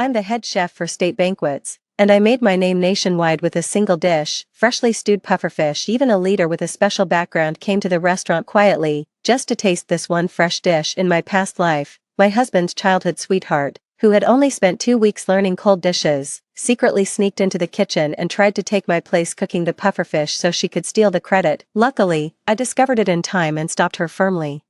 I'm the head chef for state banquets, and I made my name nationwide with a single dish, freshly stewed pufferfish. Even a leader with a special background came to the restaurant quietly, just to taste this one fresh dish. In my past life, my husband's childhood sweetheart, who had only spent 2 weeks learning cold dishes, secretly sneaked into the kitchen and tried to take my place cooking the pufferfish so she could steal the credit. Luckily, I discovered it in time and stopped her firmly,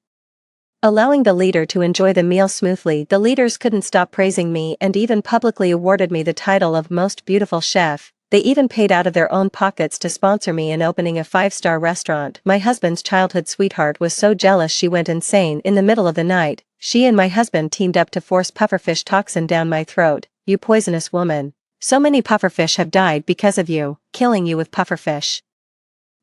allowing the leader to enjoy the meal smoothly. The leaders couldn't stop praising me and even publicly awarded me the title of Most Beautiful Chef. They even paid out of their own pockets to sponsor me in opening a 5-star restaurant. My husband's childhood sweetheart was so jealous she went insane. In the middle of the night, she and my husband teamed up to force pufferfish toxin down my throat. You poisonous woman. So many pufferfish have died because of you. Killing you with pufferfish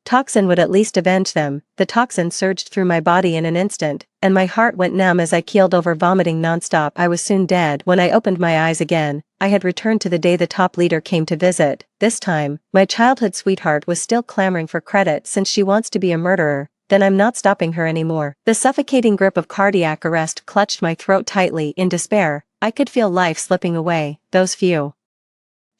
toxin would at least avenge them. The toxin surged through my body in an instant, and my heart went numb as I keeled over, vomiting nonstop. I was soon dead. When I opened my eyes again, I had returned to the day the top leader came to visit. This time, my childhood sweetheart was still clamoring for credit. Since she wants to be a murderer, then I'm not stopping her anymore. The suffocating grip of cardiac arrest clutched my throat tightly. In despair, I could feel life slipping away. Those few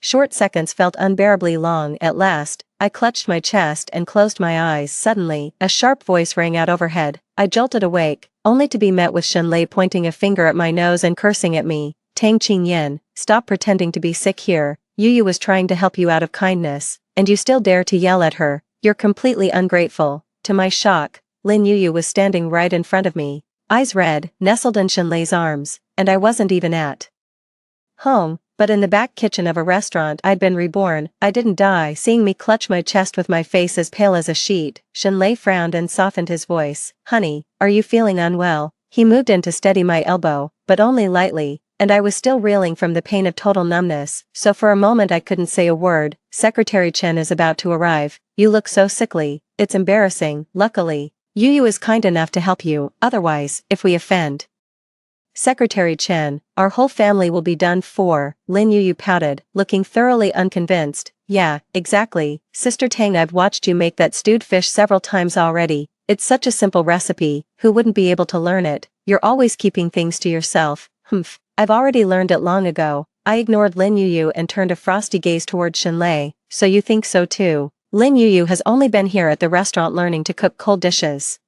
short seconds felt unbearably long. At last, I clutched my chest and closed my eyes. Suddenly, a sharp voice rang out overhead. I jolted awake, only to be met with Shenlei pointing a finger at my nose and cursing at me. Tang Qingyan, stop pretending to be sick here. Yu was trying to help you out of kindness, and you still dare to yell at her. You're completely ungrateful. To my shock, Lin Yu was standing right in front of me, eyes red, nestled in Shenlei's arms, and I wasn't even at home, but in the back kitchen of a restaurant. I'd been reborn. I didn't die. Seeing me clutch my chest with my face as pale as a sheet, Shenlei frowned and softened his voice. Honey, are you feeling unwell? He moved in to steady my elbow, but only lightly, and I was still reeling from the pain of total numbness, so for a moment I couldn't say a word. Secretary Chen is about to arrive. You look so sickly. It's embarrassing. Luckily, Yu is kind enough to help you. Otherwise, if we offend Secretary Chen, our whole family will be done for. Lin Yu pouted, looking thoroughly unconvinced. Yeah, exactly. Sister Tang, I've watched you make that stewed fish several times already. It's such a simple recipe. Who wouldn't be able to learn it? You're always keeping things to yourself. Humph. I've already learned it long ago. I ignored Lin Yu and turned a frosty gaze toward Shenlei. So you think so too? Lin Yu has only been here at the restaurant learning to cook cold dishes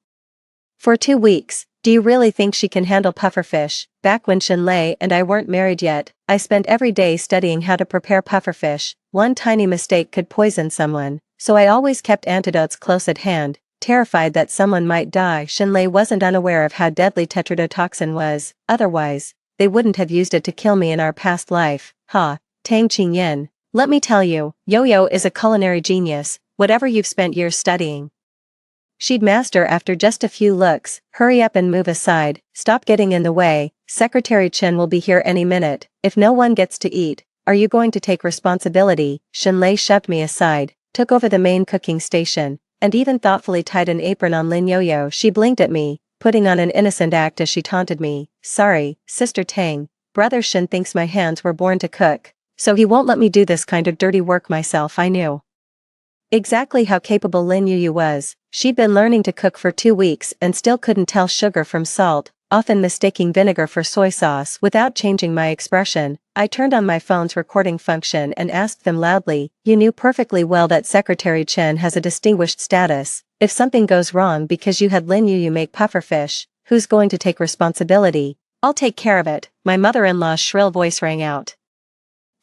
for 2 weeks. Do you really think she can handle pufferfish? Back when Shenlei and I weren't married yet, I spent every day studying how to prepare pufferfish. One tiny mistake could poison someone, so I always kept antidotes close at hand, terrified that someone might die. Shenlei wasn't unaware of how deadly tetrodotoxin was. Otherwise, they wouldn't have used it to kill me in our past life. Ha, Tang Qingyan. Let me tell you, Yo-Yo is a culinary genius. Whatever you've spent years studying, she'd master after just a few looks. Hurry up and move aside. Stop getting in the way. Secretary Chen will be here any minute. If no one gets to eat, are you going to take responsibility? Shenlei shoved me aside, took over the main cooking station, and even thoughtfully tied an apron on Lin Yo-Yo. She blinked at me, putting on an innocent act as she taunted me. Sorry, Sister Tang. Brother Shen thinks my hands were born to cook, so he won't let me do this kind of dirty work myself. I knew exactly how capable Lin Yu was. She'd been learning to cook for 2 weeks and still couldn't tell sugar from salt, often mistaking vinegar for soy sauce. Without changing my expression, I turned on my phone's recording function and asked them loudly. You knew perfectly well that Secretary Chen has a distinguished status. If something goes wrong because you had Lin Yu make pufferfish, who's going to take responsibility? I'll take care of it. My mother-in-law's shrill voice rang out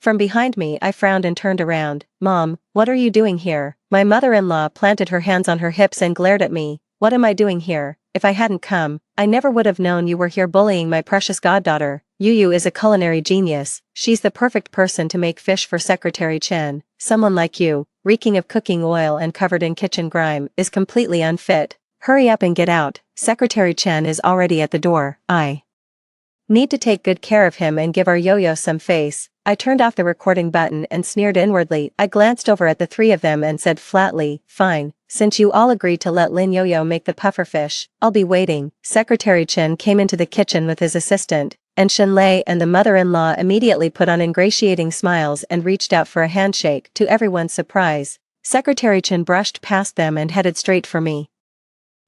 from behind me. I frowned and turned around. Mom, what are you doing here? My mother-in-law planted her hands on her hips and glared at me. What am I doing here? If I hadn't come, I never would have known you were here bullying my precious goddaughter. Yu is a culinary genius. She's the perfect person to make fish for Secretary Chen. Someone like you, reeking of cooking oil and covered in kitchen grime, is completely unfit. Hurry up and get out. Secretary Chen is already at the door. I need to take good care of him and give our Yo-Yo some face. I turned off the recording button and sneered inwardly. I glanced over at the 3 of them and said flatly, fine, since you all agreed to let Lin Yo-Yo make the pufferfish, I'll be waiting. Secretary Chen came into the kitchen with his assistant, and Shenlei and the mother-in-law immediately put on ingratiating smiles and reached out for a handshake. To everyone's surprise, Secretary Chen brushed past them and headed straight for me.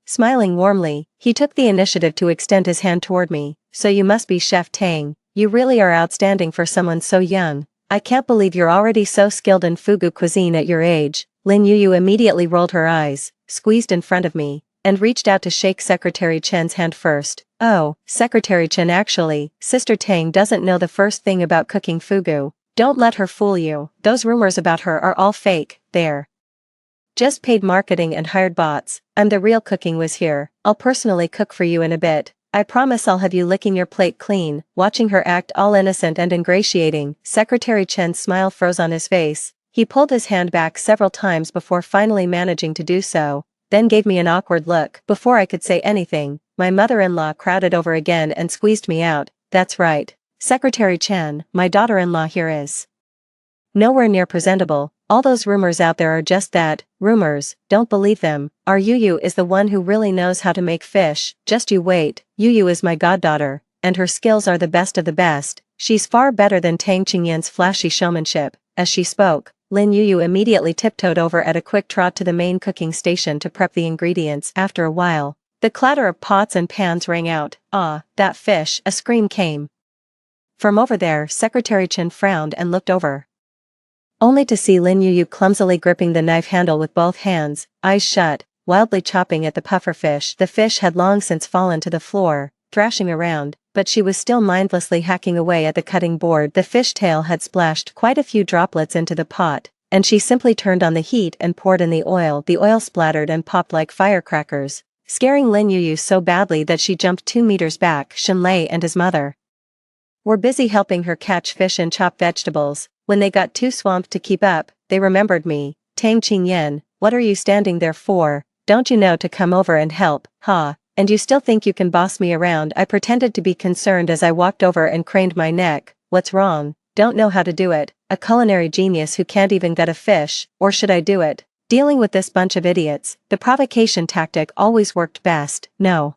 Smiling warmly, he took the initiative to extend his hand toward me. So you must be Chef Tang. you really are outstanding for someone so young. I can't believe you're already so skilled in fugu cuisine at your age. Lin Yuyu immediately rolled her eyes, squeezed in front of me, and reached out to shake Secretary Chen's hand first. Oh, Secretary Chen, actually, Sister Tang doesn't know the first thing about cooking fugu. Don't let her fool you. Those rumors about her are all fake. They're just paid marketing and hired bots. I'm the real cooking was here. I'll personally cook for you in a bit. I promise I'll have you licking your plate clean. Watching her act all innocent and ingratiating, Secretary Chen's smile froze on his face. He pulled his hand back several times before finally managing to do so, then gave me an awkward look. Before I could say anything, my mother-in-law crowded over again and squeezed me out. That's right. Secretary Chen, my daughter-in-law here is nowhere near presentable. All those rumors out there are just that, rumors. Don't believe them. Our Yuyu is the one who really knows how to make fish. Just you wait. Yuyu is my goddaughter, and her skills are the best of the best. She's far better than Tang Qingyan's flashy showmanship. As she spoke, Lin Yuyu immediately tiptoed over at a quick trot to the main cooking station to prep the ingredients. After a while, the clatter of pots and pans rang out. Ah, that fish! A scream came from over there. Secretary Chen frowned and looked over, only to see Lin Yuyu clumsily gripping the knife handle with both hands, eyes shut, wildly chopping at the pufferfish. The fish had long since fallen to the floor, thrashing around, but she was still mindlessly hacking away at the cutting board. The fish tail had splashed quite a few droplets into the pot, and she simply turned on the heat and poured in the oil. The oil splattered and popped like firecrackers, scaring Lin Yuyu so badly that she jumped 2 meters back. Shenlei and his mother were busy helping her catch fish and chop vegetables. When they got too swamped to keep up, they remembered me. Tang Qingyan, what are you standing there for? Don't you know to come over and help? Ha, and you still think you can boss me around? I pretended to be concerned as I walked over and craned my neck. What's wrong? Don't know how to do it. A culinary genius who can't even gut a fish, or should I do it? Dealing with this bunch of idiots, the provocation tactic always worked best. No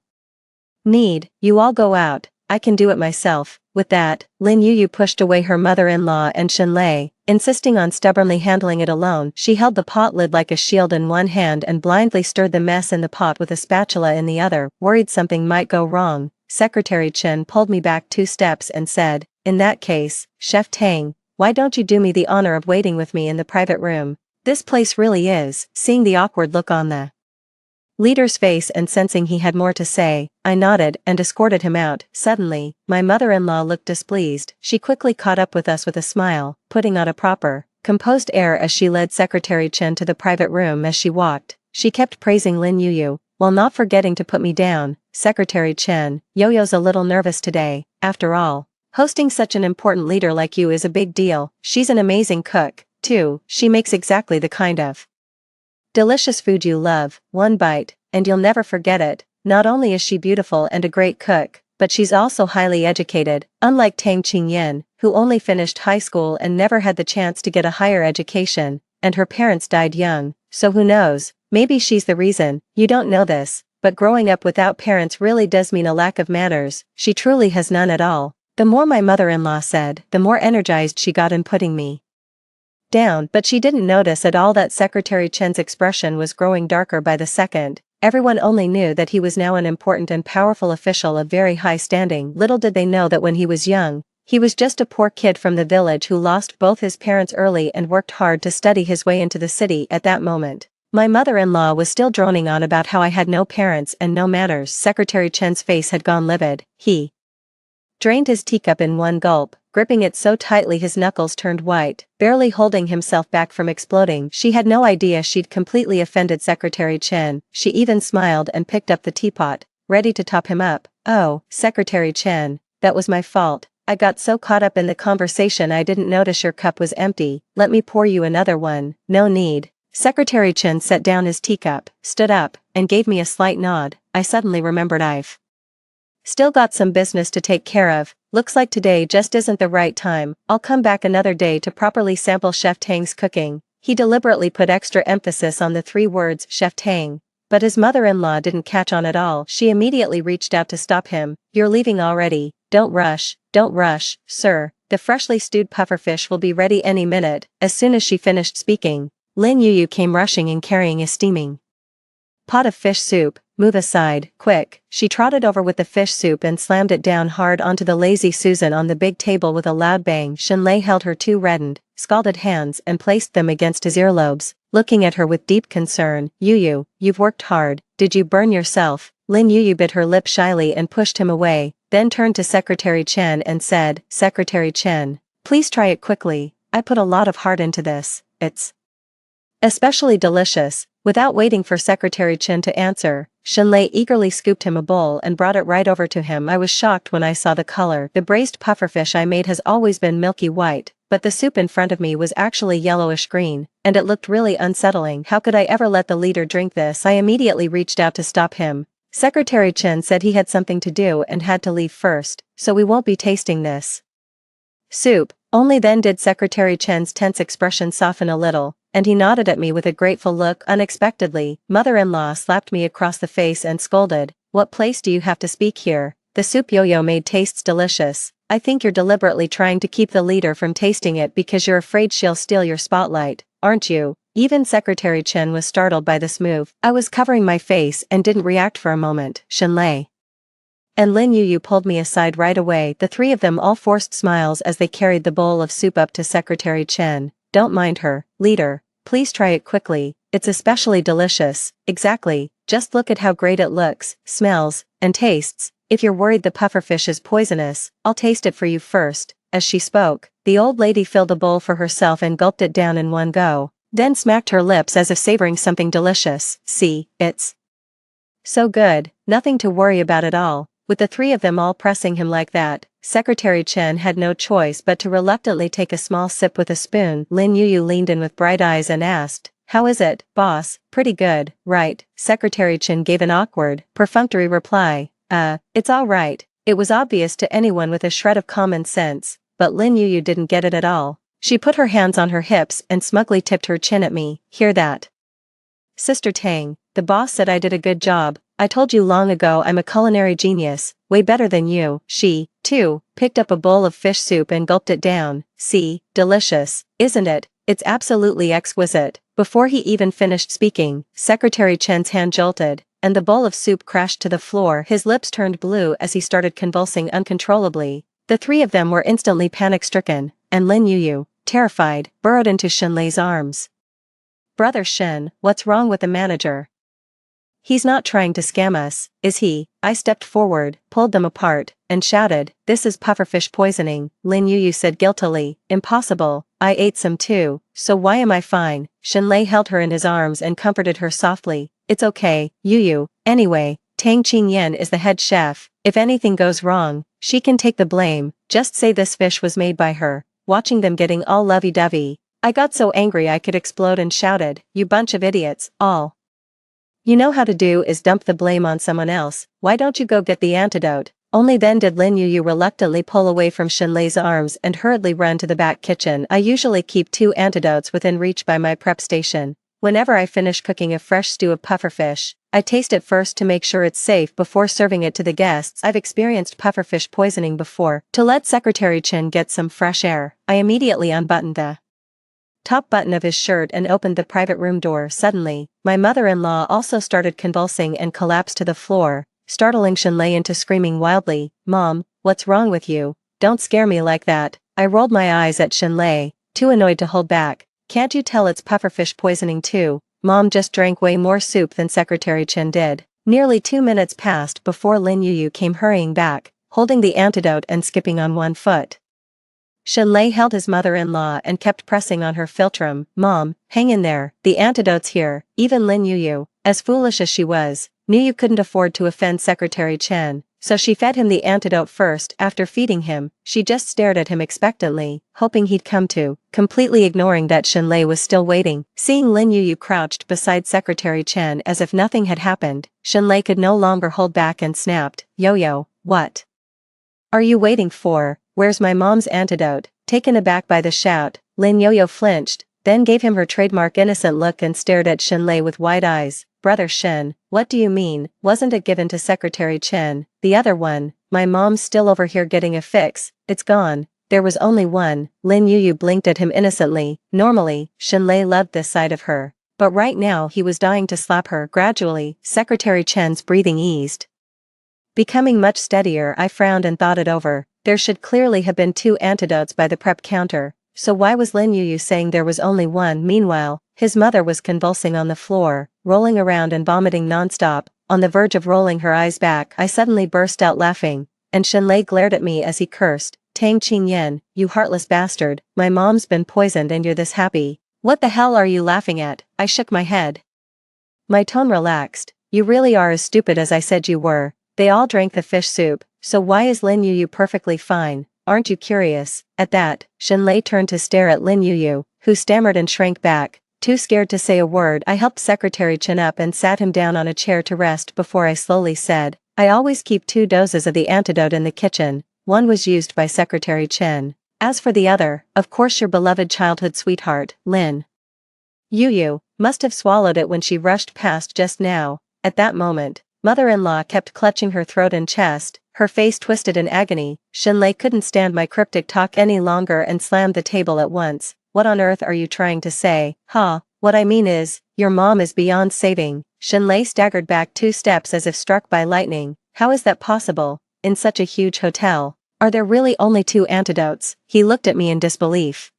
need, you all go out. I can do it myself. With that, Lin Yuyu pushed away her mother-in-law and Shenlei, insisting on stubbornly handling it alone. She held the pot lid like a shield in one hand and blindly stirred the mess in the pot with a spatula in the other, worried something might go wrong. Secretary Chen pulled me back 2 steps and said, in that case, Chef Tang, why don't you do me the honor of waiting with me in the private room? This place really is. Seeing the awkward look on the leader's face and sensing he had more to say, I nodded and escorted him out. Suddenly, my mother-in-law looked displeased. She quickly caught up with us with a smile, putting on a proper, composed air as she led Secretary Chen to the private room. As she walked, she kept praising Lin Yuyu, while not forgetting to put me down. Secretary Chen, Yo-Yo's a little nervous today. After all, hosting such an important leader like you is a big deal. She's an amazing cook, too. She makes exactly the kind of delicious food you love. One bite, and you'll never forget it. Not only is she beautiful and a great cook, but she's also highly educated, unlike Tang Qingyan, who only finished high school and never had the chance to get a higher education, and her parents died young, so who knows, maybe she's the reason. You don't know this, but growing up without parents really does mean a lack of manners. She truly has none at all. The more my mother-in-law said, the more energized she got in putting me down, but she didn't notice at all that Secretary Chen's expression was growing darker by the second. Everyone only knew that he was now an important and powerful official of very high standing. Little did they know that when he was young, he was just a poor kid from the village who lost both his parents early and worked hard to study his way into the city. At that moment, my mother-in-law was still droning on about how I had no parents and no manners. Secretary Chen's face had gone livid. He drained his teacup in one gulp, gripping it so tightly his knuckles turned white, barely holding himself back from exploding. She had no idea she'd completely offended Secretary Chen. She even smiled and picked up the teapot, ready to top him up. Oh, Secretary Chen, that was my fault. I got so caught up in the conversation I didn't notice your cup was empty. Let me pour you another one. No need. Secretary Chen set down his teacup, stood up, and gave me a slight nod. I suddenly remembered I've still got some business to take care of. Looks like today just isn't the right time. I'll come back another day to properly sample Chef Tang's cooking. He deliberately put extra emphasis on the 3 words Chef Tang, but his mother-in-law didn't catch on at all. She immediately reached out to stop him. You're leaving already. Don't rush, sir. The freshly stewed pufferfish will be ready any minute. As soon as she finished speaking, Lin Yuyu came rushing in carrying a steaming Pot of fish soup, move aside, quick. She trotted over with the fish soup and slammed it down hard onto the lazy Susan on the big table with a loud bang. Shenlei held her two reddened, scalded hands and placed them against his earlobes, looking at her with deep concern. Yu, you've worked hard, did you burn yourself? Lin Yu bit her lip shyly and pushed him away, then turned to Secretary Chen and said, Secretary Chen, please try it quickly, I put a lot of heart into this, it's especially delicious. Without waiting for Secretary Chen to answer, Shenlei eagerly scooped him a bowl and brought it right over to him. I was shocked when I saw the color. The braised pufferfish I made has always been milky white, but the soup in front of me was actually yellowish green, and it looked really unsettling. How could I ever let the leader drink this? I immediately reached out to stop him. Secretary Chen said he had something to do and had to leave first, so we won't be tasting this soup. Only then did Secretary Chen's tense expression soften a little, and he nodded at me with a grateful look. Unexpectedly, mother-in-law slapped me across the face and scolded, what place do you have to speak here? The soup Yo-Yo made tastes delicious. I think you're deliberately trying to keep the leader from tasting it because you're afraid she'll steal your spotlight, aren't you? Even Secretary Chen was startled by this move. I was covering my face and didn't react for a moment. Shenlei and Lin Yu pulled me aside right away. The three of them all forced smiles as they carried the bowl of soup up to Secretary Chen. Don't mind her, leader. Please try it quickly, it's especially delicious. Exactly, just look at how great it looks, smells, and tastes. If you're worried the pufferfish is poisonous, I'll taste it for you first. As she spoke, the old lady filled a bowl for herself and gulped it down in one go, then smacked her lips as if savoring something delicious. See, it's so good, nothing to worry about at all. With the three of them all pressing him like that, Secretary Chen had no choice but to reluctantly take a small sip with a spoon. Lin Yu leaned in with bright eyes and asked, how is it, boss? Pretty good, right? Secretary Chen gave an awkward, perfunctory reply, it's all right. It was obvious to anyone with a shred of common sense, but Lin Yu didn't get it at all. She put her hands on her hips and smugly tipped her chin at me. Hear that? Sister Tang, the boss said I did a good job. I told you long ago I'm a culinary genius, way better than you. She, too, picked up a bowl of fish soup and gulped it down. See, delicious, isn't it? It's absolutely exquisite. Before he even finished speaking, Secretary Chen's hand jolted, and the bowl of soup crashed to the floor. His lips turned blue as he started convulsing uncontrollably. The three of them were instantly panic-stricken, and Lin Yu, terrified, burrowed into Shenlei's arms. Brother Shen, what's wrong with the manager? He's not trying to scam us, is he? I stepped forward, pulled them apart, and shouted, this is pufferfish poisoning. Lin Yu said guiltily, impossible, I ate some too, so why am I fine? Shenlei held her in his arms and comforted her softly, it's okay, Yu. Anyway, Tang Qingyan is the head chef, if anything goes wrong, she can take the blame, just say this fish was made by her. Watching them getting all lovey-dovey, I got so angry I could explode and shouted, you bunch of idiots, all you know how to do is dump the blame on someone else. Why don't you go get the antidote? Only then did Lin Yu reluctantly pull away from Shenlei's arms and hurriedly run to the back kitchen. I usually keep 2 antidotes within reach by my prep station. Whenever I finish cooking a fresh stew of pufferfish, I taste it first to make sure it's safe before serving it to the guests. I've experienced pufferfish poisoning before. To let Secretary Chen get some fresh air, I immediately unbuttoned the top button of his shirt and opened the private room door. Suddenly, my mother-in-law also started convulsing and collapsed to the floor, startling Shenlei into screaming wildly, Mom, what's wrong with you? Don't scare me like that. I rolled my eyes at Shenlei, too annoyed to hold back. Can't you tell it's pufferfish poisoning too? Mom just drank way more soup than Secretary Chen did. Nearly 2 minutes passed before Lin Yu came hurrying back, holding the antidote and skipping on one foot. Shenlei held his mother-in-law and kept pressing on her philtrum. Mom, hang in there, the antidote's here. Even Lin Yu, as foolish as she was, knew you couldn't afford to offend Secretary Chen, so she fed him the antidote first. After feeding him, she just stared at him expectantly, hoping he'd come to, completely ignoring that Shenlei was still waiting. Seeing Lin Yu crouched beside Secretary Chen as if nothing had happened, Shenlei could no longer hold back and snapped, Yo-Yo, what are you waiting for? Where's my mom's antidote? Taken aback by the shout, Lin Yo flinched, then gave him her trademark innocent look and stared at Shenlei with wide eyes. Brother Shen, what do you mean? Wasn't it given to Secretary Chen? The other one, my mom's still over here getting a fix, it's gone. There was only one. Lin Yu blinked at him innocently. Normally, Shenlei loved this side of her, But right now he was dying to slap her. Gradually, Secretary Chen's breathing eased. Becoming much steadier, I frowned and thought it over. There should clearly have been 2 antidotes by the prep counter, so why was Lin Yuyu saying there was only one? Meanwhile, his mother was convulsing on the floor, rolling around and vomiting nonstop, on the verge of rolling her eyes back. I suddenly burst out laughing, and Shenlei glared at me as he cursed, "Tang Qingyan, you heartless bastard, my mom's been poisoned and you're this happy. What the hell are you laughing at?" I shook my head. My tone relaxed. "You really are as stupid as I said you were. They all drank the fish soup, so why is Lin Yuyu perfectly fine? Aren't you curious?" At that, Shenlei turned to stare at Lin Yuyu, who stammered and shrank back, too scared to say a word. I helped Secretary Chen up and sat him down on a chair to rest before I slowly said, "I always keep 2 doses of the antidote in the kitchen." One was used by Secretary Chen. As for the other, of course your beloved childhood sweetheart, Lin Yuyu, must have swallowed it when she rushed past just now. At that moment, mother-in-law kept clutching her throat and chest, her face twisted in agony. Shenlei couldn't stand my cryptic talk any longer and slammed the table at once. "What on earth are you trying to say?" What I mean is, your mom is beyond saving." Shenlei staggered back 2 steps as if struck by lightning. "How is that possible? In such a huge hotel? Are there really only 2 antidotes?" He looked at me in disbelief.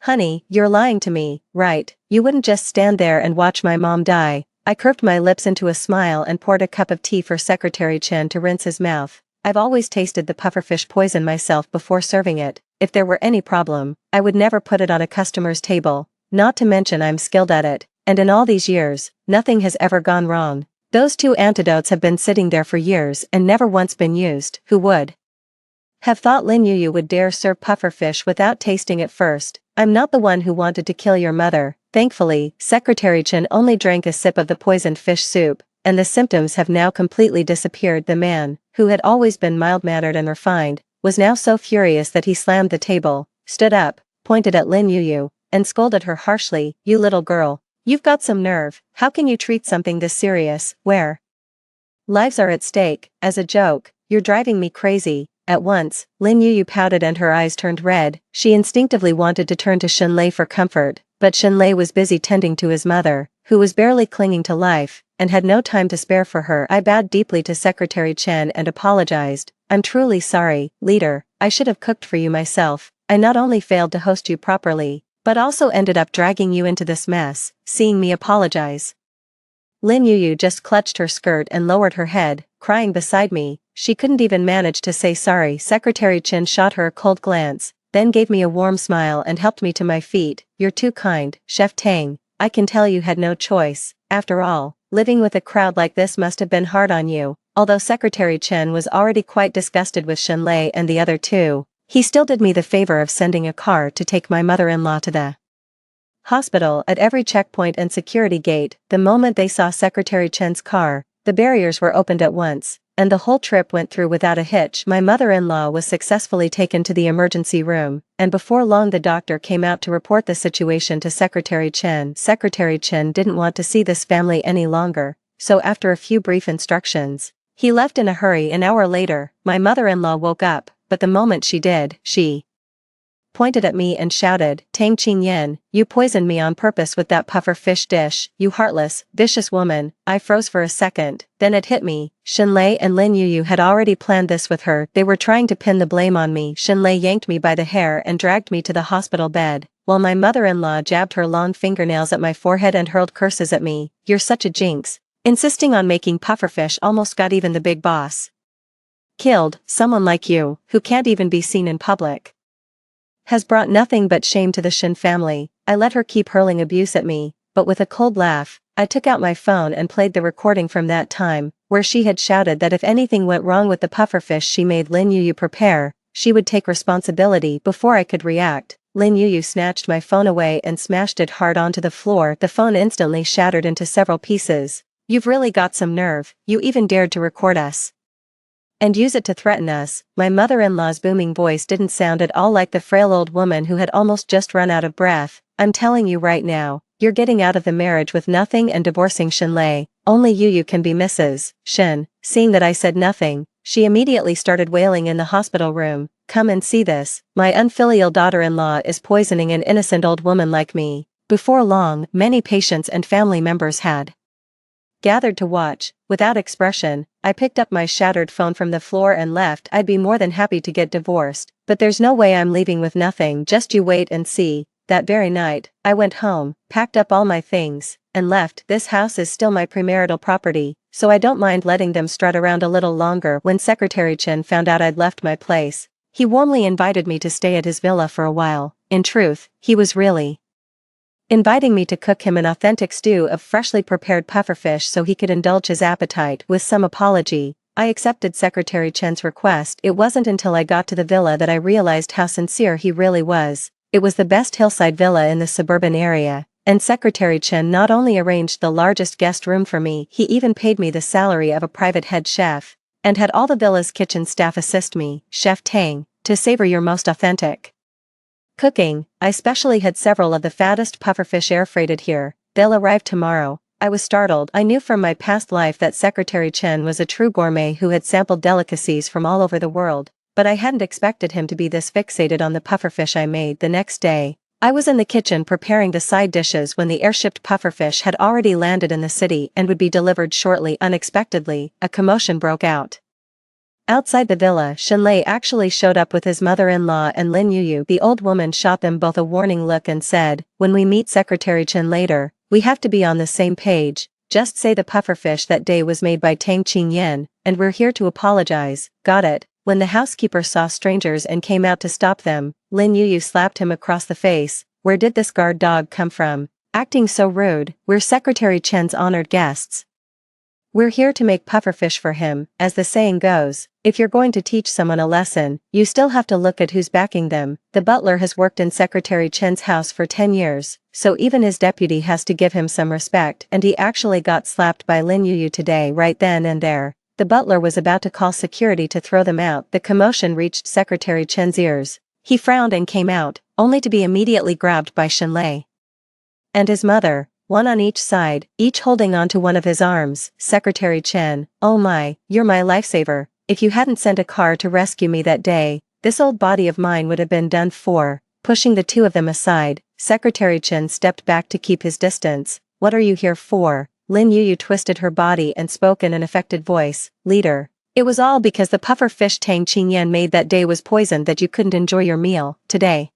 "Honey, you're lying to me, right? You wouldn't just stand there and watch my mom die." I curved my lips into a smile and poured a cup of tea for Secretary Chen to rinse his mouth. I've always tasted the pufferfish poison myself before serving it. If there were any problem, I would never put it on a customer's table. Not to mention I'm skilled at it, and in all these years, nothing has ever gone wrong. Those 2 antidotes have been sitting there for years and never once been used. Who would have thought Lin Yuyu would dare serve pufferfish without tasting it first? I'm not the one who wanted to kill your mother. Thankfully, Secretary Chen only drank a sip of the poisoned fish soup, and the symptoms have now completely disappeared. The man, who had always been mild-mannered and refined, was now so furious that he slammed the table, stood up, pointed at Lin Yuyu, and scolded her harshly. "You little girl, you've got some nerve. How can you treat something this serious, where lives are at stake, as a joke? You're driving me crazy." At once, Lin Yuyu pouted and her eyes turned red. She instinctively wanted to turn to Shenlei for comfort, but Shenlei was busy tending to his mother, who was barely clinging to life, and had no time to spare for her. I bowed deeply to Secretary Chen and apologized. "I'm truly sorry, leader. I should have cooked for you myself. I not only failed to host you properly, but also ended up dragging you into this mess." Seeing me apologize, Lin Yuyu just clutched her skirt and lowered her head, crying beside me. She couldn't even manage to say sorry. Secretary Chen shot her a cold glance, then gave me a warm smile and helped me to my feet. "You're too kind, Chef Tang. I can tell you had no choice. After all, living with a crowd like this must have been hard on you." Although Secretary Chen was already quite disgusted with Shenlei and the other 2, he still did me the favor of sending a car to take my mother-in-law to the hospital. At every checkpoint and security gate, the moment they saw Secretary Chen's car, the barriers were opened at once, and the whole trip went through without a hitch. My mother-in-law was successfully taken to the emergency room, and before long the doctor came out to report the situation to Secretary Chen. Secretary Chen didn't want to see this family any longer, so after a few brief instructions, he left in a hurry. An hour later, my mother-in-law woke up, but the moment she did, she pointed at me and shouted, "Tang Qingyan, you poisoned me on purpose with that puffer fish dish, you heartless, vicious woman." I froze for a second, then it hit me. Shenlei and Lin Yuyu had already planned this with her. They were trying to pin the blame on me. Shenlei yanked me by the hair and dragged me to the hospital bed, while my mother-in-law jabbed her long fingernails at my forehead and hurled curses at me. "You're such a jinx. Insisting on making pufferfish almost got even the big boss killed. Someone like you, who can't even be seen in public, has brought nothing but shame to the Shen family." I let her keep hurling abuse at me, but with a cold laugh, I took out my phone and played the recording from that time, where she had shouted that if anything went wrong with the pufferfish she made Lin Yuyu prepare, she would take responsibility. Before I could react, Lin Yuyu snatched my phone away and smashed it hard onto the floor. The phone instantly shattered into several pieces. "You've really got some nerve. You even dared to record us and use it to threaten us." My mother-in-law's booming voice didn't sound at all like the frail old woman who had almost just run out of breath. "I'm telling you right now, you're getting out of the marriage with nothing and divorcing Shenlei. Only you can be Mrs. Shen." Seeing that I said nothing, she immediately started wailing in the hospital room, "Come and see this. My unfilial daughter-in-law is poisoning an innocent old woman like me." Before long, many patients and family members had gathered to watch. Without expression, I picked up my shattered phone from the floor and left. I'd be more than happy to get divorced, but there's no way I'm leaving with nothing. Just you wait and see. That very night, I went home, packed up all my things, and left. This house is still my premarital property, so I don't mind letting them strut around a little longer. When Secretary Chen found out I'd left my place, he warmly invited me to stay at his villa for a while. In truth, he was really inviting me to cook him an authentic stew of freshly prepared pufferfish so he could indulge his appetite. With some apology, I accepted Secretary Chen's request. It wasn't until I got to the villa that I realized how sincere he really was. It was the best hillside villa in the suburban area, and Secretary Chen not only arranged the largest guest room for me, he even paid me the salary of a private head chef, and had all the villa's kitchen staff assist me, Chef Tang, to savor your most authentic cooking. I specially had several of the fattest pufferfish air freighted here. They'll arrive tomorrow. I was startled. I knew from my past life that Secretary Chen was a true gourmet who had sampled delicacies from all over the world, but I hadn't expected him to be this fixated on the pufferfish I made. The next day, I was in the kitchen preparing the side dishes when the airship pufferfish had already landed in the city and would be delivered shortly. Unexpectedly, a commotion broke out outside the villa. Shenlei actually showed up with his mother-in-law and Lin Yuyu. The old woman shot them both a warning look and said, "When we meet Secretary Chen later, we have to be on the same page. Just say the pufferfish that day was made by Tang Qingyan, and we're here to apologize." Got it. When the housekeeper saw strangers and came out to stop them, Lin Yuyu slapped him across the face. "Where did this guard dog come from? Acting so rude. We're Secretary Chen's honored guests. We're here to make pufferfish for him. As the saying goes, if you're going to teach someone a lesson, you still have to look at who's backing them." The butler has worked in Secretary Chen's house for 10 years, so even his deputy has to give him some respect, and he actually got slapped by Lin Yuyu today right then and there. The butler was about to call security to throw them out. The commotion reached Secretary Chen's ears. He frowned and came out, only to be immediately grabbed by Shenlei and his mother, one on each side, each holding onto one of his arms. "Secretary Chen, oh my, you're my lifesaver. If you hadn't sent a car to rescue me that day, this old body of mine would have been done for." Pushing the two of them aside, Secretary Chen stepped back to keep his distance. "What are you here for?" Lin Yuyu twisted her body and spoke in an affected voice. "Leader, it was all because the puffer fish Tang Qingyan made that day was poisoned that you couldn't enjoy your meal. Today,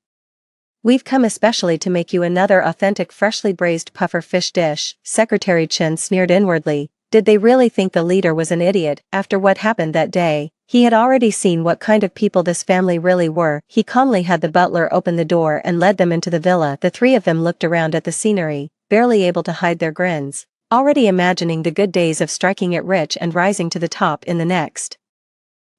we've come especially to make you another authentic freshly braised puffer fish dish." Secretary Chen sneered inwardly. Did they really think the leader was an idiot? After what happened that day, he had already seen what kind of people this family really were. He calmly had the butler open the door and led them into the villa. The three of them looked around at the scenery, barely able to hide their grins, already imagining the good days of striking it rich and rising to the top in the next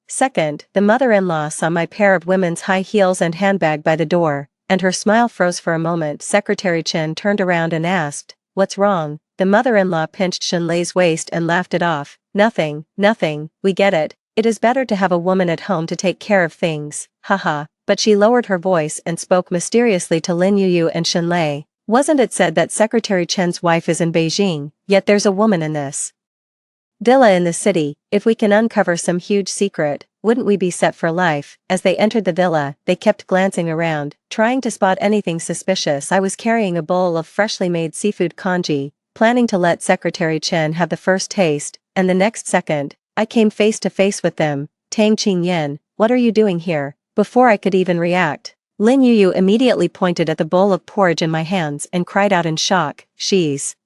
second. The mother-in-law saw my pair of women's high heels and handbag by the door, and her smile froze for a moment. Secretary Chen turned around and asked, "What's wrong?" The mother-in-law pinched Shenlei's waist and laughed it off. Nothing, we get it. It is better to have a woman at home to take care of things, haha." But she lowered her voice and spoke mysteriously to Lin Yuyu and Shenlei. "Wasn't it said that Secretary Chen's wife is in Beijing, yet there's a woman in this villa in the city? If we can uncover some huge secret, wouldn't we be set for life?" As they entered the villa, they kept glancing around, trying to spot anything suspicious. I was carrying a bowl of freshly made seafood congee, planning to let Secretary Chen have the first taste, and the next second, I came face to face with them. "Tang Qingyan, what are you doing here?" Before I could even react, Lin Yuyu immediately pointed at the bowl of porridge in my hands and cried out in shock, "She's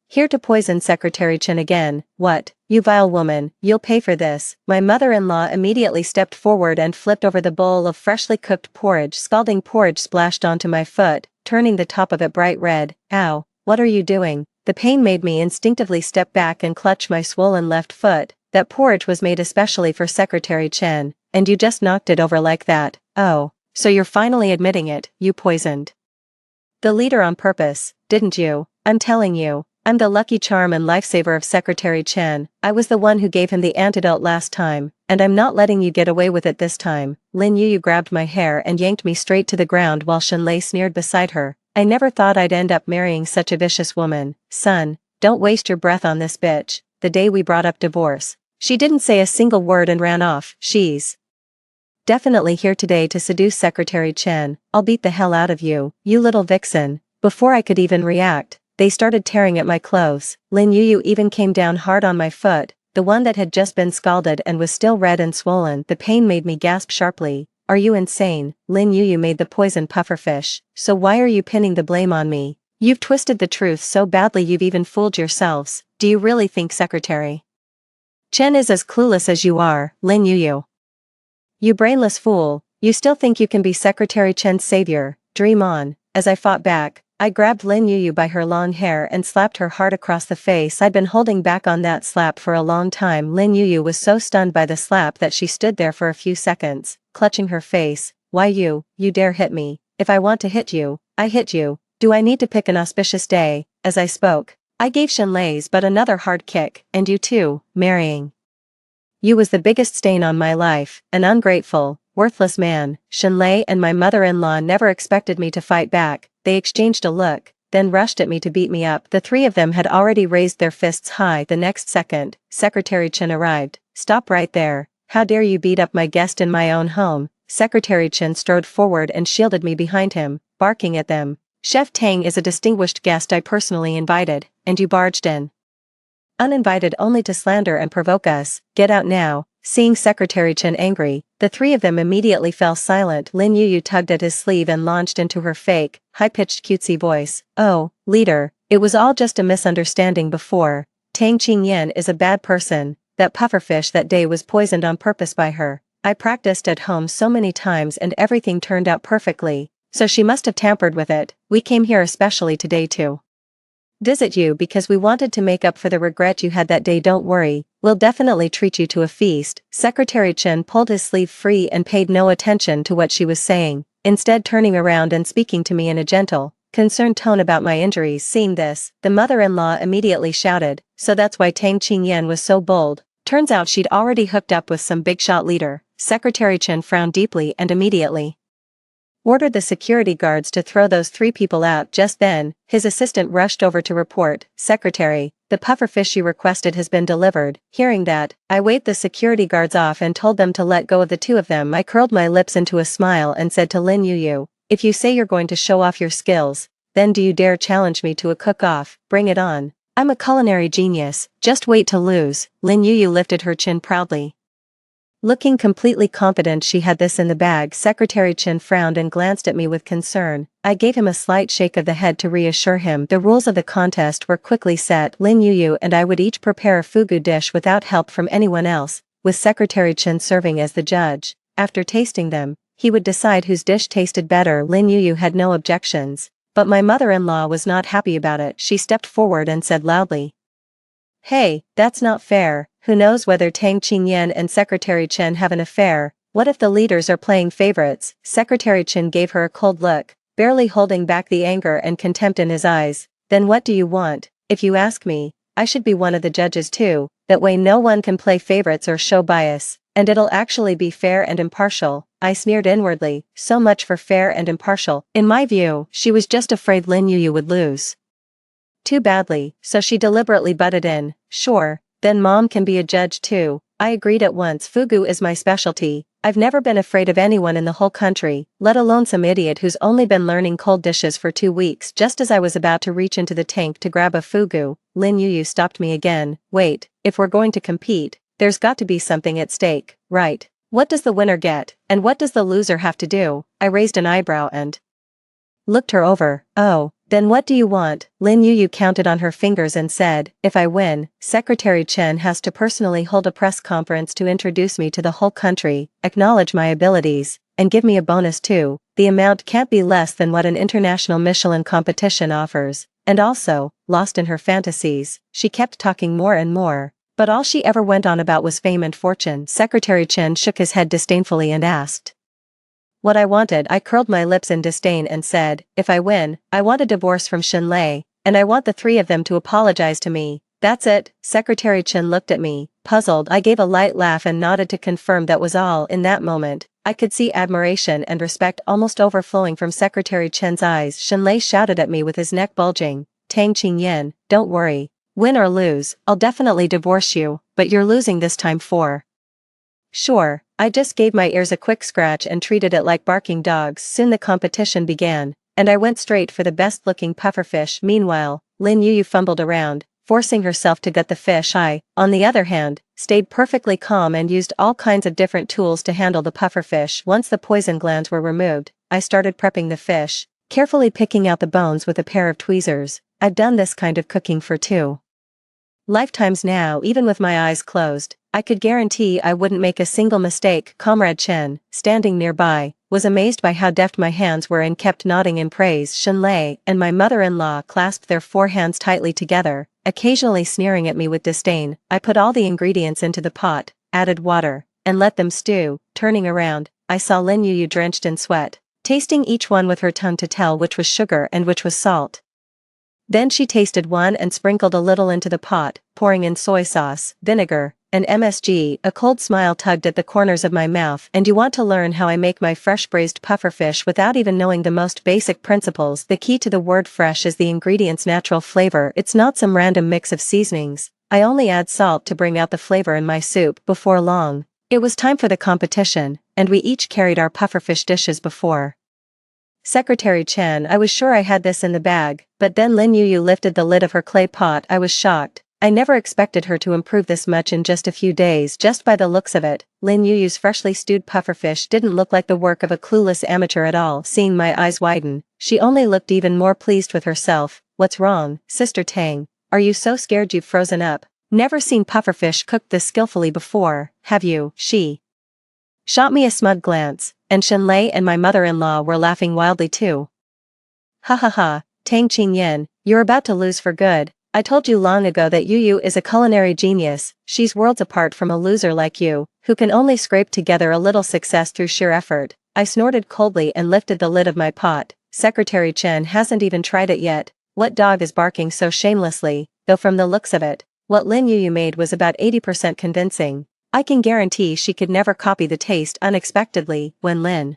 here to poison Secretary Chen again." "What, you vile woman, you'll pay for this." My mother-in-law immediately stepped forward and flipped over the bowl of freshly cooked porridge. Scalding porridge splashed onto my foot, turning the top of it bright red. "Ow, what are you doing?" The pain made me instinctively step back and clutch my swollen left foot. "That porridge was made especially for Secretary Chen, and you just knocked it over like that. Oh, so you're finally admitting it. You poisoned the leader on purpose, didn't you? I'm telling you, I'm the lucky charm and lifesaver of Secretary Chen. I was the one who gave him the antidote last time, and I'm not letting you get away with it this time." Lin Yuyu grabbed my hair and yanked me straight to the ground while Shenlei sneered beside her. "I never thought I'd end up marrying such a vicious woman. Son, don't waste your breath on this bitch." The day we brought up divorce, she didn't say a single word and ran off. "She's definitely here today to seduce Secretary Chen. I'll beat the hell out of you, you little vixen." Before I could even react, they started tearing at my clothes. Lin Yuyu even came down hard on my foot, the one that had just been scalded and was still red and swollen. The pain made me gasp sharply. Are you insane? Lin Yuyu made the poisoned pufferfish, so why are you pinning the blame on me? You've twisted the truth so badly you've even fooled yourselves. Do you really think Secretary Chen is as clueless as you are, Lin Yuyu? You brainless fool, you still think you can be Secretary Chen's savior? Dream on. As I fought back, I grabbed Lin Yuyu by her long hair and slapped her hard across the face. I'd been holding back on that slap for a long time. Lin Yuyu was so stunned by the slap that she stood there for a few seconds, clutching her face. Why you dare hit me? If I want to hit you, I hit you. Do I need to pick an auspicious day? As I spoke, I gave Shenlei's but another hard kick. And you too, marrying you was the biggest stain on my life, an ungrateful, worthless man. Shenlei and my mother-in-law never expected me to fight back. They exchanged a look, then rushed at me to beat me up. The three of them had already raised their fists high. The next second, Secretary Chen arrived. Stop right there. How dare you beat up my guest in my own home? Secretary Chen strode forward and shielded me behind him, barking at them. Chef Tang is a distinguished guest I personally invited, and you barged in uninvited only to slander and provoke us. Get out now. Seeing Secretary Chen angry, the three of them immediately fell silent. Lin Yuyu tugged at his sleeve and launched into her fake, high-pitched cutesy voice. Oh, leader, it was all just a misunderstanding before. Tang Qingyan is a bad person. That pufferfish that day was poisoned on purpose by her. I practiced at home so many times and everything turned out perfectly, so she must have tampered with it. We came here especially today to visit you because we wanted to make up for the regret you had that day. Don't worry, we'll definitely treat you to a feast. Secretary Chen pulled his sleeve free and paid no attention to what she was saying, instead turning around and speaking to me in a gentle, concerned tone about my injuries. Seeing this, the mother-in-law immediately shouted, so that's why Tang Qingyan was so bold. Turns out she'd already hooked up with some big-shot leader. Secretary Chen frowned deeply and immediately ordered the security guards to throw those three people out. Just then, his assistant rushed over to report, Secretary, the pufferfish you requested has been delivered. Hearing that, I waved the security guards off and told them to let go of the two of them. I curled my lips into a smile and said to Lin Yuyu, if you say you're going to show off your skills, then do you dare challenge me to a cook-off? Bring it on. I'm a culinary genius, just wait to lose. Lin Yuyu lifted her chin proudly, looking completely confident she had this in the bag. Secretary Chen frowned and glanced at me with concern. I gave him a slight shake of the head to reassure him. The rules of the contest were quickly set. Lin Yuyu and I would each prepare a fugu dish without help from anyone else, with Secretary Chen serving as the judge. After tasting them, he would decide whose dish tasted better. Lin Yuyu had no objections, but my mother-in-law was not happy about it. She stepped forward and said loudly, hey, that's not fair. Who knows whether Tang Qingyan and Secretary Chen have an affair? What if the leaders are playing favorites? Secretary Chen gave her a cold look, barely holding back the anger and contempt in his eyes. Then what do you want? If you ask me, I should be one of the judges too. That way no one can play favorites or show bias, and it'll actually be fair and impartial. I sneered inwardly. So much for fair and impartial. In my view, she was just afraid Lin Yuyu would lose too badly, so she deliberately butted in. Sure, then mom can be a judge too. I agreed at once. Fugu is my specialty. I've never been afraid of anyone in the whole country, let alone some idiot who's only been learning cold dishes for 2 weeks. Just as I was about to reach into the tank to grab a fugu, Lin Yuyu stopped me again. Wait, if we're going to compete, there's got to be something at stake, right? What does the winner get, and what does the loser have to do? I raised an eyebrow and looked her over. Oh, then what do you want? Lin Yuyu counted on her fingers and said, if I win, Secretary Chen has to personally hold a press conference to introduce me to the whole country, acknowledge my abilities, and give me a bonus too. The amount can't be less than what an international Michelin competition offers. And also, lost in her fantasies, she kept talking more and more, but all she ever went on about was fame and fortune. Secretary Chen shook his head disdainfully and asked what I wanted. I curled my lips in disdain and said, if I win, I want a divorce from Shenlei, and I want the three of them to apologize to me. That's it. Secretary Chen looked at me, puzzled. I gave a light laugh and nodded to confirm that was all. In that moment, I could see admiration and respect almost overflowing from Secretary Chen's eyes. Shenlei shouted at me with his neck bulging, Tang Qingyan, don't worry. Win or lose, I'll definitely divorce you, but you're losing this time for sure. I just gave my ears a quick scratch and treated it like barking dogs. Soon the competition began. and I went straight for the best-looking pufferfish. Meanwhile, Lin Yuyu fumbled around, forcing herself to gut the fish. I, on the other hand, stayed perfectly calm and used all kinds of different tools to handle the pufferfish. Once the poison glands were removed, I started prepping the fish, carefully picking out the bones with a pair of tweezers. I've done this kind of cooking for 2 lifetimes now. Even with my eyes closed, I could guarantee I wouldn't make a single mistake. Comrade Chen, standing nearby, was amazed by how deft my hands were and kept nodding in praise. Shenlei and my mother-in-law clasped their 4 hands tightly together, occasionally sneering at me with disdain. I put all the ingredients into the pot, added water, and let them stew. Turning around, I saw Lin Yuyu drenched in sweat, tasting each one with her tongue to tell which was sugar and which was salt. Then she tasted one and sprinkled a little into the pot, pouring in soy sauce, vinegar, and MSG. A cold smile tugged at the corners of my mouth. And you want to learn how I make my fresh braised pufferfish without even knowing the most basic principles? The key to the word fresh is the ingredient's natural flavor. It's not some random mix of seasonings. I only add salt to bring out the flavor in my soup. Before long, it was time for the competition, and we each carried our pufferfish dishes before Secretary Chen. I was sure I had this in the bag, but then Lin Yuyu lifted the lid of her clay pot. I was shocked. I never expected her to improve this much in just a few days. Just by the looks of it, Lin Yuyu's freshly stewed pufferfish didn't look like the work of a clueless amateur at all. Seeing my eyes widen, she only looked even more pleased with herself. What's wrong, Sister Tang? Are you so scared you've frozen up? Never seen pufferfish cooked this skillfully before, have you? She shot me a smug glance, and Shenlei and my mother-in-law were laughing wildly too. Ha ha ha, Tang Qingyan, you're about to lose for good. I told you long ago that Yuyu is a culinary genius. She's worlds apart from a loser like you, who can only scrape together a little success through sheer effort. I snorted coldly and lifted the lid of my pot. Secretary Chen hasn't even tried it yet. What dog is barking so shamelessly? Though from the looks of it, what Lin Yuyu made was about 80% convincing. I can guarantee she could never copy the taste. Unexpectedly, when Lin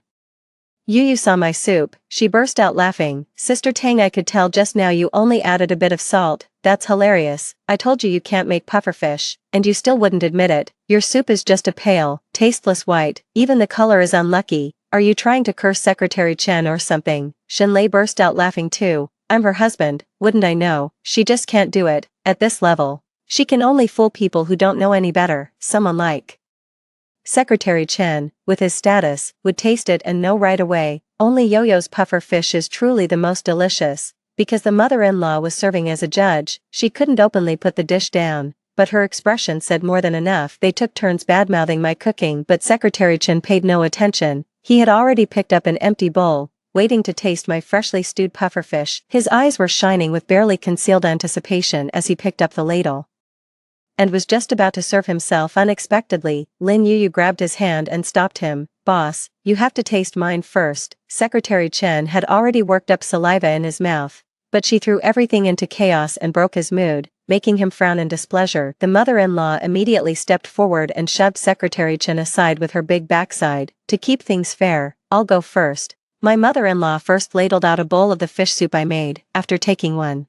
Yuyu saw my soup, she burst out laughing. Sister Tang, I could tell just now you only added a bit of salt. That's hilarious. I told you can't make pufferfish, and you still wouldn't admit it. Your soup is just a pale, tasteless white. Even the color is unlucky. Are you trying to curse Secretary Chen or something? Shenlei burst out laughing too. I'm her husband, wouldn't I know? She just can't do it. At this level, she can only fool people who don't know any better. Someone like Secretary Chen, with his status, would taste it and know right away. Only Yo-Yo's puffer fish is truly the most delicious. Because the mother-in-law was serving as a judge, she couldn't openly put the dish down, but her expression said more than enough. They took turns badmouthing my cooking, but Secretary Chen paid no attention. He had already picked up an empty bowl, waiting to taste my freshly stewed pufferfish. His eyes were shining with barely concealed anticipation as he picked up the ladle and was just about to serve himself. Unexpectedly, Lin Yuyu grabbed his hand and stopped him. Boss, you have to taste mine first. Secretary Chen had already worked up saliva in his mouth, but she threw everything into chaos and broke his mood, making him frown in displeasure. The mother-in-law immediately stepped forward and shoved Secretary Chen aside with her big backside. To keep things fair, I'll go first. My mother-in-law first ladled out a bowl of the fish soup I made. After taking one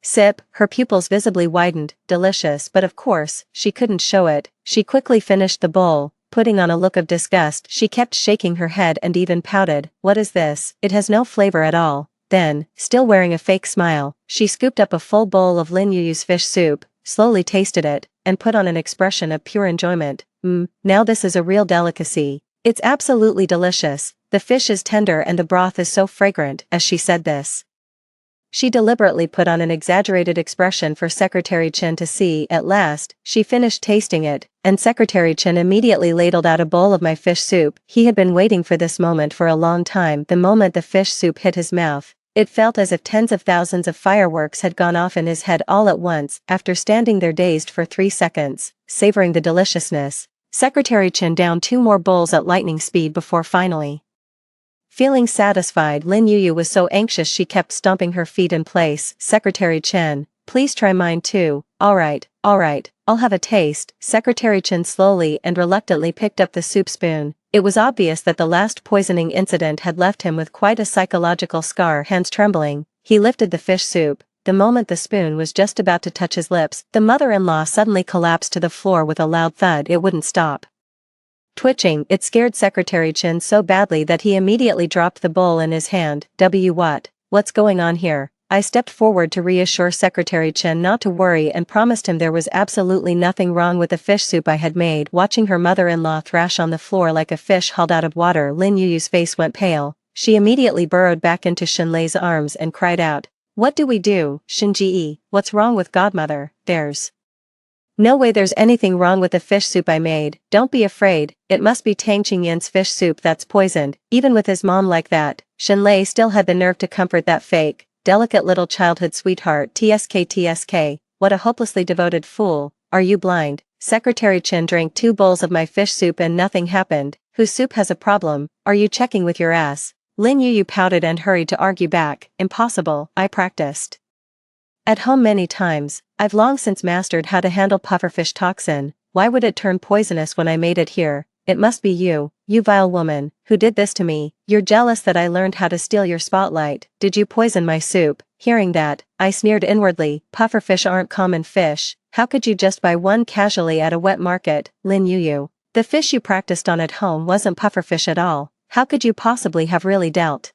sip, her pupils visibly widened. Delicious, but of course, she couldn't show it. She quickly finished the bowl, putting on a look of disgust. She kept shaking her head and even pouted. What is this? It has no flavor at all. Then, still wearing a fake smile, she scooped up a full bowl of Lin Yuyu's fish soup, slowly tasted it, and put on an expression of pure enjoyment. Now this is a real delicacy. It's absolutely delicious. The fish is tender and the broth is so fragrant. As she said this, she deliberately put on an exaggerated expression for Secretary Chen to see. At last, she finished tasting it, and Secretary Chen immediately ladled out a bowl of my fish soup. He had been waiting for this moment for a long time. The moment the fish soup hit his mouth, it felt as if tens of thousands of fireworks had gone off in his head all at once. After standing there dazed for 3 seconds, savoring the deliciousness, Secretary Chen downed 2 more bowls at lightning speed before finally feeling satisfied. Lin Yuyu was so anxious she kept stomping her feet in place. Secretary Chen, please try mine too. Alright, I'll have a taste. Secretary Chen slowly and reluctantly picked up the soup spoon. It was obvious that the last poisoning incident had left him with quite a psychological scar. Hands trembling, he lifted the fish soup. The moment the spoon was just about to touch his lips, the mother-in-law suddenly collapsed to the floor with a loud thud. It wouldn't stop. Twitching, it scared Secretary Chen so badly that he immediately dropped the bowl in his hand. What's going on here? I stepped forward to reassure Secretary Chen not to worry and promised him there was absolutely nothing wrong with the fish soup I had made. Watching her mother-in-law thrash on the floor like a fish hauled out of water, Lin Yuyu's face went pale. She immediately burrowed back into Shenlei's arms and cried out, "What do we do, Shinji? What's wrong with godmother? There's no way there's anything wrong with the fish soup I made. Don't be afraid, it must be Tang Qingyin's fish soup that's poisoned." Even with his mom like that, Shenlei still had the nerve to comfort that fake, delicate little childhood sweetheart. TSK, what a hopelessly devoted fool. Are you blind? Secretary Chen drank 2 bowls of my fish soup and nothing happened. Whose soup has a problem? Are you checking with your ass? Lin Yuyu pouted and hurried to argue back. Impossible, I practiced at home many times. I've long since mastered how to handle pufferfish toxin. Why would it turn poisonous when I made it here? It must be you vile woman, who did this to me. You're jealous that I learned how to steal your spotlight. Did you poison my soup? Hearing that, I sneered inwardly. Pufferfish aren't common fish. How could you just buy one casually at a wet market, Lin Yuyu? The fish you practiced on at home wasn't pufferfish at all. How could you possibly have really dealt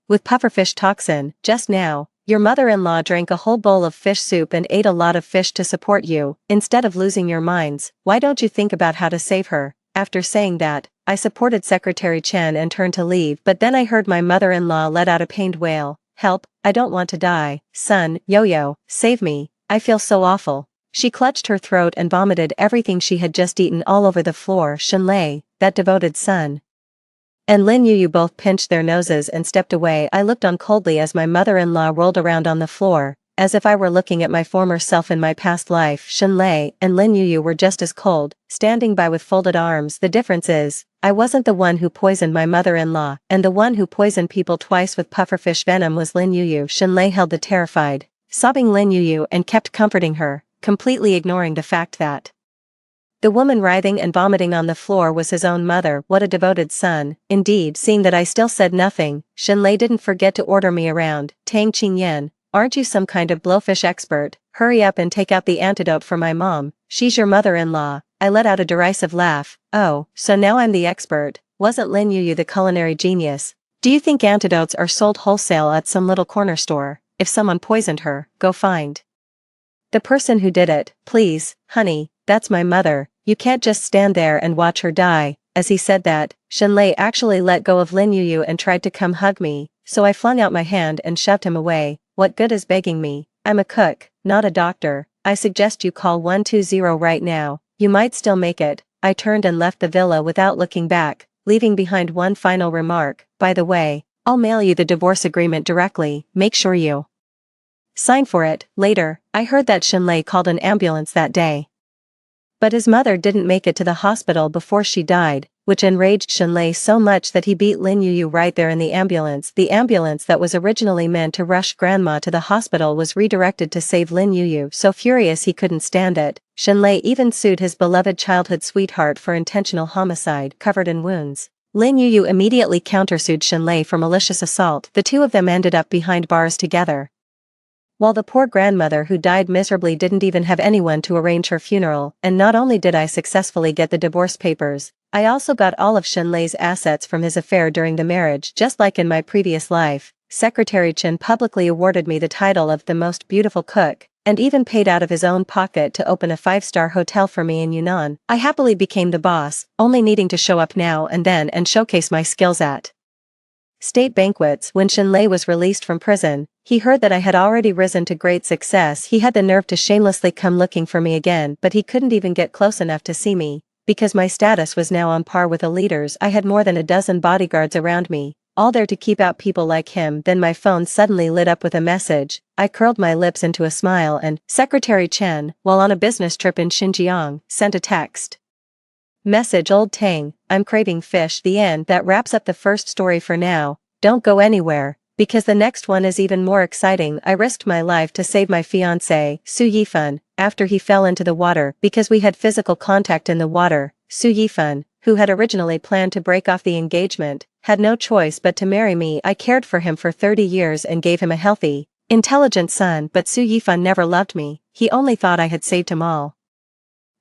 with pufferfish toxin? Just now, your mother-in-law drank a whole bowl of fish soup and ate a lot of fish to support you. Instead of losing your minds, why don't you think about how to save her? After saying that, I supported Secretary Chen and turned to leave, but then I heard my mother-in-law let out a pained wail. Help, I don't want to die. Son, Yo-Yo, save me, I feel so awful. She clutched her throat and vomited everything she had just eaten all over the floor. Shenlei, that devoted son, and Lin Yuyu both pinched their noses and stepped away. I looked on coldly as my mother-in-law rolled around on the floor, as if I were looking at my former self in my past life. Shenlei and Lin Yuyu were just as cold, standing by with folded arms. The difference is, I wasn't the one who poisoned my mother-in-law, and the one who poisoned people twice with pufferfish venom was Lin Yuyu. Shenlei held the terrified, sobbing Lin Yuyu and kept comforting her, completely ignoring the fact that the woman writhing and vomiting on the floor was his own mother. What a devoted son. Indeed, seeing that I still said nothing, Shenlei didn't forget to order me around. Tang Qingyan, aren't you some kind of blowfish expert? Hurry up and take out the antidote for my mom. She's your mother-in-law. I let out a derisive laugh. Oh, so now I'm the expert. Wasn't Lin Yuyu the culinary genius? Do you think antidotes are sold wholesale at some little corner store? If someone poisoned her, go find the person who did it. Please, honey, that's my mother. You can't just stand there and watch her die. As he said that, Shenlei actually let go of Lin Yuyu and tried to come hug me, so I flung out my hand and shoved him away. What good is begging me? I'm a cook, not a doctor. I suggest you call 120 right now. You might still make it. I turned and left the villa without looking back, leaving behind one final remark. By the way, I'll mail you the divorce agreement directly. Make sure you sign for it. Later, I heard that Shenlei called an ambulance that day, but his mother didn't make it to the hospital before she died, which enraged Shenlei so much that he beat Lin Yuyu right there in the ambulance. The ambulance that was originally meant to rush grandma to the hospital was redirected to save Lin Yuyu. So furious he couldn't stand it, Shenlei even sued his beloved childhood sweetheart for intentional homicide. Covered in wounds, Lin Yuyu immediately countersued Shenlei for malicious assault. The two of them ended up behind bars together, while the poor grandmother who died miserably didn't even have anyone to arrange her funeral. And not only did I successfully get the divorce papers, I also got all of Shenlei's assets from his affair during the marriage. Just like in my previous life, Secretary Chen publicly awarded me the title of the most beautiful cook, and even paid out of his own pocket to open a 5-star hotel for me in Yunnan. I happily became the boss, only needing to show up now and then and showcase my skills at state banquets. When Shenlei was released from prison, he heard that I had already risen to great success. He had the nerve to shamelessly come looking for me again, but he couldn't even get close enough to see me, because my status was now on par with the leaders. I had more than a dozen bodyguards around me, all there to keep out people like him. Then my phone suddenly lit up with a message. I curled my lips into a smile and Secretary Chen, while on a business trip in Xinjiang, sent a text message. Old Tang, I'm craving fish. The end. That wraps up the first story for now. Don't go anywhere, because the next one is even more exciting. I risked my life to save my fiancé, Su Yifan, after he fell into the water. Because we had physical contact in the water, Su Yifan, who had originally planned to break off the engagement, had no choice but to marry me. I cared for him for 30 years and gave him a healthy, intelligent son, but Su Yifan never loved me. He only thought I had saved him all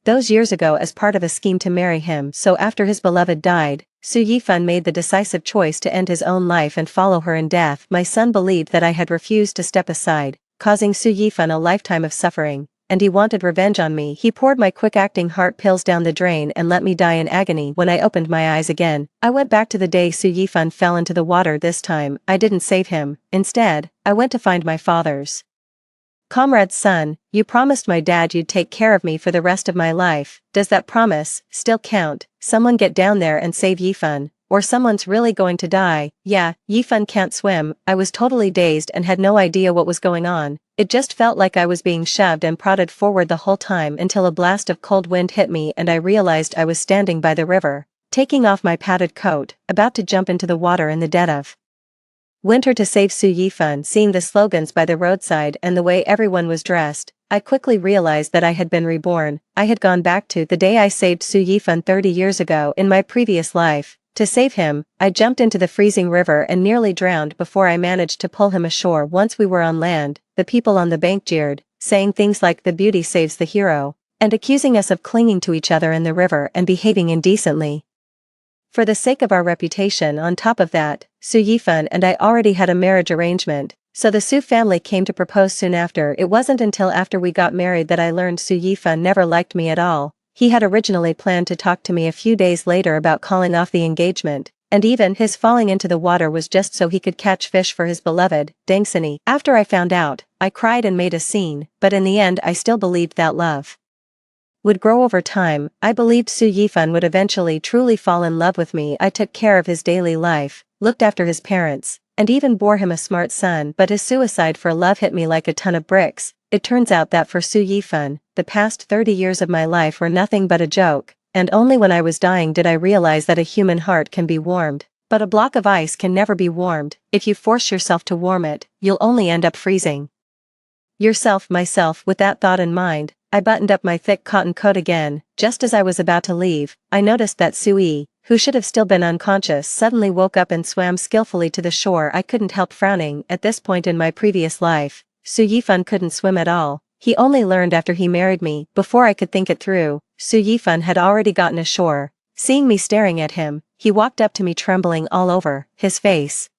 those years ago as part of a scheme to marry him. So after his beloved died, Su Yifan made the decisive choice to end his own life and follow her in death. My son believed that I had refused to step aside, causing Su Yifan a lifetime of suffering, and he wanted revenge on me. He poured my quick-acting heart pills down the drain and let me die in agony. When I opened my eyes again, I went back to the day Su Yifan fell into the water. This time, I didn't save him. Instead, I went to find my father's comrade's son. You promised my dad you'd take care of me for the rest of my life. Does that promise still count? Someone get down there and save Yifan, or someone's really going to die. Yeah, Yifan can't swim. I was totally dazed and had no idea what was going on. It just felt like I was being shoved and prodded forward the whole time until a blast of cold wind hit me and I realized I was standing by the river, taking off my padded coat, about to jump into the water in the dead of winter to save Su Yifan. Seeing the slogans by the roadside and the way everyone was dressed, I quickly realized that I had been reborn. I had gone back to the day I saved Su Yifan 30 years ago in my previous life. To save him, I jumped into the freezing river and nearly drowned before I managed to pull him ashore. Once we were on land, the people on the bank jeered, saying things like the beauty saves the hero, and accusing us of clinging to each other in the river and behaving indecently. For the sake of our reputation, on top of that, Su Yifan and I already had a marriage arrangement, so the Su family came to propose soon after. It wasn't until after we got married that I learned Su Yifan never liked me at all. He had originally planned to talk to me a few days later about calling off the engagement, and even his falling into the water was just so he could catch fish for his beloved, Dangsani. After I found out, I cried and made a scene, but in the end I still believed that love would grow over time. I believed Su Yifan would eventually truly fall in love with me. I took care of his daily life, looked after his parents, and even bore him a smart son. But his suicide for love hit me like a ton of bricks. It turns out that for Su Yifan, the past 30 years of my life were nothing but a joke, and only when I was dying did I realize that a human heart can be warmed, but a block of ice can never be warmed. If you force yourself to warm it, you'll only end up freezing myself. With that thought in mind, I buttoned up my thick cotton coat again. Just as I was about to leave, I noticed that Sui, who should have still been unconscious, suddenly woke up and swam skillfully to the shore. I couldn't help frowning. At this point in my previous life, Su Yifan couldn't swim at all. He only learned after he married me. Before I could think it through, Su Yifan had already gotten ashore. Seeing me staring at him, he walked up to me trembling all over, his face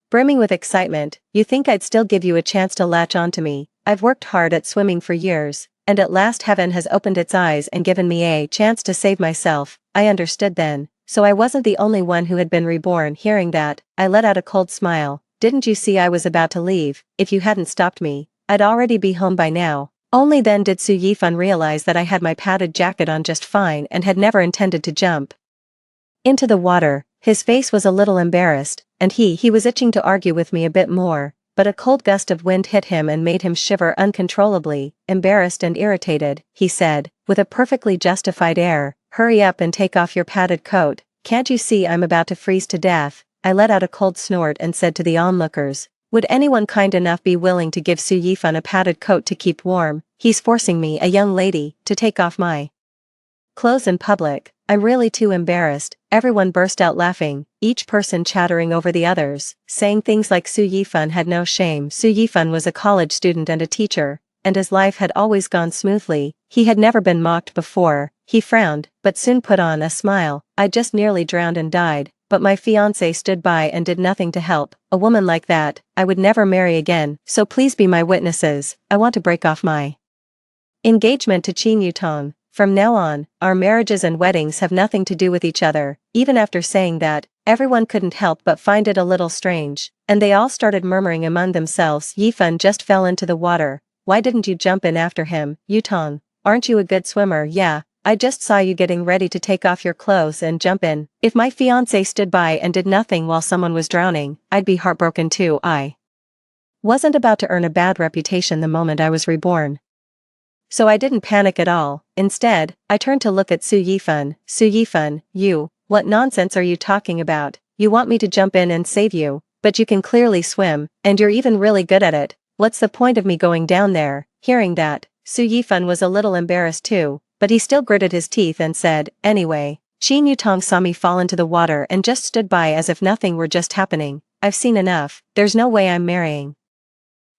brimming with excitement. You think I'd still give you a chance to latch onto me? I've worked hard at swimming for years, and at last heaven has opened its eyes and given me a chance to save myself. I understood then, so I wasn't the only one who had been reborn. Hearing that, I let out a cold smile. Didn't you see I was about to leave? If you hadn't stopped me, I'd already be home by now. Only then did Su Yifan realize that I had my padded jacket on just fine and had never intended to jump into the water. His face was a little embarrassed, and he was itching to argue with me a bit more, but a cold gust of wind hit him and made him shiver uncontrollably. Embarrassed and irritated, he said, with a perfectly justified air, "Hurry up and take off your padded coat. Can't you see I'm about to freeze to death?" I let out a cold snort and said to the onlookers, "Would anyone kind enough be willing to give Su Yifan a padded coat to keep warm? He's forcing me, a young lady, to take off my clothes in public. I'm really too embarrassed." Everyone burst out laughing, each person chattering over the others, saying things like Su Yifan had no shame. Su Yifan was a college student and a teacher, and his life had always gone smoothly. He had never been mocked before. He frowned, but soon put on a smile. "I just nearly drowned and died, but my fiancé stood by and did nothing to help. A woman like that, I would never marry again, so please be my witnesses. I want to break off my engagement to Qin Yutong. From now on, our marriages and weddings have nothing to do with each other." Even after saying that, everyone couldn't help but find it a little strange, and they all started murmuring among themselves. "Yifan just fell into the water. Why didn't you jump in after him, Yutong? Aren't you a good swimmer?" "Yeah, I just saw you getting ready to take off your clothes and jump in. If my fiancé stood by and did nothing while someone was drowning, I'd be heartbroken too. I wasn't about to earn a bad reputation the moment I was reborn. So I didn't panic at all. Instead, I turned to look at Su Yifan. "Su Yifan, what nonsense are you talking about? You want me to jump in and save you, but you can clearly swim, and you're even really good at it. What's the point of me going down there?" Hearing that, Su Yifan was a little embarrassed too, but he still gritted his teeth and said, "Anyway, Qin Yutong saw me fall into the water and just stood by as if nothing were just happening. I've seen enough. There's no way I'm marrying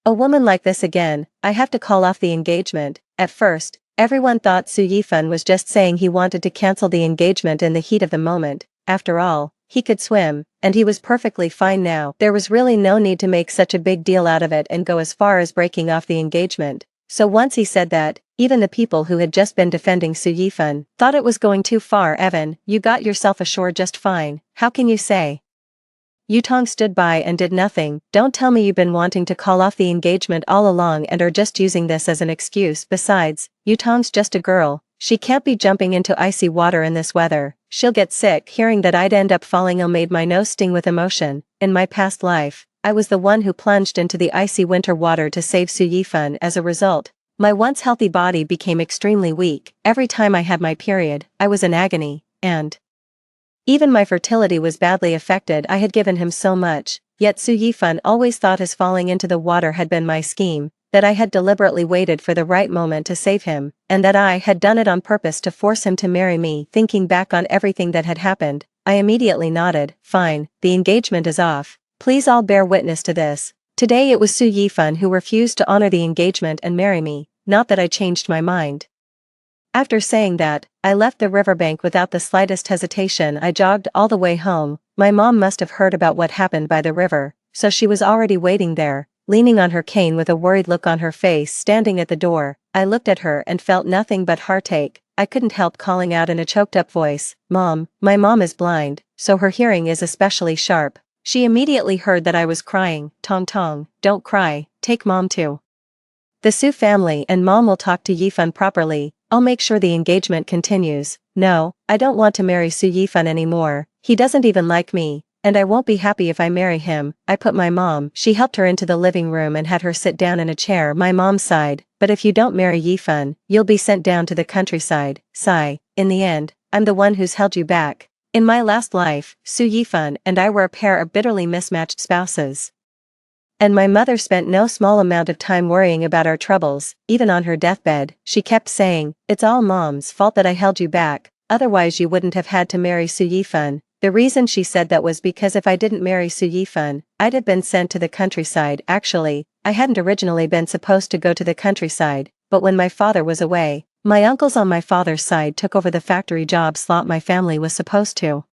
a woman like this again. I have to call off the engagement." At first, Everyone thought Su Yifan was just saying he wanted to cancel the engagement in the heat of the moment. After all, he could swim, and he was perfectly fine now. There was really no need to make such a big deal out of it and go as far as breaking off the engagement. So once he said that, even the people who had just been defending Su Yifan thought it was going too far. Evan, you got yourself ashore just fine, how can you say? Yutong stood by and did nothing. Don't tell me you've been wanting to call off the engagement all along and are just using this as an excuse. Besides, Yutong's just a girl, she can't be jumping into icy water in this weather. She'll get sick. Hearing that I'd end up falling ill made my nose sting with emotion. In my past life, I was the one who plunged into the icy winter water to save Su Yifan. As a result, my once healthy body became extremely weak. Every time I had my period, I was in agony, and even my fertility was badly affected. I had given him so much, yet Su Yifan always thought his falling into the water had been my scheme, that I had deliberately waited for the right moment to save him, and that I had done it on purpose to force him to marry me. Thinking back on everything that had happened, I immediately nodded. Fine, the engagement is off. Please all bear witness to this. Today it was Su Yifan who refused to honor the engagement and marry me, not that I changed my mind. After saying that, I left the riverbank without the slightest hesitation. I jogged all the way home. My mom must have heard about what happened by the river, so she was already waiting there, leaning on her cane with a worried look on her face. Standing at the door, I looked at her and felt nothing but heartache. I couldn't help calling out in a choked-up voice, "Mom." My mom is blind, so her hearing is especially sharp. She immediately heard that I was crying. Tong Tong, don't cry, take Mom too. The Su family and Mom will talk to Yifan properly. I'll make sure the engagement continues. No, I don't want to marry Su Yifan anymore. He doesn't even like me, and I won't be happy if I marry him. I put my mom. She helped her into the living room and had her sit down in a chair. My mom sighed, but if you don't marry Yifan, you'll be sent down to the countryside. Sigh, in the end, I'm the one who's held you back. In my last life, Su Yifan and I were a pair of bitterly mismatched spouses. And my mother spent no small amount of time worrying about our troubles. Even on her deathbed, she kept saying, "It's all Mom's fault that I held you back, otherwise you wouldn't have had to marry Su Yifan." The reason she said that was because if I didn't marry Su Yifan, I'd have been sent to the countryside. Actually, I hadn't originally been supposed to go to the countryside, but when my father was away, my uncles on my father's side took over the factory job slot my family was supposed to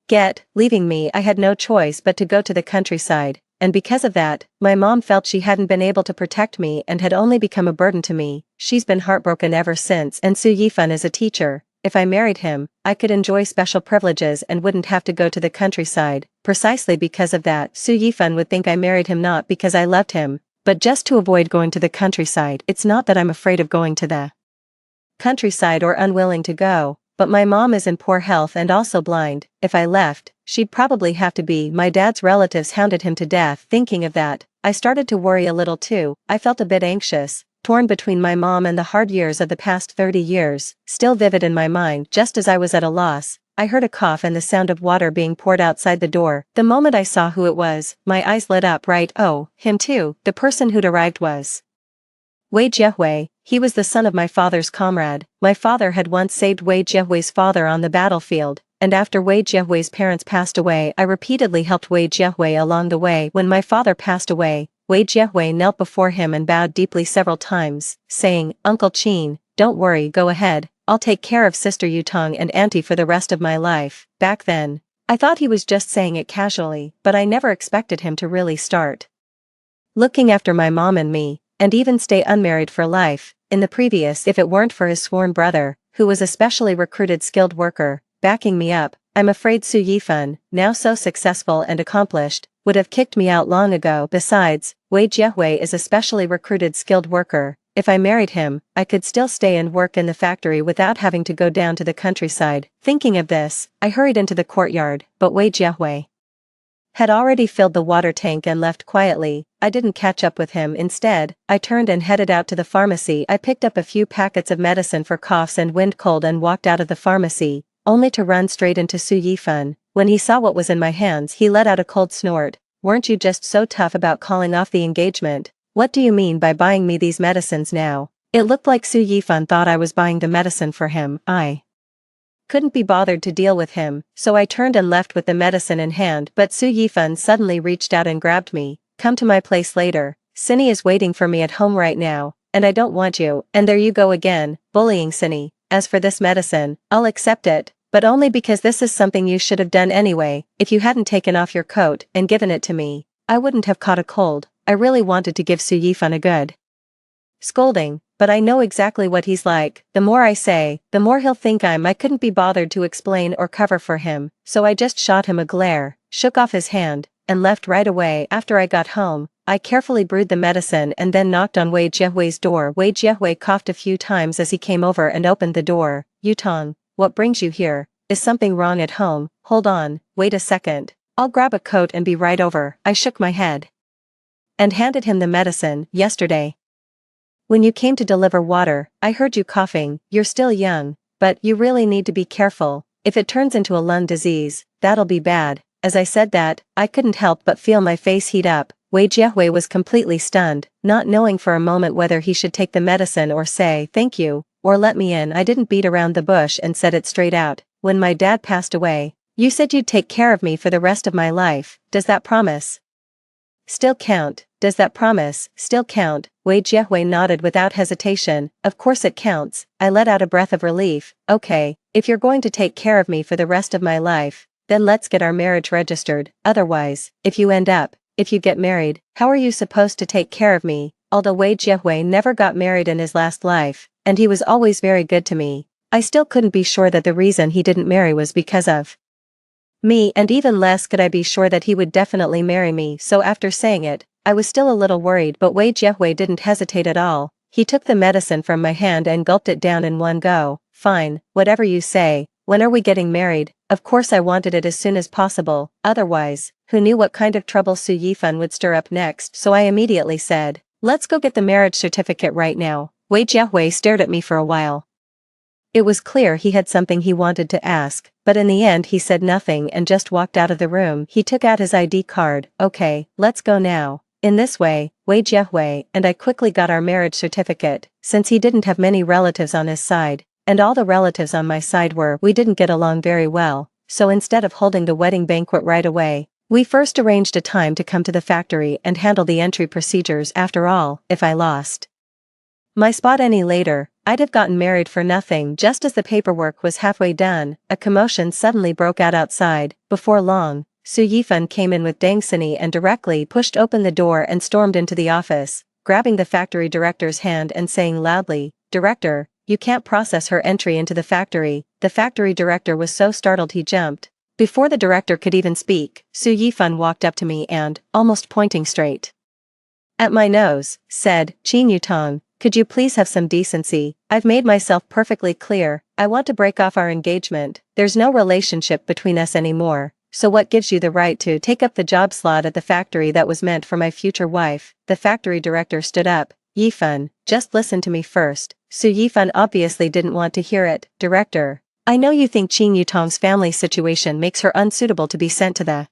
get. Leaving me, I had no choice but to go to the countryside. And because of that, my mom felt she hadn't been able to protect me and had only become a burden to me. She's been heartbroken ever since. And Su Yifan is a teacher. If I married him, I could enjoy special privileges and wouldn't have to go to the countryside. Precisely because of that, Su Yifan would think I married him not because I loved him, but just to avoid going to the countryside. It's not that I'm afraid of going to the countryside or unwilling to go, but my mom is in poor health and also blind. If I left, she'd probably have to be. My dad's relatives hounded him to death. Thinking of that, I started to worry a little too. I felt a bit anxious, torn between my mom and the hard years of the past 30 years, still vivid in my mind. Just as I was at a loss, I heard a cough and the sound of water being poured outside the door. The moment I saw who it was, my eyes lit up. Right, oh, him too. The person who'd arrived was Wei Jiehui. He was the son of my father's comrade. My father had once saved Wei Jiehui's father on the battlefield, and after Wei Jiehui's parents passed away, I repeatedly helped Wei Jiehui along the way. When my father passed away, Wei Jiehui knelt before him and bowed deeply several times, saying, "Uncle Qin, don't worry, go ahead, I'll take care of Sister Yutong and Auntie for the rest of my life." Back then, I thought he was just saying it casually, but I never expected him to really start looking after my mom and me, and even stay unmarried for life. In the previous, if it weren't for his sworn brother, who was a specially recruited skilled worker, backing me up, I'm afraid Su Yifan, now so successful and accomplished, would have kicked me out long ago. Besides, Wei Jiehui is a specially recruited skilled worker. If I married him, I could still stay and work in the factory without having to go down to the countryside. Thinking of this, I hurried into the courtyard, but Wei Jiehui had already filled the water tank and left quietly. I didn't catch up with him. Instead, I turned and headed out to the pharmacy. I picked up a few packets of medicine for coughs and wind cold and walked out of the pharmacy, only to run straight into Su Yifan. When he saw what was in my hands, he let out a cold snort. "Weren't you just so tough about calling off the engagement? What do you mean by buying me these medicines now?" It looked like Su Yifan thought I was buying the medicine for him. I couldn't be bothered to deal with him, so I turned and left with the medicine in hand. But Su Yifan suddenly reached out and grabbed me. "Come to my place later. Cindy is waiting for me at home right now." and I don't want you, and there you go again, bullying Cindy. As for this medicine, I'll accept it, but only because this is something you should have done anyway. If you hadn't taken off your coat and given it to me, I wouldn't have caught a cold. I really wanted to give Su Yifan a good scolding, but I know exactly what he's like. The more I say, the more he'll think I couldn't be bothered to explain or cover for him, so I just shot him a glare, shook off his hand, and left right away. After I got home, I carefully brewed the medicine and then knocked on Wei Jiehui's door. Wei Jiehui coughed a few times as he came over and opened the door. Yutong, what brings you here? Is something wrong at home? Hold on, wait a second. I'll grab a coat and be right over. I shook my head and handed him the medicine. Yesterday, when you came to deliver water, I heard you coughing. You're still young, but you really need to be careful. If it turns into a lung disease, that'll be bad. As I said that, I couldn't help but feel my face heat up. Wei Jiehui was completely stunned, not knowing for a moment whether he should take the medicine or say thank you, or let me in. I didn't beat around the bush and said it straight out. When my dad passed away, you said you'd take care of me for the rest of my life. Does that promise still count? Does that promise still count? Wei Jiehui nodded without hesitation. Of course it counts. I let out a breath of relief. Okay, if you're going to take care of me for the rest of my life, then let's get our marriage registered. Otherwise, if you get married, how are you supposed to take care of me? Although Wei Jiehui never got married in his last life, and he was always very good to me, I still couldn't be sure that the reason he didn't marry was because of me, and even less could I be sure that he would definitely marry me. So after saying it, I was still a little worried, but Wei Jiehui didn't hesitate at all. He took the medicine from my hand and gulped it down in one go. Fine, whatever you say. When are we getting married? Of course I wanted it as soon as possible, otherwise, who knew what kind of trouble Su Yifan would stir up next, so I immediately said, let's go get the marriage certificate right now. Wei Jiehui stared at me for a while. It was clear he had something he wanted to ask, but in the end he said nothing and just walked out of the room. He took out his ID card. Okay, let's go now. In this way, Wei Jiehui and I quickly got our marriage certificate, since he didn't have many relatives on his side, and all the relatives on my side we didn't get along very well, so instead of holding the wedding banquet right away, we first arranged a time to come to the factory and handle the entry procedures. After all, if I lost my spot any later, I'd have gotten married for nothing. Just as the paperwork was halfway done, a commotion suddenly broke out outside. Before long, Su Yifan came in with Deng Sini and directly pushed open the door and stormed into the office, grabbing the factory director's hand and saying loudly, "Director, you can't process her entry into the factory." The factory director was so startled he jumped. Before the director could even speak, Su Yifan walked up to me and, almost pointing straight at my nose, said, "Qin Yutong, could you please have some decency? I've made myself perfectly clear. I want to break off our engagement. There's no relationship between us anymore. So what gives you the right to take up the job slot at the factory that was meant for my future wife?" The factory director stood up. "Yifan, just listen to me first." Su Yifan obviously didn't want to hear it. "Director, I know you think Qin Yutong's family situation makes her unsuitable to be sent to the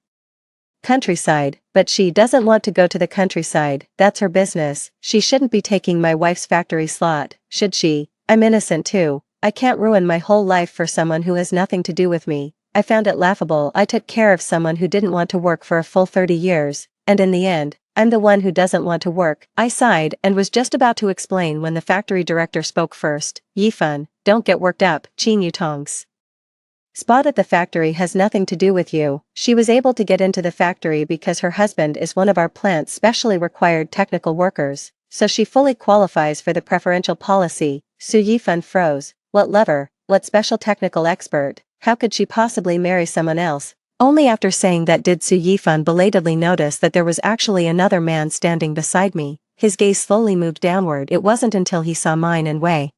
countryside, but she doesn't want to go to the countryside. That's her business. She shouldn't be taking my wife's factory slot, should she? I'm innocent too. I can't ruin my whole life for someone who has nothing to do with me. I found it laughable. I took care of someone who didn't want to work for a full 30 years, and in the end, I'm the one who doesn't want to work." I sighed and was just about to explain when the factory director spoke first. "Yifan, don't get worked up. Qin Yutong's spot at the factory has nothing to do with you. She was able to get into the factory because her husband is one of our plant's specially required technical workers, so she fully qualifies for the preferential policy." Su Yifan froze. What lever? What special technical expert? How could she possibly marry someone else? Only after saying that did Su Yifan belatedly notice that there was actually another man standing beside me. His gaze slowly moved downward. It wasn't until he saw mine and Wei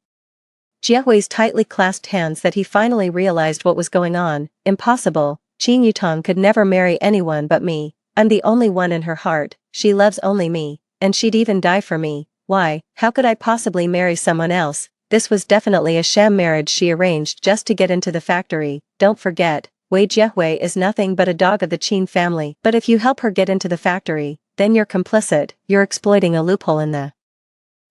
Jiehui's tightly clasped hands that he finally realized what was going on. Impossible. Qin Yutong could never marry anyone but me. I'm the only one in her heart. She loves only me, and she'd even die for me. Why, how could I possibly marry someone else? This was definitely a sham marriage she arranged just to get into the factory. Don't forget, Wei Jiehui is nothing but a dog of the Qin family. But if you help her get into the factory, then you're complicit. You're exploiting a loophole in the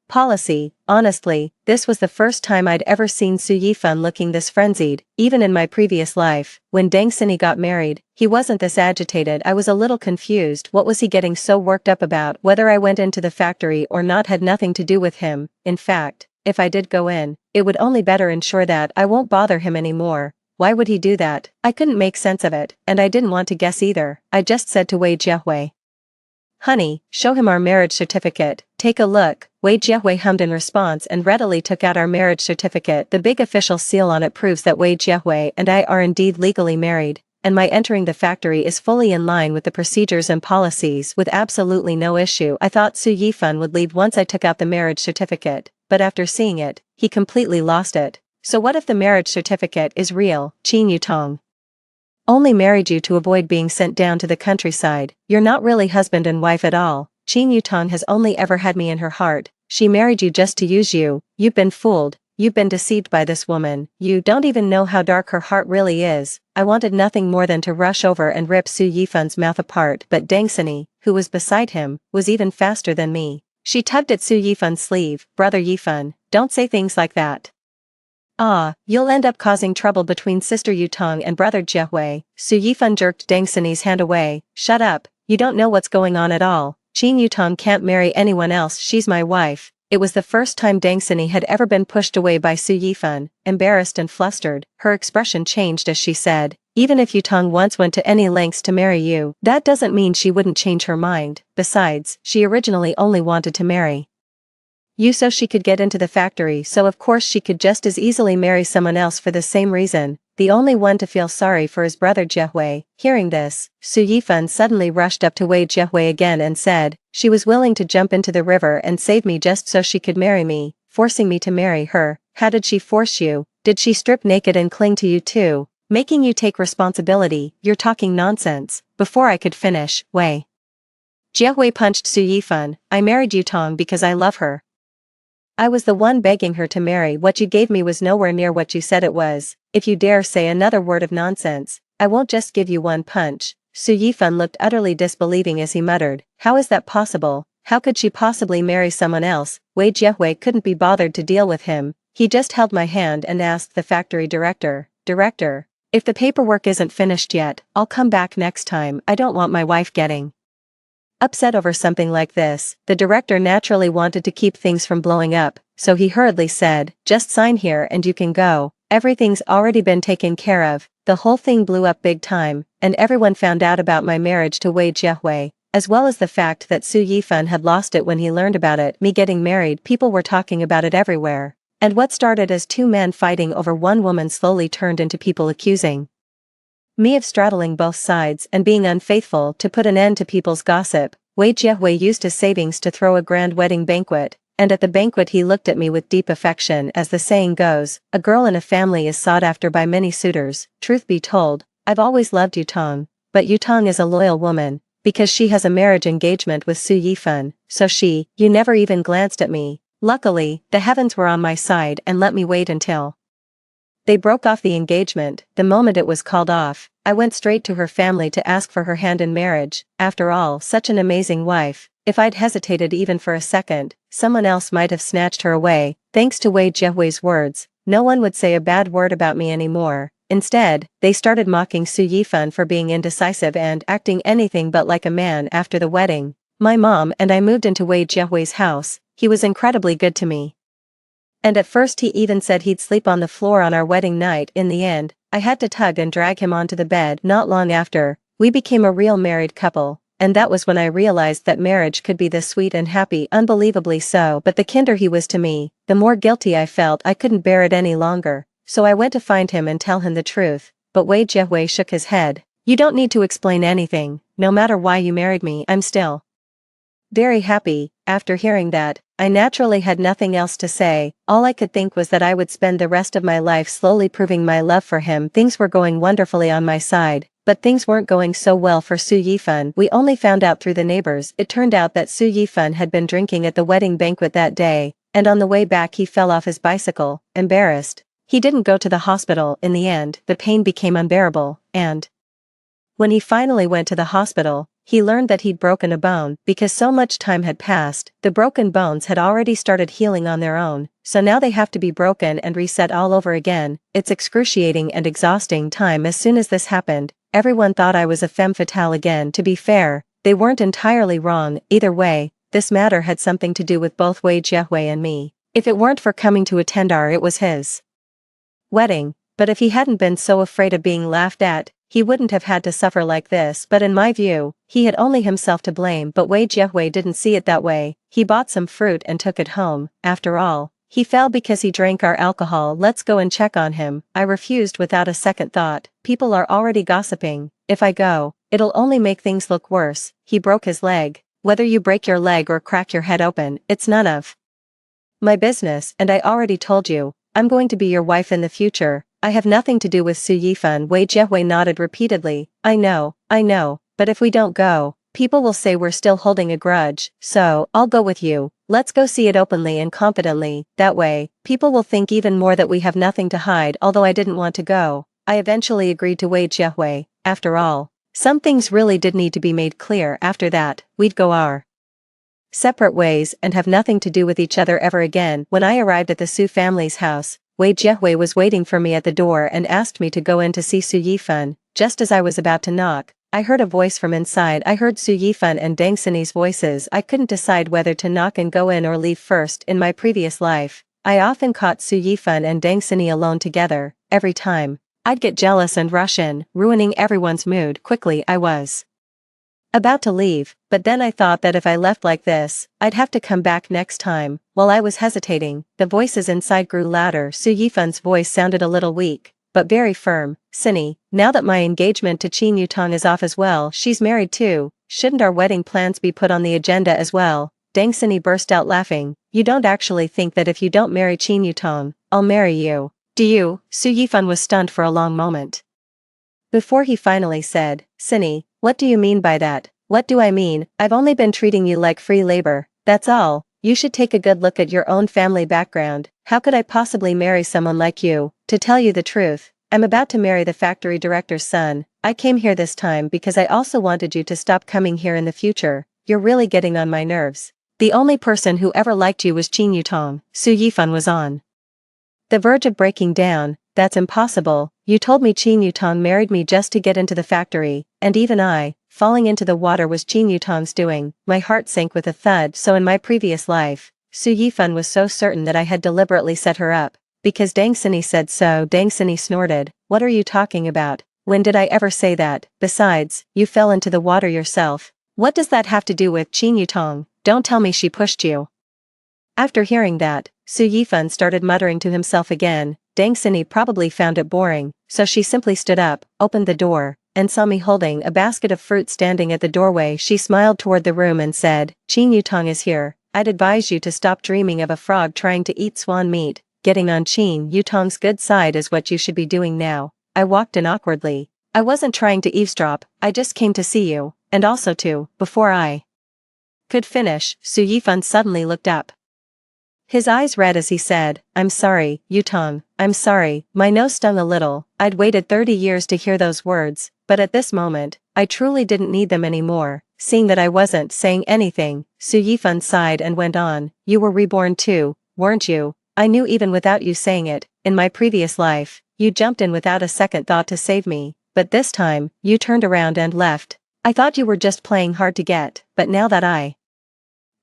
Policy. Honestly, this was the first time I'd ever seen Su Yifan looking this frenzied. Even in my previous life, when Deng Xini got married, he wasn't this agitated. I was a little confused. What was he getting so worked up about? Whether I went into the factory or not had nothing to do with him. In fact, if I did go in, it would only better ensure that I won't bother him anymore. Why would he do that? I couldn't make sense of it, and I didn't want to guess either. I just said to Wei Jiahui, "Honey, show him our marriage certificate. Take a look." Wei Jiahui hummed in response and readily took out our marriage certificate. The big official seal on it proves that Wei Jiahui and I are indeed legally married, and my entering the factory is fully in line with the procedures and policies with absolutely no issue. I thought Su Yifan would leave once I took out the marriage certificate, but after seeing it, he completely lost it. So what if the marriage certificate is real? Qin Yutong only married you to avoid being sent down to the countryside. You're not really husband and wife at all. Qin Yutong has only ever had me in her heart. She married you just to use you. You've been fooled. You've been deceived by this woman. You don't even know how dark her heart really is. I wanted nothing more than to rush over and rip Su Yifan's mouth apart, but Deng Xini, who was beside him, was even faster than me. She tugged at Su Yifan's sleeve. "Brother Yifan, don't say things like that. Ah, you'll end up causing trouble between Sister Yutong and Brother Jiahui." Su Yifan jerked Deng Xini's hand away. "Shut up, you don't know what's going on at all. Qin Yutong can't marry anyone else. She's my wife." It was the first time Deng Xini had ever been pushed away by Su Yifan. Embarrassed and flustered, her expression changed as she said, "Even if Yutong once went to any lengths to marry you, that doesn't mean she wouldn't change her mind. Besides, she originally only wanted to marry you so she could get into the factory, so of course she could just as easily marry someone else for the same reason." The only one to feel sorry for his brother Jiahui. Hearing this, Su Yifan suddenly rushed up to Wei Jiahui again and said, "She was willing to jump into the river and save me just so she could marry me, forcing me to marry her." "How did she force you? Did she strip naked and cling to you too, making you take responsibility?" "You're talking nonsense." Before I could finish, Wei Jiahui punched Su Yifan. "I married Yutong because I love her. I was the one begging her to marry. What you gave me was nowhere near what you said it was. If you dare say another word of nonsense, I won't just give you one punch." Su Yifan looked utterly disbelieving as he muttered, "How is that possible? How could she possibly marry someone else?" Wei Jiahui couldn't be bothered to deal with him. He just held my hand and asked the factory director, "Director, if the paperwork isn't finished yet, I'll come back next time. I don't want my wife getting upset over something like this." The director naturally wanted to keep things from blowing up, so he hurriedly said, "Just sign here and you can go. Everything's already been taken care of." The whole thing blew up big time, and everyone found out about my marriage to Wei Jiahui, as well as the fact that Su Yifan had lost it when he learned about it. Me getting married, people were talking about it everywhere. And what started as two men fighting over one woman slowly turned into people accusing me of straddling both sides and being unfaithful. To put an end to people's gossip, Wei Jiahui used his savings to throw a grand wedding banquet, and at the banquet he looked at me with deep affection. As the saying goes, a girl in a family is sought after by many suitors. Truth be told, I've always loved Yutong, but Yutong is a loyal woman, because she has a marriage engagement with Su Yifan, so you never even glanced at me. Luckily, the heavens were on my side and let me wait until they broke off the engagement. The moment it was called off, I went straight to her family to ask for her hand in marriage. After all, such an amazing wife. If I'd hesitated even for a second, someone else might have snatched her away. Thanks to Wei Jiahui's words, no one would say a bad word about me anymore. Instead, they started mocking Su Yifan for being indecisive and acting anything but like a man. After the wedding, my mom and I moved into Wei Jiahui's house. He was incredibly good to me. And at first he even said he'd sleep on the floor on our wedding night. In the end, I had to tug and drag him onto the bed. Not long after, we became a real married couple, and that was when I realized that marriage could be this sweet and happy, unbelievably so. But the kinder he was to me, the more guilty I felt. I couldn't bear it any longer, so I went to find him and tell him the truth. But Wei Jiahui shook his head. "You don't need to explain anything. No matter why you married me, I'm still very happy." After hearing that, I naturally had nothing else to say. All I could think was that I would spend the rest of my life slowly proving my love for him. Things were going wonderfully on my side, but things weren't going so well for Su Yifan. We only found out through the neighbors. It turned out that Su Yifan had been drinking at the wedding banquet that day, and on the way back he fell off his bicycle. Embarrassed, he didn't go to the hospital. In the end, the pain became unbearable, and when he finally went to the hospital, he learned that he'd broken a bone. Because so much time had passed, the broken bones had already started healing on their own, so now they have to be broken and reset all over again. It's excruciating and exhausting time. As soon as this happened, everyone thought I was a femme fatale again. To be fair, they weren't entirely wrong. Either way, this matter had something to do with both Wei Jiahui and me. If it weren't for coming to attend it was his wedding, but if he hadn't been so afraid of being laughed at, he wouldn't have had to suffer like this. But in my view, he had only himself to blame. But Wei Jiahui didn't see it that way. He bought some fruit and took it home. After all, he fell because he drank our alcohol. Let's go and check on him. I refused without a second thought. People are already gossiping. If I go, it'll only make things look worse. He broke his leg. Whether you break your leg or crack your head open, it's none of my business, and I already told you, I'm going to be your wife in the future. I have nothing to do with Su Yifan. Wei Jiahui nodded repeatedly. I know, but if we don't go, people will say we're still holding a grudge, so, I'll go with you. Let's go see it openly and confidently. That way, people will think even more that we have nothing to hide. Although I didn't want to go, I eventually agreed to Wei Jiahui. After all, some things really did need to be made clear. After that, we'd go our separate ways and have nothing to do with each other ever again. When I arrived at the Su family's house, Wei Jiahui was waiting for me at the door and asked me to go in to see Su Yifan. Just as I was about to knock, I heard a voice from inside. I heard Su Yifan and Deng Sini's voices. I couldn't decide whether to knock and go in or leave first. In my previous life, I often caught Su Yifan and Deng Sini alone together. Every time, I'd get jealous and rush in, ruining everyone's mood. Quickly, I was about to leave, but then I thought that if I left like this, I'd have to come back next time. While I was hesitating, the voices inside grew louder. Su Yifan's voice sounded a little weak, but very firm. Sini, now that my engagement to Qin Yutong is off as well, she's married too, shouldn't our wedding plans be put on the agenda as well? Deng Sini burst out laughing. You don't actually think that if you don't marry Qin Yutong, I'll marry you, do you? Su Yifan was stunned for a long moment before he finally said, Sini, what do you mean by that? What do I mean? I've only been treating you like free labor, that's all. You should take a good look at your own family background. How could I possibly marry someone like you? To tell you the truth, I'm about to marry the factory director's son. I came here this time because I also wanted you to stop coming here in the future. You're really getting on my nerves. The only person who ever liked you was Qin Yutong. Su Yifan was on the verge of breaking down. That's impossible. You told me Qin Yutong married me just to get into the factory, and even falling into the water was Qin Yutong's doing. My heart sank with a thud. So in my previous life, Su Yifan was so certain that I had deliberately set her up, because Deng Sini said so. Deng Sini snorted. What are you talking about? When did I ever say that? Besides, you fell into the water yourself. What does that have to do with Qin Yutong? Don't tell me she pushed you. After hearing that, Su Yifan started muttering to himself again. Deng Sini probably found it boring, so she simply stood up, opened the door, and saw me holding a basket of fruit standing at the doorway. She smiled toward the room and said, Qin Yutong is here. I'd advise you to stop dreaming of a frog trying to eat swan meat. Getting on Qin Yutong's good side is what you should be doing now. I walked in awkwardly. I wasn't trying to eavesdrop, I just came to see you, and also to, before I could finish, Su Yifan suddenly looked up. His eyes red as he said, I'm sorry, Yutong, I'm sorry. My nose stung a little. I'd waited 30 years to hear those words, but at this moment, I truly didn't need them anymore. Seeing that I wasn't saying anything, Su Yifan sighed and went on, you were reborn too, weren't you? I knew even without you saying it. In my previous life, you jumped in without a second thought to save me, but this time, you turned around and left. I thought you were just playing hard to get, but now that I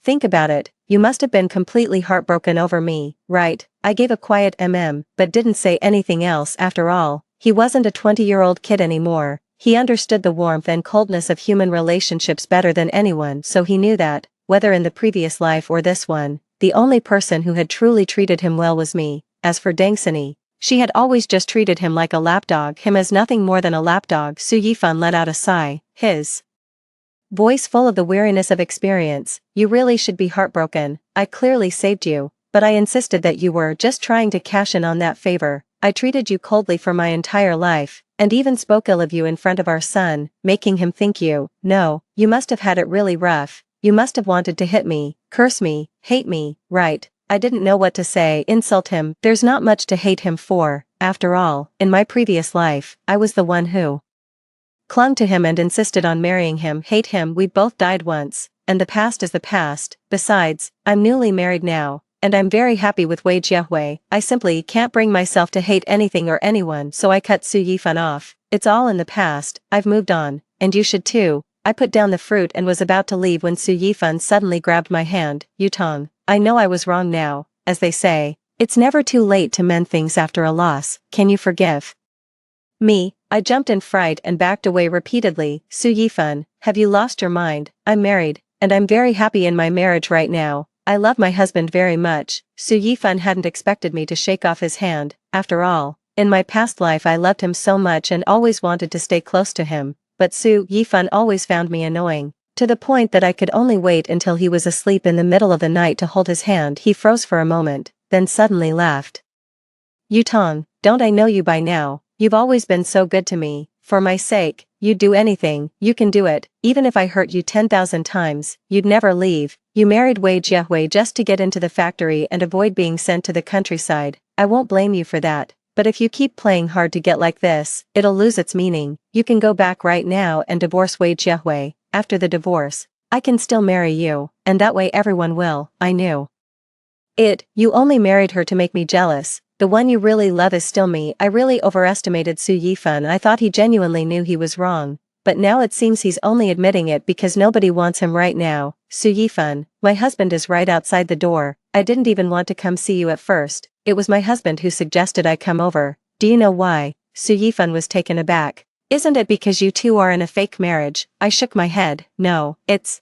think about it, you must have been completely heartbroken over me, right? I gave a quiet but didn't say anything else. After all, he wasn't a 20-year-old kid anymore. He understood the warmth and coldness of human relationships better than anyone, so he knew that, whether in the previous life or this one, the only person who had truly treated him well was me. As for Deng Sini, she had always just treated him like a lapdog, him as nothing more than a lapdog. Su Yifan let out a sigh, his voice full of the weariness of experience. You really should be heartbroken. I clearly saved you, but I insisted that you were just trying to cash in on that favor. I treated you coldly for my entire life, and even spoke ill of you in front of our son, making him think you. No, you must have had it really rough. You must have wanted to hit me, curse me, hate me, right? I didn't know what to say. Insult him. There's not much to hate him for. After all, in my previous life, I was the one who clung to him and insisted on marrying him. Hate him, we both died once, and the past is the past. Besides, I'm newly married now, and I'm very happy with Wei Jiahui. I simply can't bring myself to hate anything or anyone, so I cut Su Yifan off. It's all in the past, I've moved on, and you should too. I put down the fruit and was about to leave when Su Yifan suddenly grabbed my hand. Yutong, I know I was wrong now, as they say. It's never too late to mend things after a loss. Can you forgive me? I jumped in fright and backed away repeatedly. Su Yifan, have you lost your mind? I'm married, and I'm very happy in my marriage right now. I love my husband very much. Su Yifan hadn't expected me to shake off his hand. After all, in my past life I loved him so much and always wanted to stay close to him, but Su Yifan always found me annoying, to the point that I could only wait until he was asleep in the middle of the night to hold his hand. He froze for a moment, then suddenly laughed. Yutong, don't I know you by now? You've always been so good to me. For my sake, you'd do anything. You can do it. Even if I hurt you 10,000 times, you'd never leave. You married Wei Jiahui just to get into the factory and avoid being sent to the countryside. I won't blame you for that. But if you keep playing hard to get like this, it'll lose its meaning. You can go back right now and divorce Wei Jiahui. After the divorce, I can still marry you, and that way everyone will. I knew it. You only married her to make me jealous. The one you really love is still me. I really overestimated Su Yifan. I thought he genuinely knew he was wrong, but now it seems he's only admitting it because nobody wants him right now. Su Yifan, my husband is right outside the door. I didn't even want to come see you at first. It was my husband who suggested I come over. Do you know why? Su Yifan was taken aback. Isn't it because you two are in a fake marriage? I shook my head. No, it's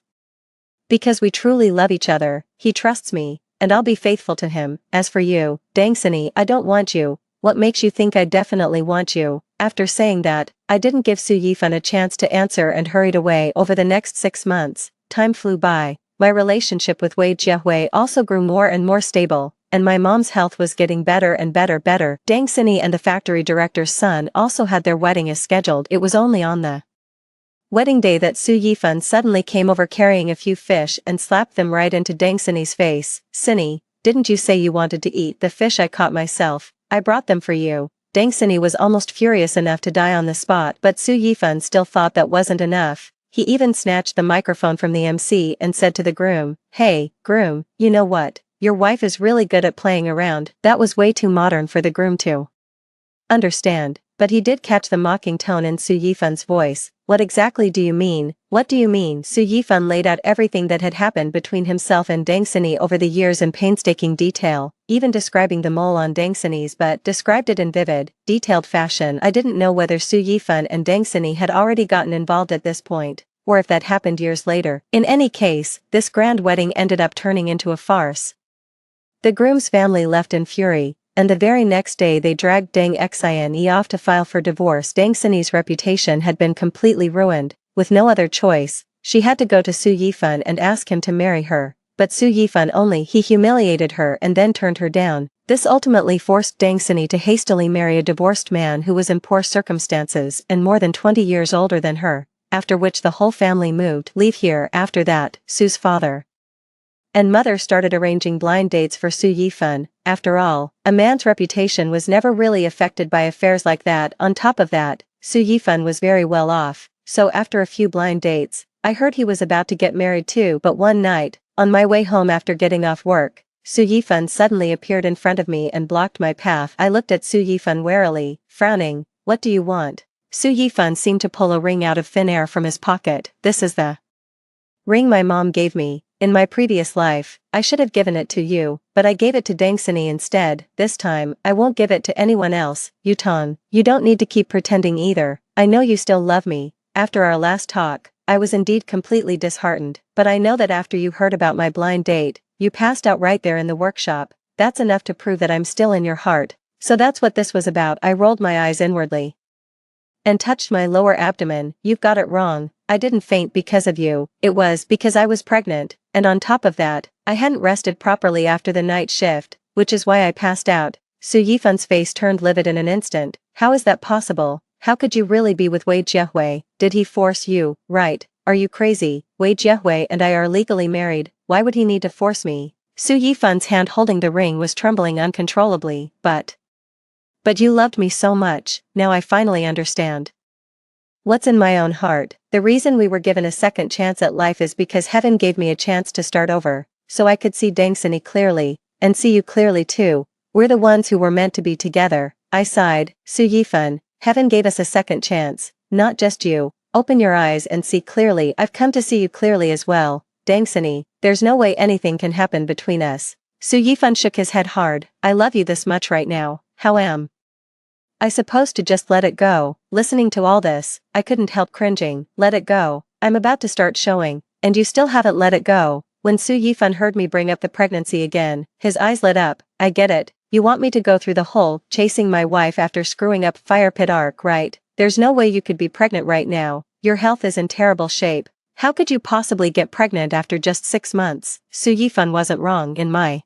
because we truly love each other. He trusts me, and I'll be faithful to him. As for you, Dangsini, I don't want you. What makes you think I definitely want you? After saying that, I didn't give Su Yifan a chance to answer and hurried away. Over the next 6 months, time flew by. My relationship with Wei Jiahui also grew more and more stable, and my mom's health was getting better and better. Dangsini and the factory director's son also had their wedding as scheduled. It was only on the wedding day that Su Yifan suddenly came over carrying a few fish and slapped them right into Dangsini's face. Sini, didn't you say you wanted to eat the fish I caught myself? I brought them for you. Dangsini was almost furious enough to die on the spot, but Su Yifan still thought that wasn't enough. He even snatched the microphone from the MC and said to the groom, "Hey, groom, you know what? Your wife is really good at playing around." That was way too modern for the groom to understand, but he did catch the mocking tone in Su Yifan's voice. What exactly do you mean? What do you mean? Su Yifan laid out everything that had happened between himself and Dangsini over the years in painstaking detail, even describing the mole on Dangsini's but described it in vivid, detailed fashion. I didn't know whether Su Yifan and Dangsini had already gotten involved at this point, or if that happened years later. In any case, this grand wedding ended up turning into a farce. The groom's family left in fury, and the very next day they dragged Deng Xine off to file for divorce. Dangsini's reputation had been completely ruined. With no other choice, she had to go to Su Yifan and ask him to marry her, but Su Yifan he humiliated her and then turned her down. This ultimately forced Dangsini to hastily marry a divorced man who was in poor circumstances and more than 20 years older than her, after which the whole family leave here. After that, Su's father and mother started arranging blind dates for Su Yifan. After all, a man's reputation was never really affected by affairs like that. On top of that, Su Yifan was very well off, so after a few blind dates, I heard he was about to get married too. But one night, on my way home after getting off work, Su Yifan suddenly appeared in front of me and blocked my path. I looked at Su Yifan warily, frowning. What do you want? Su Yifan seemed to pull a ring out of thin air from his pocket. This is the ring my mom gave me. In my previous life, I should have given it to you, but I gave it to Dangsini instead. This time, I won't give it to anyone else. Yutong, you don't need to keep pretending either. I know you still love me. After our last talk, I was indeed completely disheartened, but I know that after you heard about my blind date, you passed out right there in the workshop. That's enough to prove that I'm still in your heart. So that's what this was about. I rolled my eyes inwardly and touched my lower abdomen. You've got it wrong. I didn't faint because of you. It was because I was pregnant, and on top of that, I hadn't rested properly after the night shift, which is why I passed out. Su Yifan's face turned livid in an instant. How is that possible? How could you really be with Wei Jiahui? Did he force you? Right. Are you crazy? Wei Jiahui and I are legally married. Why would he need to force me? Su Yifan's hand holding the ring was trembling uncontrollably. But you loved me so much. Now I finally understand What's in my own heart? The reason we were given a second chance at life is because heaven gave me a chance to start over, so I could see Dangsini clearly, and see you clearly too. We're the ones who were meant to be together. I sighed. Su Yifan, heaven gave us a second chance, not just you. Open your eyes and see clearly. I've come to see you clearly as well. Dangsini, there's no way anything can happen between us. Su Yifan shook his head hard. I love you this much right now. How am I supposed to just let it go? Listening to all this, I couldn't help cringing. Let it go. I'm about to start showing, and you still haven't let it go. When Su Yifan heard me bring up the pregnancy again, his eyes lit up. I get it. You want me to go through the whole chasing my wife after screwing up fire pit arc, right? There's no way you could be pregnant right now. Your health is in terrible shape. How could you possibly get pregnant after just 6 months? Su Yifan wasn't wrong. In my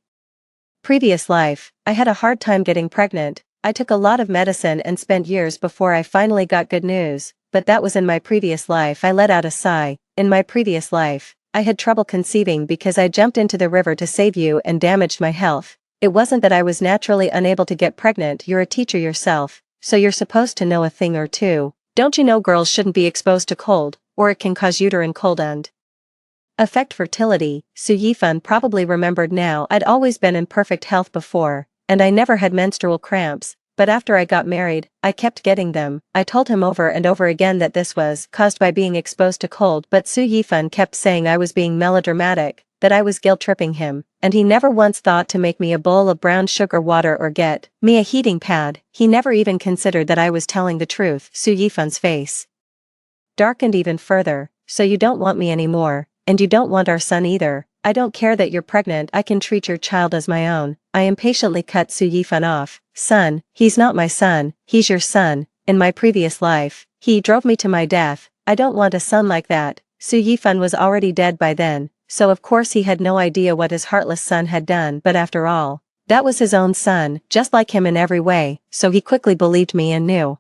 previous life, I had a hard time getting pregnant. I took a lot of medicine and spent years before I finally got good news, but that was in my previous life. I let out a sigh. In my previous life, I had trouble conceiving because I jumped into the river to save you and damaged my health. It wasn't that I was naturally unable to get pregnant. You're a teacher yourself, so you're supposed to know a thing or two. Don't you know girls shouldn't be exposed to cold, or it can cause uterine cold and affect fertility? Su Yifan probably remembered now. I'd always been in perfect health before, and I never had menstrual cramps, but after I got married, I kept getting them. I told him over and over again that this was caused by being exposed to cold, but Su Yifan kept saying I was being melodramatic, that I was guilt-tripping him, and he never once thought to make me a bowl of brown sugar water or get me a heating pad. He never even considered that I was telling the truth. Su Yifan's face darkened even further. So you don't want me anymore, and you don't want our son either. I don't care that you're pregnant. I can treat your child as my own. I impatiently cut Su Yifan off. Son, he's not my son, he's your son. In my previous life, he drove me to my death. I don't want a son like that. Su Yifan was already dead by then, so of course he had no idea what his heartless son had done, but after all, that was his own son, just like him in every way, so he quickly believed me and knew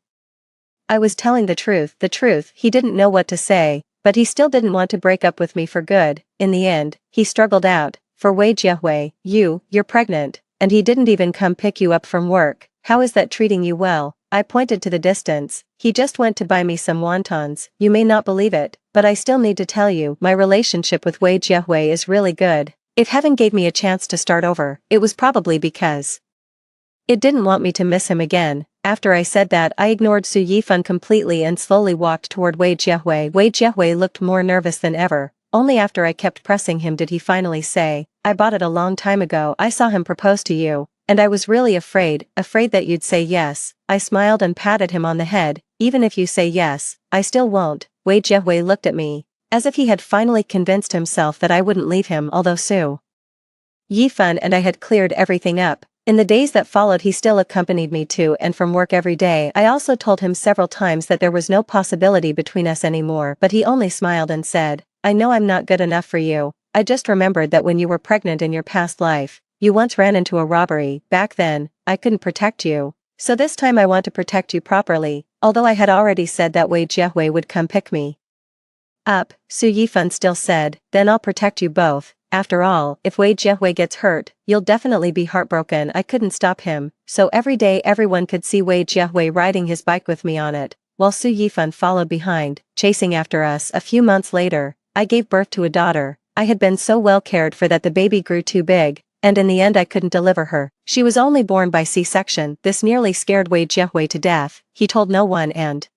I was telling the truth. He didn't know what to say, but he still didn't want to break up with me for good. In the end, he struggled out, for Wei Jiahui, you're pregnant, and he didn't even come pick you up from work. How is that treating you well? I pointed to the distance. He just went to buy me some wontons. You may not believe it, but I still need to tell you, my relationship with Wei Jiahui is really good. If heaven gave me a chance to start over, it was probably because it didn't want me to miss him again. After I said that, I ignored Su Yifan completely and slowly walked toward Wei Jiahui. Wei Jiahui looked more nervous than ever. Only after I kept pressing him did he finally say, I bought it a long time ago. I saw him propose to you, and I was really afraid that you'd say yes. I smiled and patted him on the head. Even if you say yes, I still won't. Wei Jiahui looked at me, as if he had finally convinced himself that I wouldn't leave him, although Su Yifan and I had cleared everything up. In the days that followed, he still accompanied me to and from work every day. I also told him several times that there was no possibility between us anymore, but he only smiled and said, I know I'm not good enough for you. I just remembered that when you were pregnant in your past life, you once ran into a robbery. Back then, I couldn't protect you. So this time I want to protect you properly, although I had already said that Wei Jiahui would come pick me up. Su Yifan still said, then I'll protect you both. After all, if Wei Jiahui gets hurt, you'll definitely be heartbroken. I couldn't stop him, so every day everyone could see Wei Jiahui riding his bike with me on it, while Su Yifan followed behind, chasing after us. A few months later, I gave birth to a daughter. I had been so well cared for that the baby grew too big, and in the end I couldn't deliver her. She was only born by C-section. This nearly scared Wei Jiahui to death. He told no one and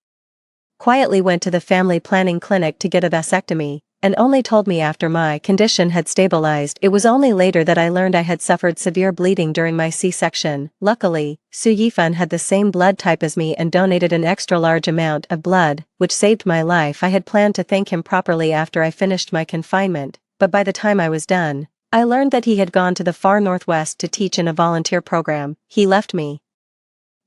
quietly went to the family planning clinic to get a vasectomy, and only told me after my condition had stabilized. It was only later that I learned I had suffered severe bleeding during my C-section. Luckily, Su Yifan had the same blood type as me and donated an extra large amount of blood, which saved my life. I had planned to thank him properly after I finished my confinement, but by the time I was done, I learned that he had gone to the far northwest to teach in a volunteer program. He left me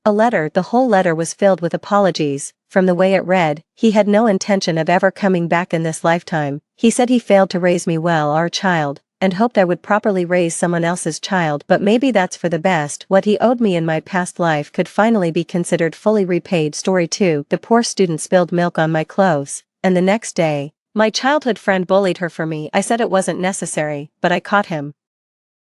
a letter. The whole letter was filled with apologies. From the way it read, he had no intention of ever coming back in this lifetime. He said he failed to raise me well, our child, and hoped I would properly raise someone else's child, but maybe that's for the best. What he owed me in my past life could finally be considered fully repaid. Story 2. The poor student spilled milk on my clothes, and the next day, my childhood friend bullied her for me. I said it wasn't necessary, but I caught him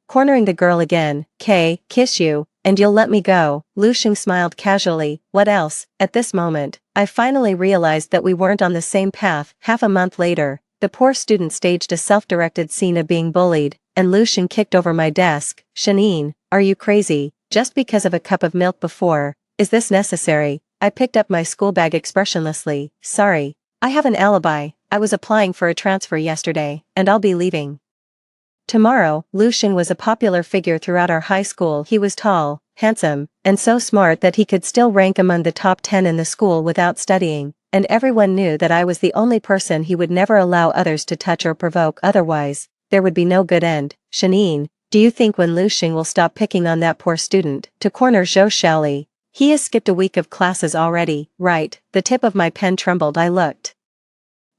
cornering the girl again. Kiss you, and you'll let me go. Lu Xing smiled casually. What else? At this moment, I finally realized that we weren't on the same path. Half a month later, the poor student staged a self-directed scene of being bullied, and Lucian kicked over my desk. Shanine, are you crazy? Just because of a cup of milk before, is this necessary? I picked up my school bag expressionlessly. Sorry. I have an alibi. I was applying for a transfer yesterday, and I'll be leaving tomorrow. Lucian was a popular figure throughout our high school. He was tall, handsome, and so smart that he could still rank among the top 10 in the school without studying, and everyone knew that I was the only person he would never allow others to touch or provoke, otherwise, there would be no good end. Shanine, do you think when Lucian will stop picking on that poor student? To corner Zhou Xiaoli. He has skipped a week of classes already, right? The tip of my pen trembled. I looked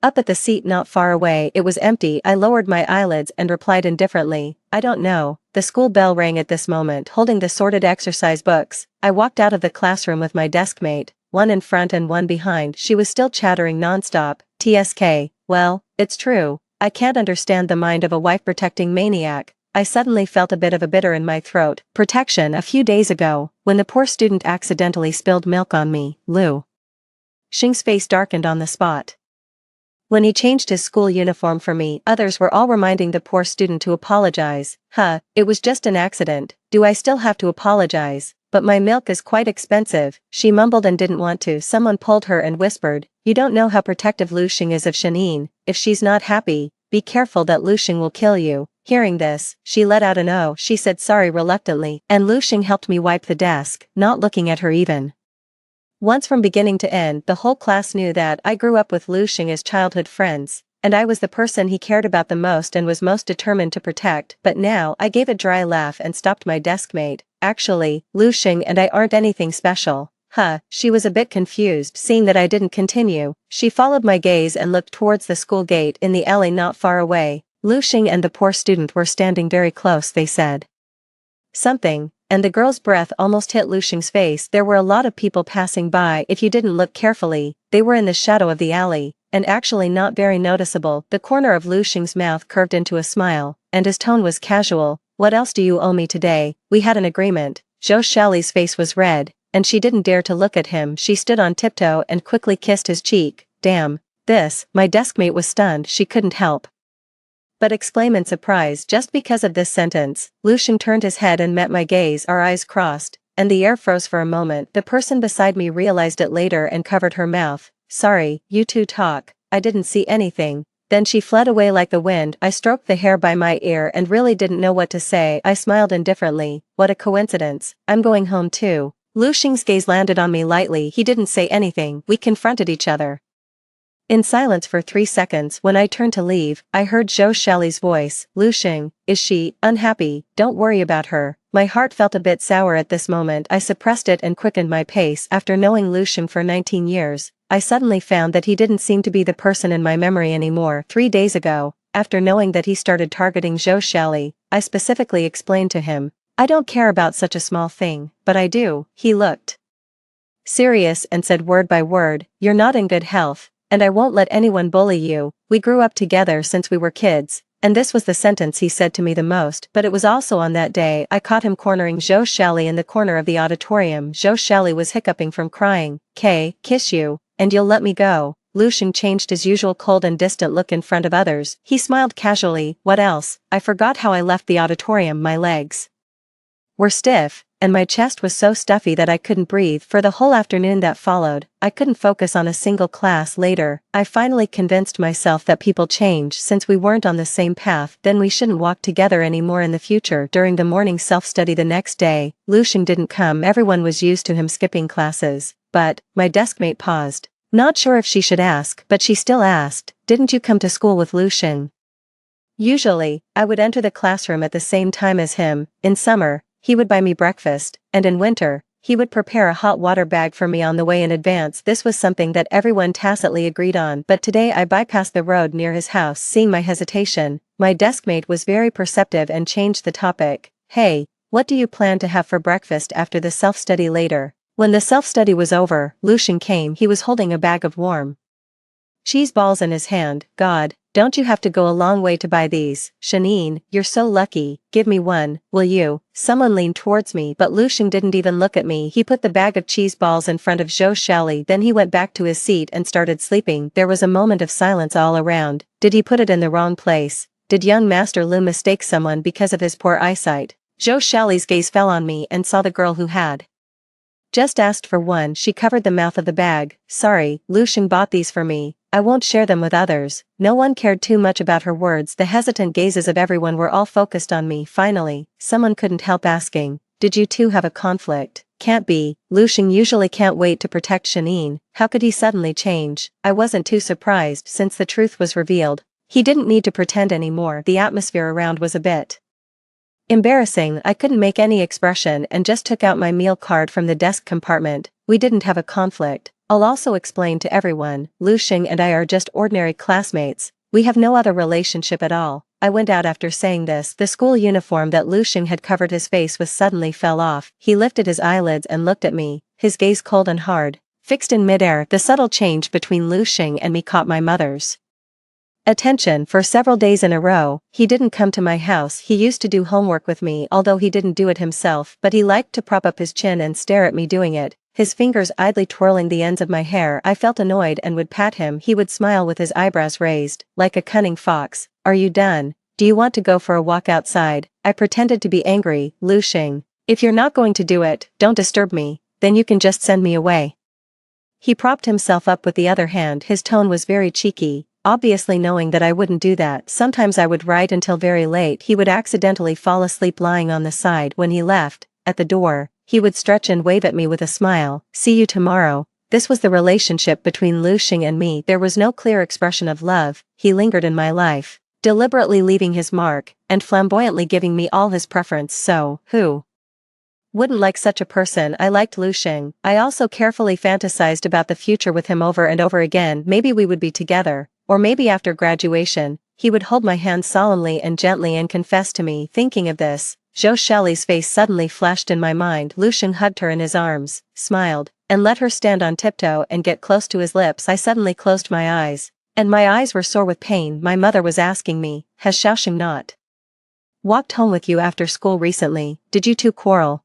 up at the seat not far away. It was empty. I lowered my eyelids and replied indifferently, I don't know. The school bell rang at this moment. Holding the sorted exercise books, I walked out of the classroom with my deskmate, one in front and one behind. She was still chattering nonstop. TSK, well, it's true. I can't understand the mind of a wife-protecting maniac. I suddenly felt a bit of a bitter in my throat. Protection. A few days ago, when the poor student accidentally spilled milk on me, Lu Xing's face darkened on the spot. When he changed his school uniform for me, others were all reminding the poor student to apologize. It was just an accident. Do I still have to apologize? But my milk is quite expensive. She mumbled and didn't want to. Someone pulled her and whispered, you don't know how protective Lu Xing is of Shanine. If she's not happy, be careful that Lu Xing will kill you. Hearing this, she let out an oh. She said sorry reluctantly, and Lu Xing helped me wipe the desk, not looking at her even once. From beginning to end, the whole class knew that I grew up with Lu Xing as childhood friends, and I was the person he cared about the most and was most determined to protect. But now, I gave a dry laugh and stopped my deskmate. Actually, Lu Xing and I aren't anything special. She was a bit confused. Seeing that I didn't continue, she followed my gaze and looked towards the school gate. In the alley not far away, Lu Xing and the poor student were standing very close. They said something, and the girl's breath almost hit Lu Xing's face. There were a lot of people passing by. If you didn't look carefully, they were in the shadow of the alley, and actually not very noticeable. The corner of Lu Xing's mouth curved into a smile, and his tone was casual. What else do you owe me today? We had an agreement. Zhou Xiaoli's face was red, and she didn't dare to look at him. She stood on tiptoe and quickly kissed his cheek. Damn. This. My deskmate was stunned. She couldn't help but exclaim in surprise. Just because of this sentence, Lu Xing turned his head and met my gaze. Our eyes crossed, and the air froze for a moment. The person beside me realized it later and covered her mouth. Sorry, you two talk. I didn't see anything. Then she fled away like the wind. I stroked the hair by my ear and really didn't know what to say. I smiled indifferently. What a coincidence. I'm going home too. Lu Xing's gaze landed on me lightly. He didn't say anything. We confronted each other in silence for 3 seconds. When I turned to leave, I heard Zhou Xiaoli's voice. Lu Xing, is she unhappy? Don't worry about her. My heart felt a bit sour at this moment. I suppressed it and quickened my pace. After knowing Lu Xing for 19 years, I suddenly found that he didn't seem to be the person in my memory anymore. 3 days ago, after knowing that he started targeting Zhou Xiaoli, I specifically explained to him, I don't care about such a small thing, but I do. He looked serious and said word by word, you're not in good health, and I won't let anyone bully you. We grew up together since we were kids, and this was the sentence he said to me the most. But it was also on that day I caught him cornering Zhou Xiaoli in the corner of the auditorium. Zhou Xiaoli was hiccuping from crying. Kiss you, and you'll let me go. Lu Xing changed his usual cold and distant look in front of others. He smiled casually. What else? I forgot how I left the auditorium. My legs were stiff, and my chest was so stuffy that I couldn't breathe. For the whole afternoon that followed, I couldn't focus on a single class. Later, I finally convinced myself that people change. Since we weren't on the same path, then we shouldn't walk together anymore in the future. During the morning self-study the next day, Lu Xing didn't come. Everyone was used to him skipping classes, but my deskmate paused. Not sure if she should ask, but she still asked, didn't you come to school with Lu Xing? Usually, I would enter the classroom at the same time as him. In summer, he would buy me breakfast, and in winter, he would prepare a hot water bag for me on the way in advance. This was something that everyone tacitly agreed on. But today I bypassed the road near his house. Seeing my hesitation, my deskmate was very perceptive and changed the topic. Hey, what do you plan to have for breakfast after the self-study later? When the self-study was over, Lu Xing came. He was holding a bag of warm cheese balls in his hand. God, don't you have to go a long way to buy these? Shanine, you're so lucky, give me one, will you? Someone leaned towards me but Lu Xing didn't even look at me. He put the bag of cheese balls in front of Zhou Shali, then he went back to his seat and started sleeping. There was a moment of silence all around. Did he put it in the wrong place? Did young Master Lu mistake someone because of his poor eyesight? Zhou Shali's gaze fell on me and saw the girl who had just asked for one. She covered the mouth of the bag. Sorry, Lu Xing bought these for me. I won't share them with others. No one cared too much about her words. The hesitant gazes of everyone were all focused on me. Finally, someone couldn't help asking, did you two have a conflict? Can't be. Lu Xing usually can't wait to protect Shanine. How could he suddenly change? I wasn't too surprised since the truth was revealed. He didn't need to pretend anymore. The atmosphere around was a bit embarrassing. I couldn't make any expression and just took out my meal card from the desk compartment. We didn't have a conflict. I'll also explain to everyone, Lu Xing and I are just ordinary classmates. We have no other relationship at all. I went out after saying this. The school uniform that Lu Xing had covered his face with suddenly fell off. He lifted his eyelids and looked at me, his gaze cold and hard, fixed in midair. The subtle change between Lu Xing and me caught my mother's attention. For several days in a row, he didn't come to my house. He used to do homework with me, although he didn't do it himself, but he liked to prop up his chin and stare at me doing it, his fingers idly twirling the ends of my hair. I felt annoyed and would pat him. He would smile with his eyebrows raised, like a cunning fox. Are you done? Do you want to go for a walk outside? I pretended to be angry. Lu Xing, if you're not going to do it, don't disturb me, then you can just send me away. He propped himself up with the other hand. His tone was very cheeky, obviously knowing that I wouldn't do that. Sometimes I would write until very late. He would accidentally fall asleep lying on the side. When he left, at the door, he would stretch and wave at me with a smile. See you tomorrow. This was the relationship between Lu Xing and me. There was no clear expression of love. He lingered in my life, deliberately leaving his mark, and flamboyantly giving me all his preference. So, who wouldn't like such a person? I liked Lu Xing. I also carefully fantasized about the future with him over and over again. Maybe we would be together, or maybe after graduation, he would hold my hand solemnly and gently and confess to me. Thinking of this, Zhou Shali's face suddenly flashed in my mind. Lu Xing hugged her in his arms, smiled, and let her stand on tiptoe and get close to his lips. I suddenly closed my eyes, and my eyes were sore with pain. My mother was asking me, has Xiaoxing not walked home with you after school recently? Did you two quarrel?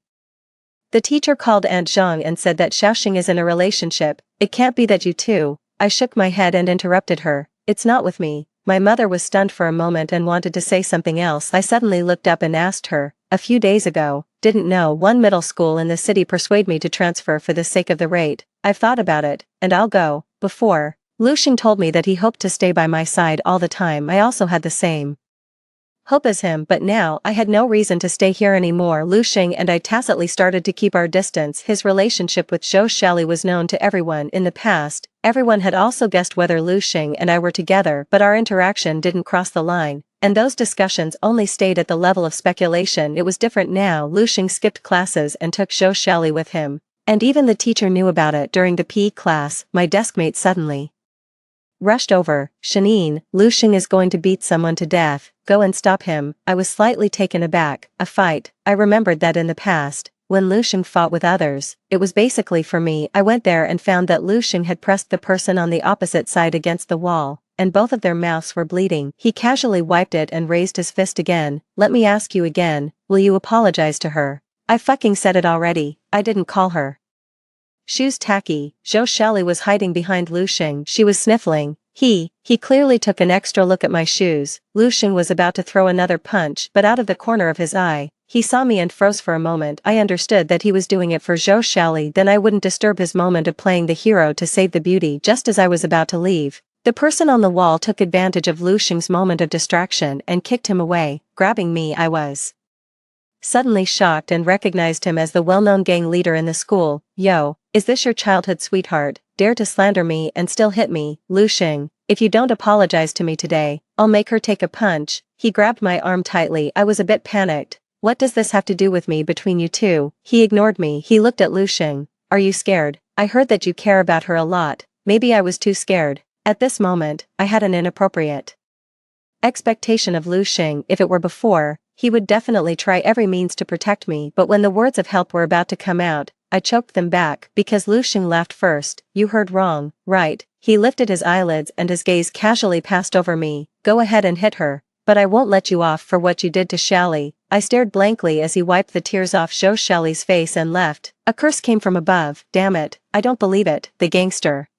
The teacher called Aunt Zhang and said that Xiaoxing is in a relationship. It can't be that you two. I shook my head and interrupted her. It's not with me. My mother was stunned for a moment and wanted to say something else. I suddenly looked up and asked her, a few days ago, didn't know. One middle school in the city persuaded me to transfer for the sake of the rate. I've thought about it, and I'll go. Before, Lu Xing told me that he hoped to stay by my side all the time. I also had the same hope as him, but now I had no reason to stay here anymore. Lu Xing and I tacitly started to keep our distance. His relationship with Zhou Shali was known to everyone. In the past, everyone had also guessed whether Lu Xing and I were together, but our interaction didn't cross the line, and those discussions only stayed at the level of speculation. It was different now. Lu Xing skipped classes and took Zhou Shali with him, and even the teacher knew about it. During the PE class, my deskmate suddenly rushed over. Shanine, Lu Xing is going to beat someone to death. Go and stop him. I was slightly taken aback. A fight. I remembered that in the past, when Lu Xing fought with others, it was basically for me. I went there and found that Lu Xing had pressed the person on the opposite side against the wall, and both of their mouths were bleeding. He casually wiped it and raised his fist again. Let me ask you again, will you apologize to her? I fucking said it already. I didn't call her shoes tacky. Zhou Shali was hiding behind Lu Xing. She was sniffling. He clearly took an extra look at my shoes. Lu Xing was about to throw another punch, but out of the corner of his eye, he saw me and froze for a moment. I understood that he was doing it for Zhou Shali. Then I wouldn't disturb his moment of playing the hero to save the beauty. Just as I was about to leave, the person on the wall took advantage of Lu Xing's moment of distraction and kicked him away, grabbing me. I was suddenly shocked and recognized him as the well-known gang leader in the school. Yo, is this your childhood sweetheart? Dare to slander me and still hit me? Lu Xing, if you don't apologize to me today, I'll make her take a punch. He grabbed my arm tightly. I was a bit panicked. What does this have to do with me between you two? He ignored me. He looked at Lu Xing. Are you scared? I heard that you care about her a lot. Maybe I was too scared. At this moment, I had an inappropriate expectation of Lu Xing. If it were before, he would definitely try every means to protect me, but when the words of help were about to come out, I choked them back, because Lu Xing laughed first. You heard wrong, right? He lifted his eyelids and his gaze casually passed over me. Go ahead and hit her, but I won't let you off for what you did to Shally. I stared blankly as he wiped the tears off Shally's face and left. A curse came from above. Damn it, I don't believe it, the gangster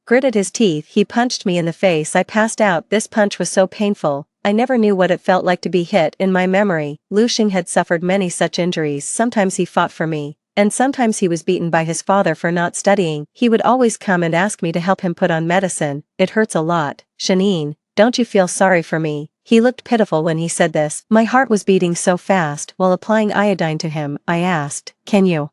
gritted his teeth. He punched me in the face. I passed out. This punch was so painful. I never knew what it felt like to be hit. In my memory, Lu Xing had suffered many such injuries. Sometimes he fought for me, and sometimes he was beaten by his father for not studying. He would always come and ask me to help him put on medicine. It hurts a lot. Shanine, don't you feel sorry for me? He looked pitiful when he said this. My heart was beating so fast. While applying iodine to him, I asked, can you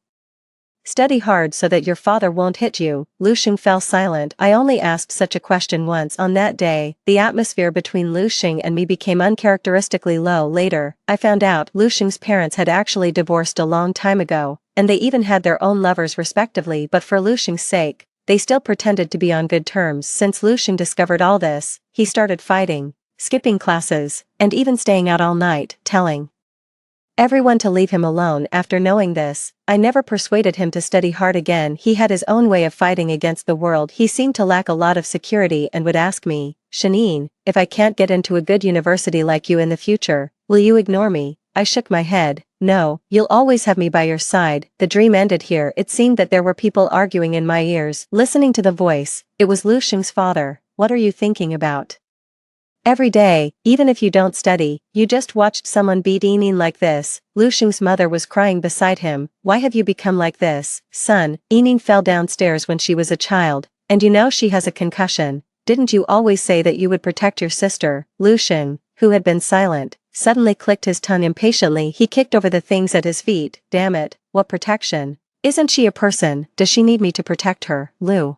study hard so that your father won't hit you? Lu Xing fell silent. I only asked such a question once on that day. The atmosphere between Lu Xing and me became uncharacteristically low. Later, I found out Lu Xing's parents had actually divorced a long time ago, and they even had their own lovers respectively, but for Lu Xing's sake, they still pretended to be on good terms. Since Lu Xing discovered all this, he started fighting, skipping classes, and even staying out all night, telling everyone to leave him alone. After knowing this, I never persuaded him to study hard again. He had his own way of fighting against the world. He seemed to lack a lot of security and would ask me, Shanine, if I can't get into a good university like you in the future, will you ignore me? I shook my head. No, you'll always have me by your side. The dream ended here. It seemed that there were people arguing in my ears. Listening to the voice, it was Lu Xing's father. What are you thinking about? Every day, even if you don't study, you just watched someone beat Enin like this. Lu Xing's mother was crying beside him. Why have you become like this? Son, Enin fell downstairs when she was a child, and you know she has a concussion. Didn't you always say that you would protect your sister? Lu Xing, who had been silent, suddenly clicked his tongue impatiently. He kicked over the things at his feet. Damn it, what protection? Isn't she a person? Does she need me to protect her? Lu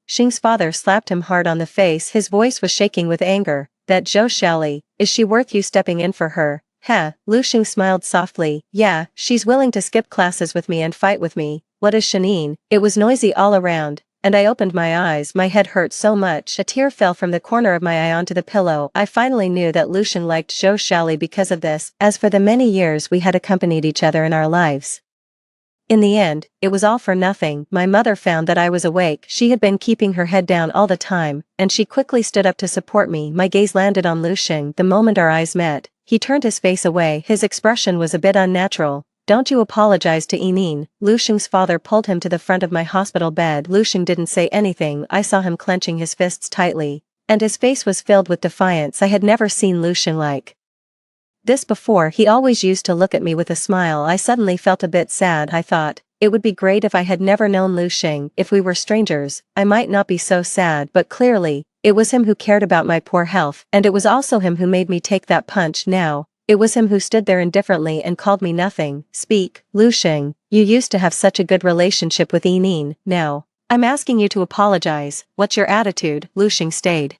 Xing's father slapped him hard on the face. His voice was shaking with anger. That Zhou Shally, is she worth you stepping in for her? Heh, Lu Xing smiled softly. Yeah, she's willing to skip classes with me and fight with me. What is Shanine? It was noisy all around, and I opened my eyes. My head hurt so much. A tear fell from the corner of my eye onto the pillow. I finally knew that Lu Xing liked Zhou Shally because of this. As for the many years we had accompanied each other in our lives, in the end, it was all for nothing. My mother found that I was awake. She had been keeping her head down all the time, and she quickly stood up to support me. My gaze landed on Lu Xing. The moment our eyes met, he turned his face away. His expression was a bit unnatural. Don't you apologize to Enin? Lu Xing's father pulled him to the front of my hospital bed. Lu Xing didn't say anything. I saw him clenching his fists tightly, and his face was filled with defiance. I had never seen Lu Xing like this before. He always used to look at me with a smile. I suddenly felt a bit sad. I thought, it would be great if I had never known Lu Xing. If we were strangers, I might not be so sad, but clearly, it was him who cared about my poor health, and it was also him who made me take that punch. Now, it was him who stood there indifferently and called me nothing. Speak, Lu Xing, you used to have such a good relationship with Enin. Now, I'm asking you to apologize. What's your attitude? Lu Xing stayed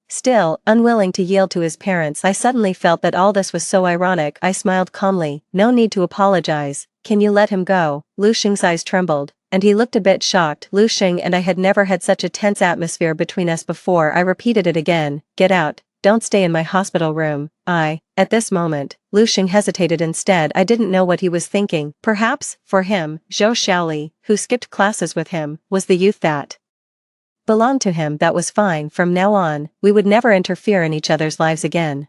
still, unwilling to yield to his parents. I suddenly felt that all this was so ironic. I smiled calmly. No need to apologize. Can you let him go? Lu Xing's eyes trembled, and he looked a bit shocked. Lu Xing and I had never had such a tense atmosphere between us before. I repeated it again. Get out. Don't stay in my hospital room. At this moment, Lu Xing hesitated instead. I didn't know what he was thinking. Perhaps, for him, Zhou Shally, who skipped classes with him, was the youth that belonged to him. That was fine. From now on, we would never interfere in each other's lives again.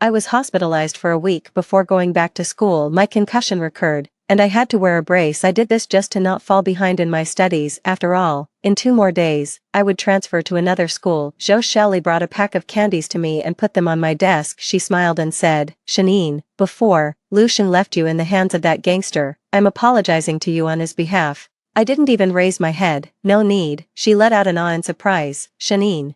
I was hospitalized for a week before going back to school. My concussion recurred, and I had to wear a brace. I did this just to not fall behind in my studies. After all, in 2 more days, I would transfer to another school. Zhou Shally brought a pack of candies to me and put them on my desk. She smiled and said, Shanine, before Lu Xing left you in the hands of that gangster, I'm apologizing to you on his behalf. I didn't even raise my head. No need. She let out an awe in surprise. Shanine,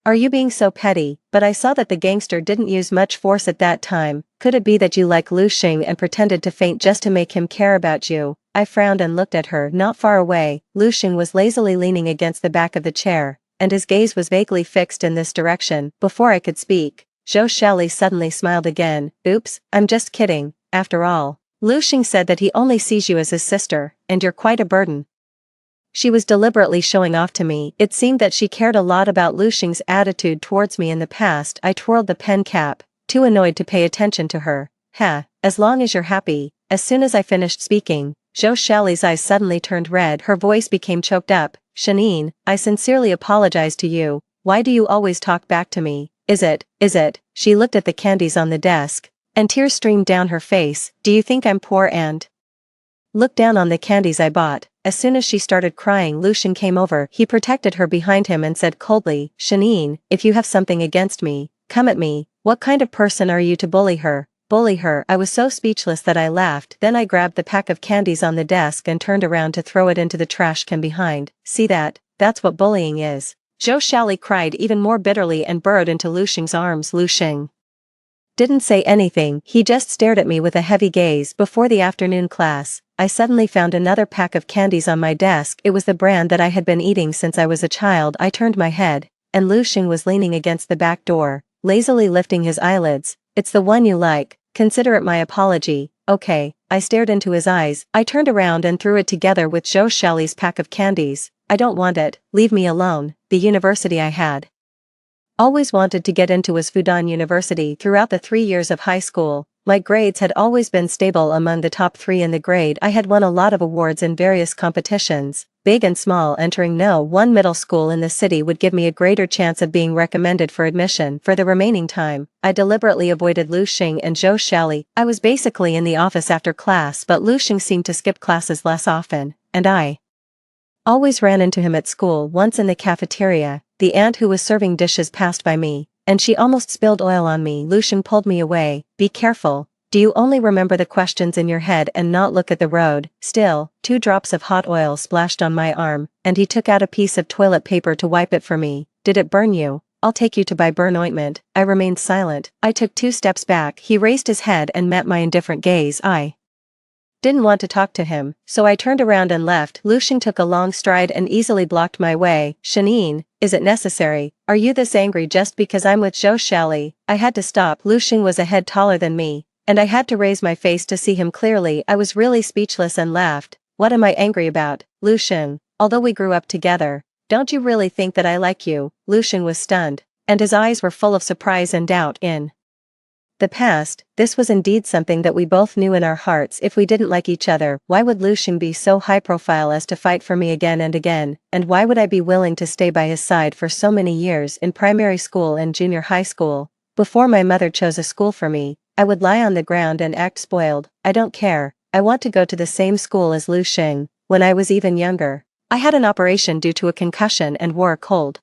are you being so petty? But I saw that the gangster didn't use much force at that time. Could it be that you like Lu Xing and pretended to faint just to make him care about you? I frowned and looked at her. Not far away, Lu Xing was lazily leaning against the back of the chair, and his gaze was vaguely fixed in this direction. Before I could speak, Zhou Shally suddenly smiled again. Oops, I'm just kidding. After all, Lu Xing said that he only sees you as his sister, and you're quite a burden. She was deliberately showing off to me. It seemed that she cared a lot about Lu Xing's attitude towards me in the past. I twirled the pen cap, too annoyed to pay attention to her. As long as you're happy. As soon as I finished speaking, Zhou Shali's eyes suddenly turned red, her voice became choked up. Shanine, I sincerely apologize to you. Why do you always talk back to me? Is it? She looked at the candies on the desk, and tears streamed down her face. Do you think I'm poor and look down on the candies I bought? As soon as she started crying, Lucian came over. He protected her behind him and said coldly, Shanine, if you have something against me, come at me. What kind of person are you to bully her? Bully her? I was so speechless that I laughed. Then I grabbed the pack of candies on the desk and turned around to throw it into the trash can behind. See that? That's what bullying is. Zhou Shali cried even more bitterly and burrowed into Lu Xing's arms. Lu Xing didn't say anything, he just stared at me with a heavy gaze. Before the afternoon class, I suddenly found another pack of candies on my desk. It was the brand that I had been eating since I was a child. I turned my head, and Lu Xing was leaning against the back door, lazily lifting his eyelids. It's the one you like, consider it my apology. Okay. I stared into his eyes. I turned around and threw it together with Zhou Shali's pack of candies. I don't want it, leave me alone. The university I had always wanted to get into was Fudan University. Throughout the 3 years of high school, my grades had always been stable among the top 3 in the grade. I had won a lot of awards in various competitions, big and small. Entering no one middle school in the city would give me a greater chance of being recommended for admission. For the remaining time, I deliberately avoided Lu Xing and Zhou Shali. I was basically in the office after class, but Lu Xing seemed to skip classes less often, and I always ran into him at school. Once in the cafeteria, the aunt who was serving dishes passed by me, and she almost spilled oil on me. Lu Xing pulled me away. Be careful. Do you only remember the questions in your head and not look at the road? Still, 2 drops of hot oil splashed on my arm, and he took out a piece of toilet paper to wipe it for me. Did it burn you? I'll take you to buy burn ointment. I remained silent. I took 2 steps back. He raised his head and met my indifferent gaze. I didn't want to talk to him, so I turned around and left. Lu Xing took a long stride and easily blocked my way. Shanine, is it necessary? Are you this angry just because I'm with Zhou Shali? I had to stop. Lu Xing was a head taller than me, and I had to raise my face to see him clearly. I was really speechless and laughed. What am I angry about? Lu Xing, although we grew up together, don't you really think that I like you? Lu Xing was stunned, and his eyes were full of surprise and doubt. In the past, this was indeed something that we both knew in our hearts. If we didn't like each other, why would Lu Xing be so high profile as to fight for me again and again, and why would I be willing to stay by his side for so many years? In primary school and junior high school, before my mother chose a school for me, I would lie on the ground and act spoiled. I don't care, I want to go to the same school as Lu Xing. When I was even younger, I had an operation due to a concussion and wore a cold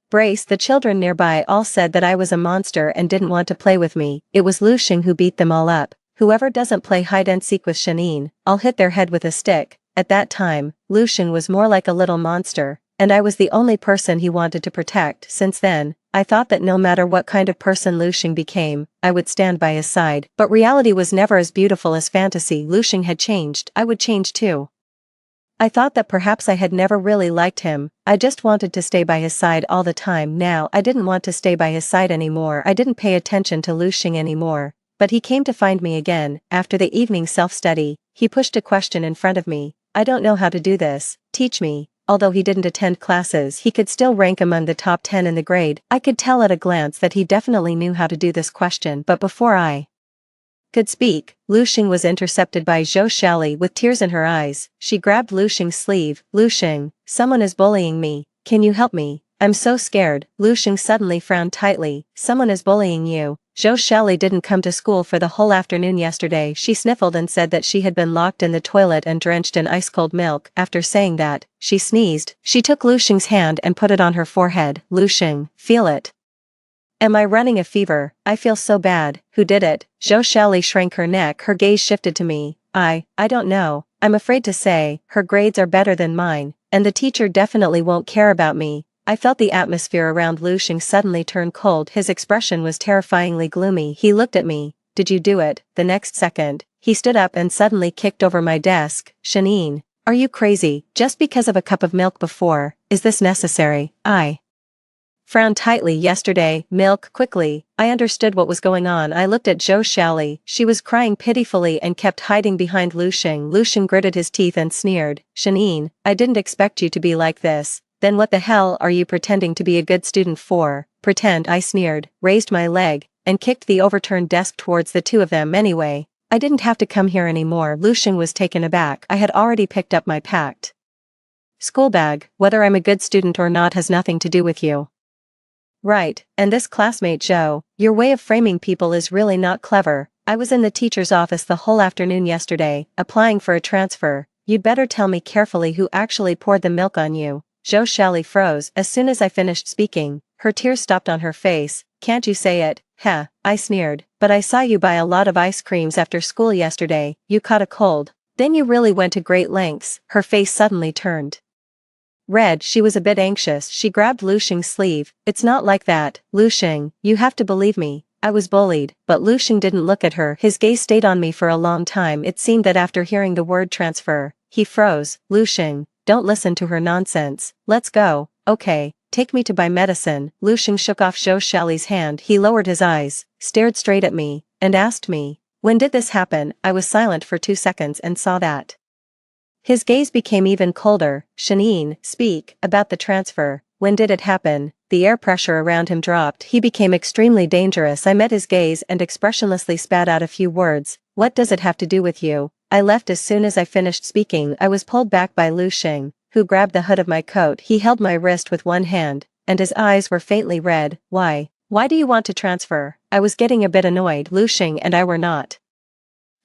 brace. The children nearby all said that I was a monster and didn't want to play with me. It was Lu Xing who beat them all up. Whoever doesn't play hide and seek with Shanine, I'll hit their head with a stick. At that time, Lu Xing was more like a little monster, and I was the only person he wanted to protect. Since then, I thought that no matter what kind of person Lu Xing became, I would stand by his side. But reality was never as beautiful as fantasy. Lu Xing had changed. I would change too. I thought that perhaps I had never really liked him. I just wanted to stay by his side all the time. Now I didn't want to stay by his side anymore. I didn't pay attention to Lu Xing anymore. But he came to find me again. After the evening self-study, he pushed a question in front of me. I don't know how to do this. Teach me. Although he didn't attend classes, he could still rank among the top 10 in the grade. I could tell at a glance that he definitely knew how to do this question. But before I could speak, Lu Xing was intercepted by Zhou Shali with tears in her eyes. She grabbed Lu Xing's sleeve. Lu Xing, someone is bullying me. Can you help me? I'm so scared. Lu Xing suddenly frowned tightly. Someone is bullying you. Zhou Shali didn't come to school for the whole afternoon yesterday. She sniffled and said that she had been locked in the toilet and drenched in ice-cold milk. After saying that, she sneezed. She took Lu Xing's hand and put it on her forehead. Lu Xing, feel it. Am I running a fever? I feel so bad. Who did it? Zhou Shali shrank her neck. Her gaze shifted to me. I don't know. I'm afraid to say. Her grades are better than mine, and the teacher definitely won't care about me. I felt the atmosphere around Lu Xing suddenly turn cold. His expression was terrifyingly gloomy. He looked at me. Did you do it? The next second, he stood up and suddenly kicked over my desk. Shanine, are you crazy? Just because of a cup of milk before, is this necessary? I frowned tightly. Yesterday, milk. Quickly, I understood what was going on. I looked at Zhou Shali. She was crying pitifully and kept hiding behind Lu Xing. Lu Xing gritted his teeth and sneered. Shanine, I didn't expect you to be like this. Then what the hell are you pretending to be a good student for? Pretend? I sneered, raised my leg, and kicked the overturned desk towards the two of them. Anyway, I didn't have to come here anymore. Lu Xing was taken aback. I had already picked up my packed school bag. Whether I'm a good student or not has nothing to do with you. Right, and this classmate Joe, your way of framing people is really not clever. I was in the teacher's office the whole afternoon yesterday, applying for a transfer. You'd better tell me carefully who actually poured the milk on you. Zhou Shali froze as soon as I finished speaking. Her tears stopped on her face. Can't you say it? Heh, I sneered. But I saw you buy a lot of ice creams after school yesterday. You caught a cold. Then you really went to great lengths. Her face suddenly turned red. She was a bit anxious. She grabbed Lu Xing's sleeve. It's not like that, Lu Xing, you have to believe me. I was bullied, but Lu Xing didn't look at her. His gaze stayed on me for a long time. It seemed that after hearing the word transfer, he froze. Lu Xing, don't listen to her nonsense. Let's go. Okay, take me to buy medicine. Lu Xing shook off Zhou Shali's hand. He lowered his eyes, stared straight at me, and asked me, when did this happen? I was silent for 2 seconds and saw that his gaze became even colder. Shanine, speak about the transfer. When did it happen? The air pressure around him dropped. He became extremely dangerous. I met his gaze and expressionlessly spat out a few words. What does it have to do with you? I left as soon as I finished speaking. I was pulled back by Lu Xing, who grabbed the hood of my coat. He held my wrist with one hand, and his eyes were faintly red. Why? Why do you want to transfer? I was getting a bit annoyed. Lu Xing and I were not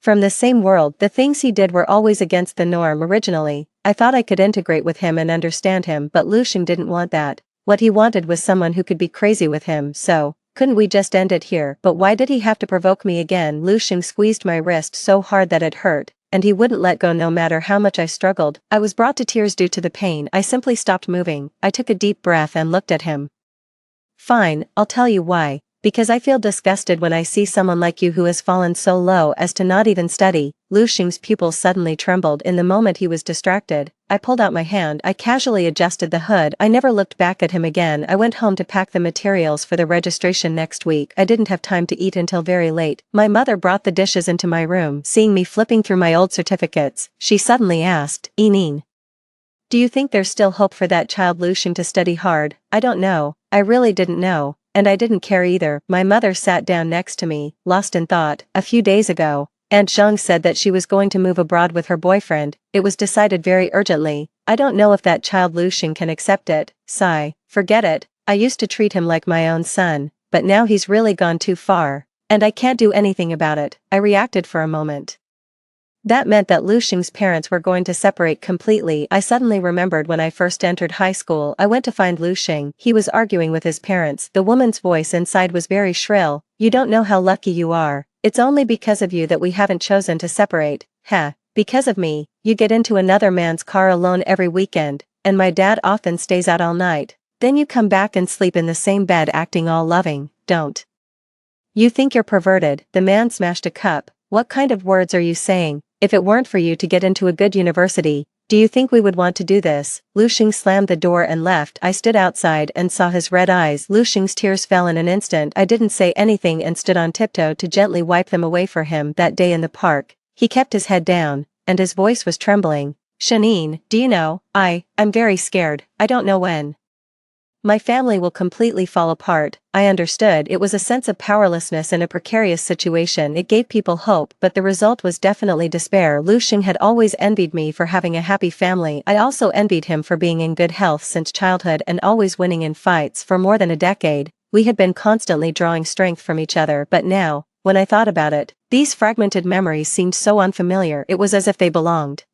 from the same world. The things he did were always against the norm. Originally, I thought I could integrate with him and understand him, but Lu Xing didn't want that. What he wanted was someone who could be crazy with him. So, couldn't we just end it here? But why did he have to provoke me again? Lu Xing squeezed my wrist so hard that it hurt, and he wouldn't let go no matter how much I struggled. I was brought to tears due to the pain. I simply stopped moving. I took a deep breath and looked at him. Fine, I'll tell you why. Because I feel disgusted when I see someone like you who has fallen so low as to not even study. Lu Xing's pupils suddenly trembled. In the moment he was distracted, I pulled out my hand. I casually adjusted the hood. I never looked back at him again. I went home to pack the materials for the registration next week. I didn't have time to eat until very late. My mother brought the dishes into my room. Seeing me flipping through my old certificates, she suddenly asked, Enine, do you think there's still hope for that child Lu Xing to study hard? I don't know. I really didn't know. And I didn't care either. My mother sat down next to me, lost in thought. A few days ago, Aunt Zhang said that she was going to move abroad with her boyfriend. It was decided very urgently. I don't know if that child Lu Xing can accept it. Sigh. Forget it. I used to treat him like my own son, but now he's really gone too far, and I can't do anything about it. I reacted for a moment. That meant that Lu Xing's parents were going to separate completely. I suddenly remembered when I first entered high school. I went to find Lu Xing. He was arguing with his parents. The woman's voice inside was very shrill. You don't know how lucky you are. It's only because of you that we haven't chosen to separate. Heh. Because of me, you get into another man's car alone every weekend, and my dad often stays out all night. Then you come back and sleep in the same bed acting all loving. Don't you think you're perverted? The man smashed a cup. What kind of words are you saying? If it weren't for you to get into a good university, do you think we would want to do this? Lu Xing slammed the door and left. I stood outside and saw his red eyes. Lu Xing's tears fell in an instant. I didn't say anything and stood on tiptoe to gently wipe them away for him. That day in the park, he kept his head down, and his voice was trembling. Shanine, do you know, I'm very scared. I don't know when my family will completely fall apart. I understood. It was a sense of powerlessness in a precarious situation. It gave people hope, but the result was definitely despair. Lu Xing had always envied me for having a happy family. I also envied him for being in good health since childhood and always winning in fights. For more than a decade, we had been constantly drawing strength from each other. But now, when I thought about it, these fragmented memories seemed so unfamiliar. It was as if they belonged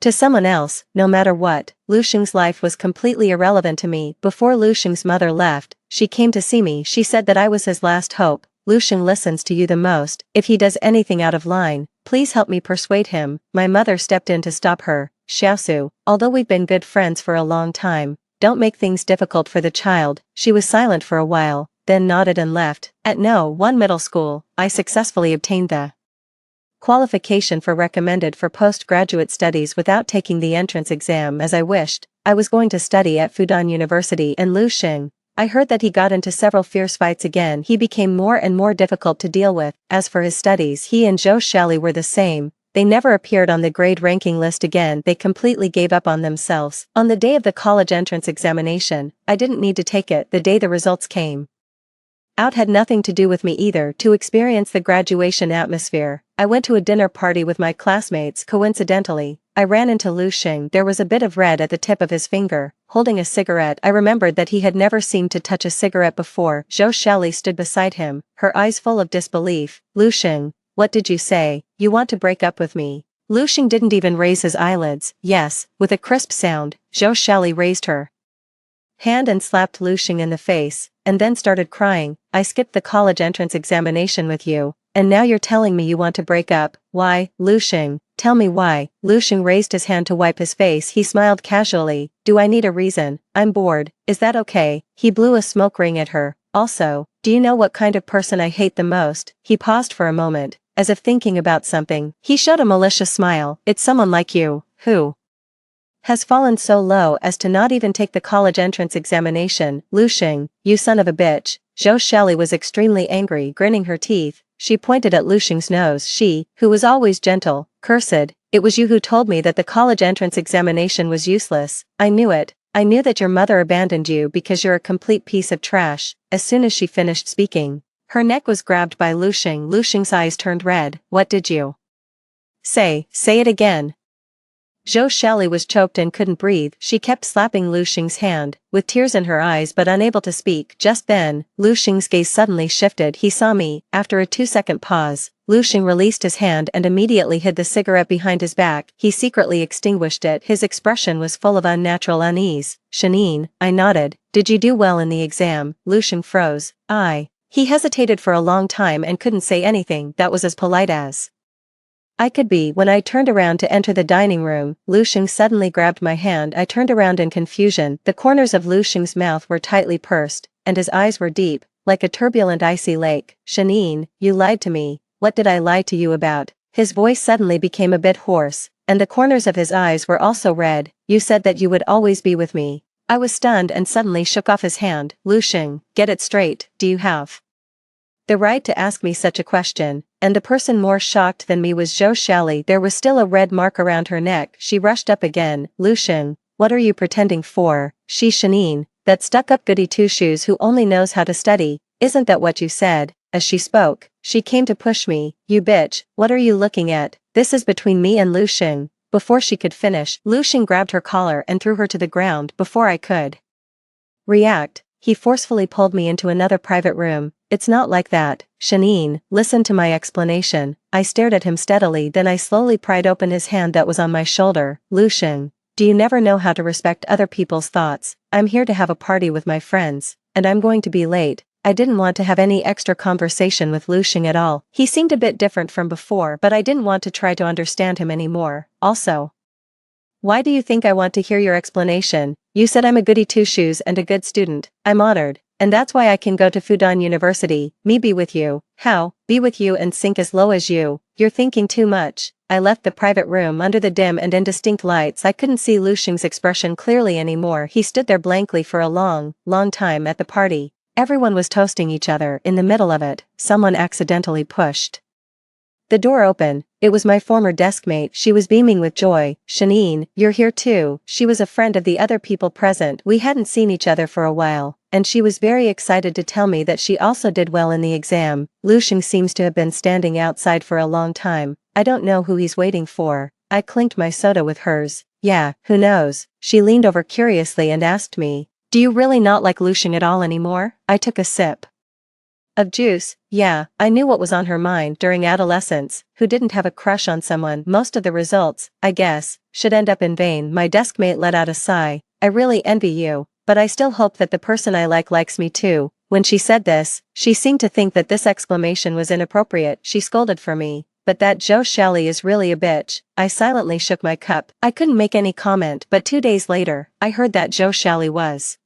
to someone else. No matter what, Lu Xing's life was completely irrelevant to me. Before Lu Xing's mother left, she came to see me. She said that I was his last hope. Lu Xing listens to you the most. If he does anything out of line, please help me persuade him. My mother stepped in to stop her. Xiaosu, although we've been good friends for a long time, don't make things difficult for the child. She was silent for a while, then nodded and left. At No. 1 middle school, I successfully obtained the qualification for recommended for postgraduate studies without taking the entrance exam as I wished. I was going to study at Fudan University. And Lu Xing, I heard that he got into several fierce fights again. He became more and more difficult to deal with. As for his studies, he and Zhou Shali were the same. They never appeared on the grade ranking list again. They completely gave up on themselves. On the day of the college entrance examination, I didn't need to take it. The day the results came, Out had nothing to do with me either. To experience the graduation atmosphere, I went to a dinner party with my classmates. Coincidentally, I ran into Lu Xing. There was a bit of red at the tip of his finger, holding a cigarette. I remembered that he had never seemed to touch a cigarette before. Zhou Shali stood beside him, her eyes full of disbelief. Lu Xing, what did you say? You want to break up with me? Lu Xing didn't even raise his eyelids. Yes, with a crisp sound, Zhou Shali raised her hand and slapped Lu Xing in the face, and then started crying. I skipped the college entrance examination with you, and now you're telling me you want to break up. Why, Lu Xing, tell me why. Lu Xing raised his hand to wipe his face. He smiled casually. Do I need a reason? I'm bored, is that okay? He blew a smoke ring at her. Also, do you know what kind of person I hate the most? He paused for a moment, as if thinking about something. He showed a malicious smile. It's someone like you, who has fallen so low as to not even take the college entrance examination. Lu Xing, you son of a bitch. Zhou Shali was extremely angry, grinning her teeth. She pointed at Lu Xing's nose. She, who was always gentle, cursed, it was you who told me that the college entrance examination was useless. I knew it. I knew that your mother abandoned you because you're a complete piece of trash. As soon as she finished speaking, her neck was grabbed by Lu Xing. Lu Xing's eyes turned red. What did you say? Say it again. Zhou Shali was choked and couldn't breathe. She kept slapping Lu Xing's hand, with tears in her eyes but unable to speak. Just then, Lu Xing's gaze suddenly shifted. He saw me. After a 2-second pause, Lu Xing released his hand and immediately hid the cigarette behind his back. He secretly extinguished it. His expression was full of unnatural unease. Shanine, I nodded. Did you do well in the exam? Lu Xing froze. He hesitated for a long time and couldn't say anything that was as polite as I could be. When I turned around to enter the dining room, Lu Xing suddenly grabbed my hand. I turned around in confusion. The corners of Lu Xing's mouth were tightly pursed, and his eyes were deep, like a turbulent icy lake. Shanine, you lied to me. What did I lie to you about? His voice suddenly became a bit hoarse, and the corners of his eyes were also red. You said that you would always be with me. I was stunned and suddenly shook off his hand. Lu Xing, get it straight. Do you have the right to ask me such a question? And the person more shocked than me was Zhou Shali. There was still a red mark around her neck. She rushed up again. Lu Xing, what are you pretending for? She's Shanine, that stuck-up goody two-shoes who only knows how to study. Isn't that what you said? As she spoke, she came to push me. You bitch, what are you looking at? This is between me and Lu Xing. Before she could finish, Lu Xing grabbed her collar and threw her to the ground. Before I could react, he forcefully pulled me into another private room. It's not like that, Shanine, listen to my explanation. I stared at him steadily, then I slowly pried open his hand that was on my shoulder. Lu Xing, do you never know how to respect other people's thoughts? I'm here to have a party with my friends, and I'm going to be late. I didn't want to have any extra conversation with Lu Xing at all. He seemed a bit different from before, but I didn't want to try to understand him anymore. Also, why do you think I want to hear your explanation? You said I'm a goody two-shoes and a good student. I'm honored. And that's why I can go to Fudan University. Me be with you. How? Be with you and sink as low as you. You're thinking too much. I left the private room under the dim and indistinct lights. I couldn't see Lu Xing's expression clearly anymore. He stood there blankly for a long time at the party. Everyone was toasting each other. In the middle of it, someone accidentally pushed the door open. It was my former deskmate. She was beaming with joy. Shanine, you're here too. She was a friend of the other people present. We hadn't seen each other for a while, and she was very excited to tell me that she also did well in the exam. Lu Xing seems to have been standing outside for a long time. I don't know who he's waiting for. I clinked my soda with hers. Yeah, who knows? She leaned over curiously and asked me, do you really not like Lu Xing at all anymore? I took a sip of juice. Yeah, I knew what was on her mind. During adolescence, who didn't have a crush on someone? Most of the results, I guess, should end up in vain. My deskmate let out a sigh. I really envy you, but I still hope that the person I like likes me too. When she said this, she seemed to think that this exclamation was inappropriate. She scolded for me. But that Zhou Shali is really a bitch. I silently shook my cup. I couldn't make any comment, but 2 days later, I heard that Zhou Shali was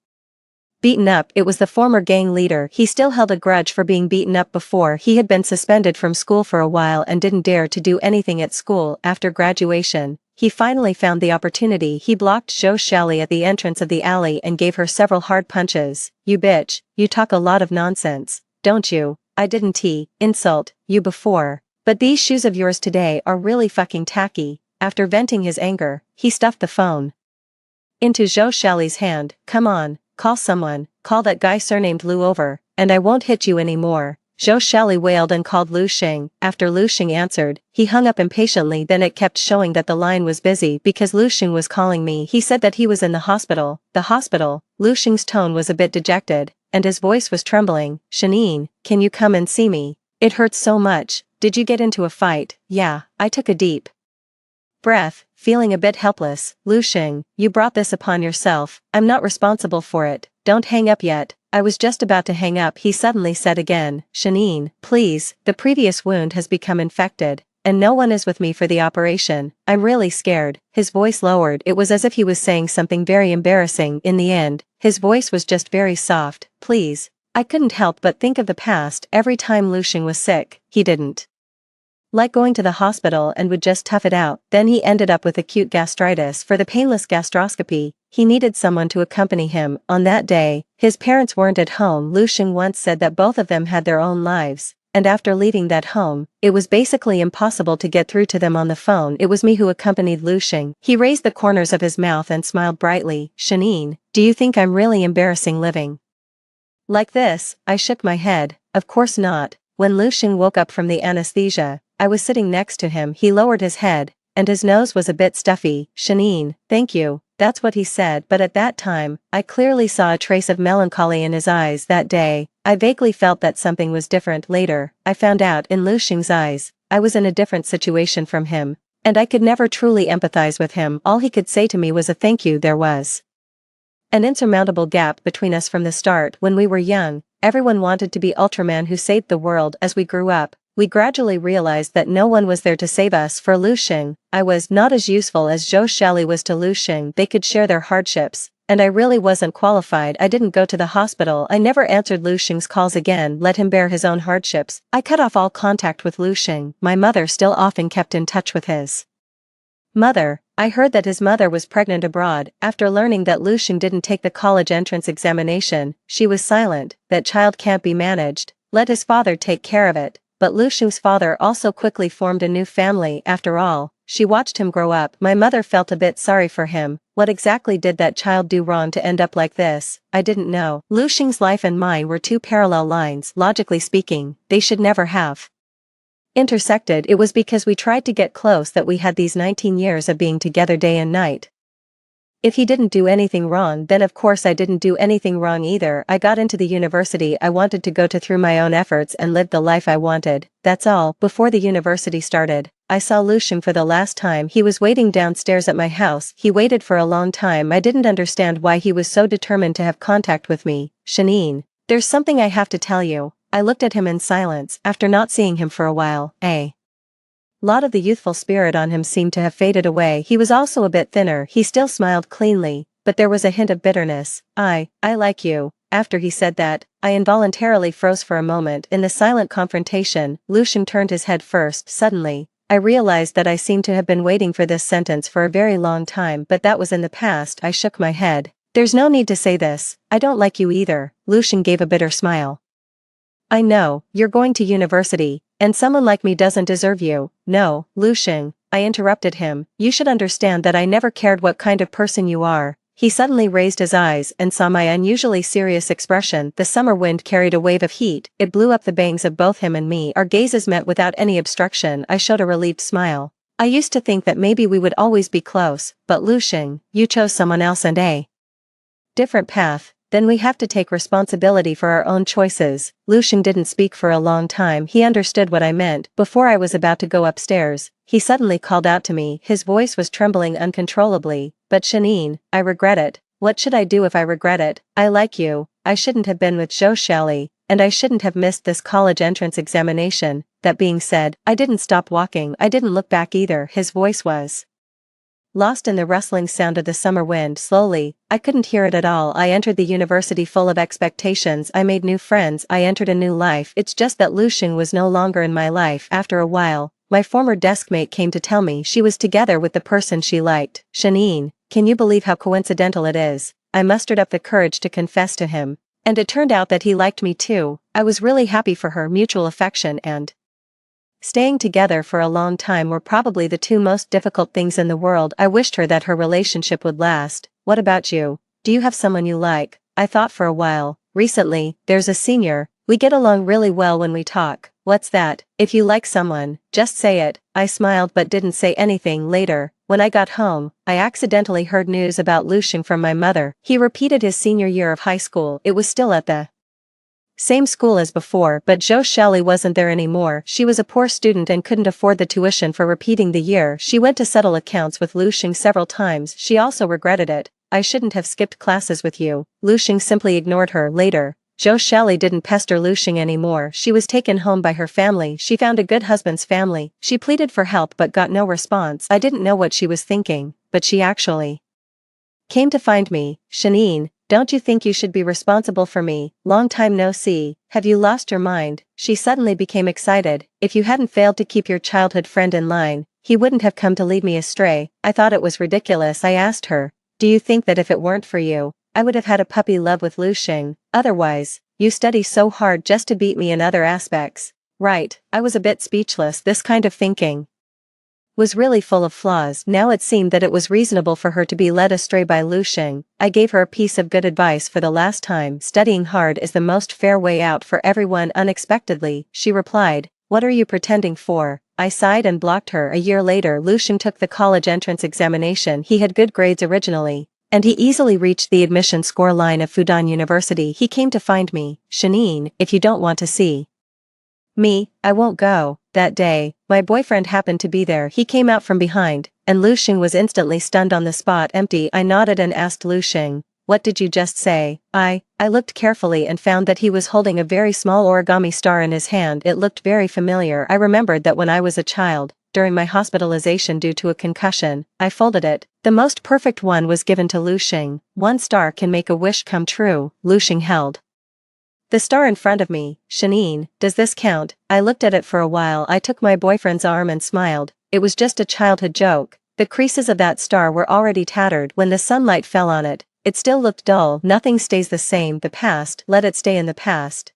beaten up. It was the former gang leader. He still held a grudge for being beaten up before. He had been suspended from school for a while and didn't dare to do anything at school. After graduation, he finally found the opportunity. He blocked Zhou Shali at the entrance of the alley and gave her several hard punches. You bitch, you talk a lot of nonsense, don't you? I didn't insult you before, but these shoes of yours today are really fucking tacky. After venting his anger, he stuffed the phone into Zhou Shali's hand. Come on. Call someone, call that guy surnamed Lu over. and I won't hit you anymore. Zhou Shali wailed and called Lu Xing. After Lu Xing answered, he hung up impatiently. Then it kept showing that the line was busy because Lu Xing was calling me. He said that he was in the hospital. The hospital? Lu Xing's tone was a bit dejected, and his voice was trembling. Shanine, can you come and see me? It hurts so much. Did you get into a fight? Yeah, I took a deep breath, feeling a bit helpless. Lu Xing, you brought this upon yourself. I'm not responsible for it. Don't hang up yet. I was just about to hang up, he suddenly said again. Shanine, please, the previous wound has become infected, and no one is with me for the operation. I'm really scared. His voice lowered. It was as if he was saying something very embarrassing. In the end, his voice was just very soft. Please. I couldn't help but think of the past. Every time Lu Xing was sick, he didn't like going to the hospital and would just tough it out. Then he ended up with acute gastritis. For the painless gastroscopy, he needed someone to accompany him. On that day, his parents weren't at home. Lu Xing once said that both of them had their own lives, and after leaving that home, it was basically impossible to get through to them on the phone. It was me who accompanied Lu Xing. He raised the corners of his mouth and smiled brightly. Shanine, do you think I'm really embarrassing living like this? I shook my head. Of course not. When Lu Xing woke up from the anesthesia, I was sitting next to him. He lowered his head, and his nose was a bit stuffy. Shanine, thank you. That's what he said, but at that time, I clearly saw a trace of melancholy in his eyes. That day, I vaguely felt that something was different. Later, I found out in Lu Xing's eyes, I was in a different situation from him, and I could never truly empathize with him. All he could say to me was a thank you. There was an insurmountable gap between us from the start. When we were young, everyone wanted to be Ultraman who saved the world. As we grew up, we gradually realized that no one was there to save us. For Lu Xing, I was not as useful as Zhou Shali was to Lu Xing. They could share their hardships, and I really wasn't qualified. I didn't go to the hospital. I never answered Lu Xing's calls again. Let him bear his own hardships. I cut off all contact with Lu Xing. My mother still often kept in touch with his mother. I heard that his mother was pregnant abroad. After learning that Lu Xing didn't take the college entrance examination, she was silent. That child can't be managed. Let his father take care of it. But Lu Xing's father also quickly formed a new family. After all, she watched him grow up. My mother felt a bit sorry for him. What exactly did that child do wrong to end up like this? I didn't know. Lu Xing's life and mine were two parallel lines. Logically speaking, they should never have intersected. It was because we tried to get close that we had these 19 years of being together day and night. If he didn't do anything wrong, then of course I didn't do anything wrong either. I got into the university I wanted to go to through my own efforts and lived the life I wanted. That's all. Before the university started, I saw Lu Xing for the last time. He was waiting downstairs at my house. He waited for a long time. I didn't understand why he was so determined to have contact with me. Shanine, there's something I have to tell you. I looked at him in silence. After not seeing him for a while, a lot of the youthful spirit on him seemed to have faded away. He was also a bit thinner. He still smiled cleanly, but there was a hint of bitterness. I like you. After he said that, I involuntarily froze for a moment. In the silent confrontation, Lu Xing turned his head first. Suddenly, I realized that I seemed to have been waiting for this sentence for a very long time, but that was in the past. I shook my head. There's no need to say this. I don't like you either. Lu Xing gave a bitter smile. I know, you're going to university, and someone like me doesn't deserve you. No, Lu Xing, I interrupted him. You should understand that I never cared what kind of person you are. He suddenly raised his eyes and saw my unusually serious expression. The summer wind carried a wave of heat. It blew up the bangs of both him and me. Our gazes met without any obstruction. I showed a relieved smile. I used to think that maybe we would always be close, but Lu Xing, you chose someone else and a different path. Then we have to take responsibility for our own choices. Lu Xing didn't speak for a long time. He understood what I meant. Before I was about to go upstairs, he suddenly called out to me. His voice was trembling uncontrollably. But Shanine, I regret it. What should I do if I regret it? I like you. I shouldn't have been with Zhou Shali, and I shouldn't have missed this college entrance examination. That being said, I didn't stop walking. I didn't look back either. His voice was lost in the rustling sound of the summer wind. Slowly, I couldn't hear it at all. I entered the university full of expectations. I made new friends. I entered a new life. It's just that Lu Xing was no longer in my life. After a while, my former deskmate came to tell me she was together with the person she liked. Shanine, can you believe how coincidental it is? I mustered up the courage to confess to him, and it turned out that he liked me too. I was really happy for her. Mutual affection and staying together for a long time were probably the two most difficult things in the world. I wished her that her relationship would last. What about you? Do you have someone you like? I thought for a while. recently, there's a senior. We get along really well when we talk. What's that? If you like someone, just say it. I smiled but didn't say anything. Later, when I got home, I accidentally heard news about Lushing from my mother. He repeated his senior year of high school. It was still at the same school as before, but Joe Shelley wasn't there anymore. She was a poor student and couldn't afford the tuition for repeating the year. She went to settle accounts with Lushing several times. She also regretted it. I shouldn't have skipped classes with you. Lushing simply ignored her. Later, Joe Shelley didn't pester Lushing anymore. She was taken home by her family. She found a good husband's family. She pleaded for help but got no response. I didn't know what she was thinking, but she actually came to find me. Shanine, don't you think you should be responsible for me? Long time no see. Have you lost your mind? She suddenly became excited. If you hadn't failed to keep your childhood friend in line, he wouldn't have come to lead me astray. I thought it was ridiculous. I asked her, do you think that if it weren't for you, I would have had a puppy love with Lushing? Otherwise, you study so hard just to beat me in other aspects. Right, I was a bit speechless. This kind of thinking was really full of flaws. Now it seemed that it was reasonable for her to be led astray by Lushing. I gave her a piece of good advice for the last time. Studying hard is the most fair way out for everyone. Unexpectedly, she replied, what are you pretending for? I sighed and blocked her. A year later, Lushing took the college entrance examination. He had good grades originally, and he easily reached the admission score line of Fudan University. He came to find me. Shanine, if you don't want to see me, I won't go. That day, my boyfriend happened to be there. He came out from behind, and Lushing was instantly stunned on the spot. Empty. I nodded and asked Lushing, what did you just say? I looked carefully and found that he was holding a very small origami star in his hand. It looked very familiar. I remembered that when I was a child, during my hospitalization due to a concussion, I folded it. The most perfect one was given to Lushing. One star can make a wish come true. Lushing held the star in front of me. Shanine, does this count? I looked at it for a while. I took my boyfriend's arm and smiled. It was just a childhood joke. The creases of that star were already tattered. When the sunlight fell on it, it still looked dull. Nothing stays the same. The past, let it stay in the past.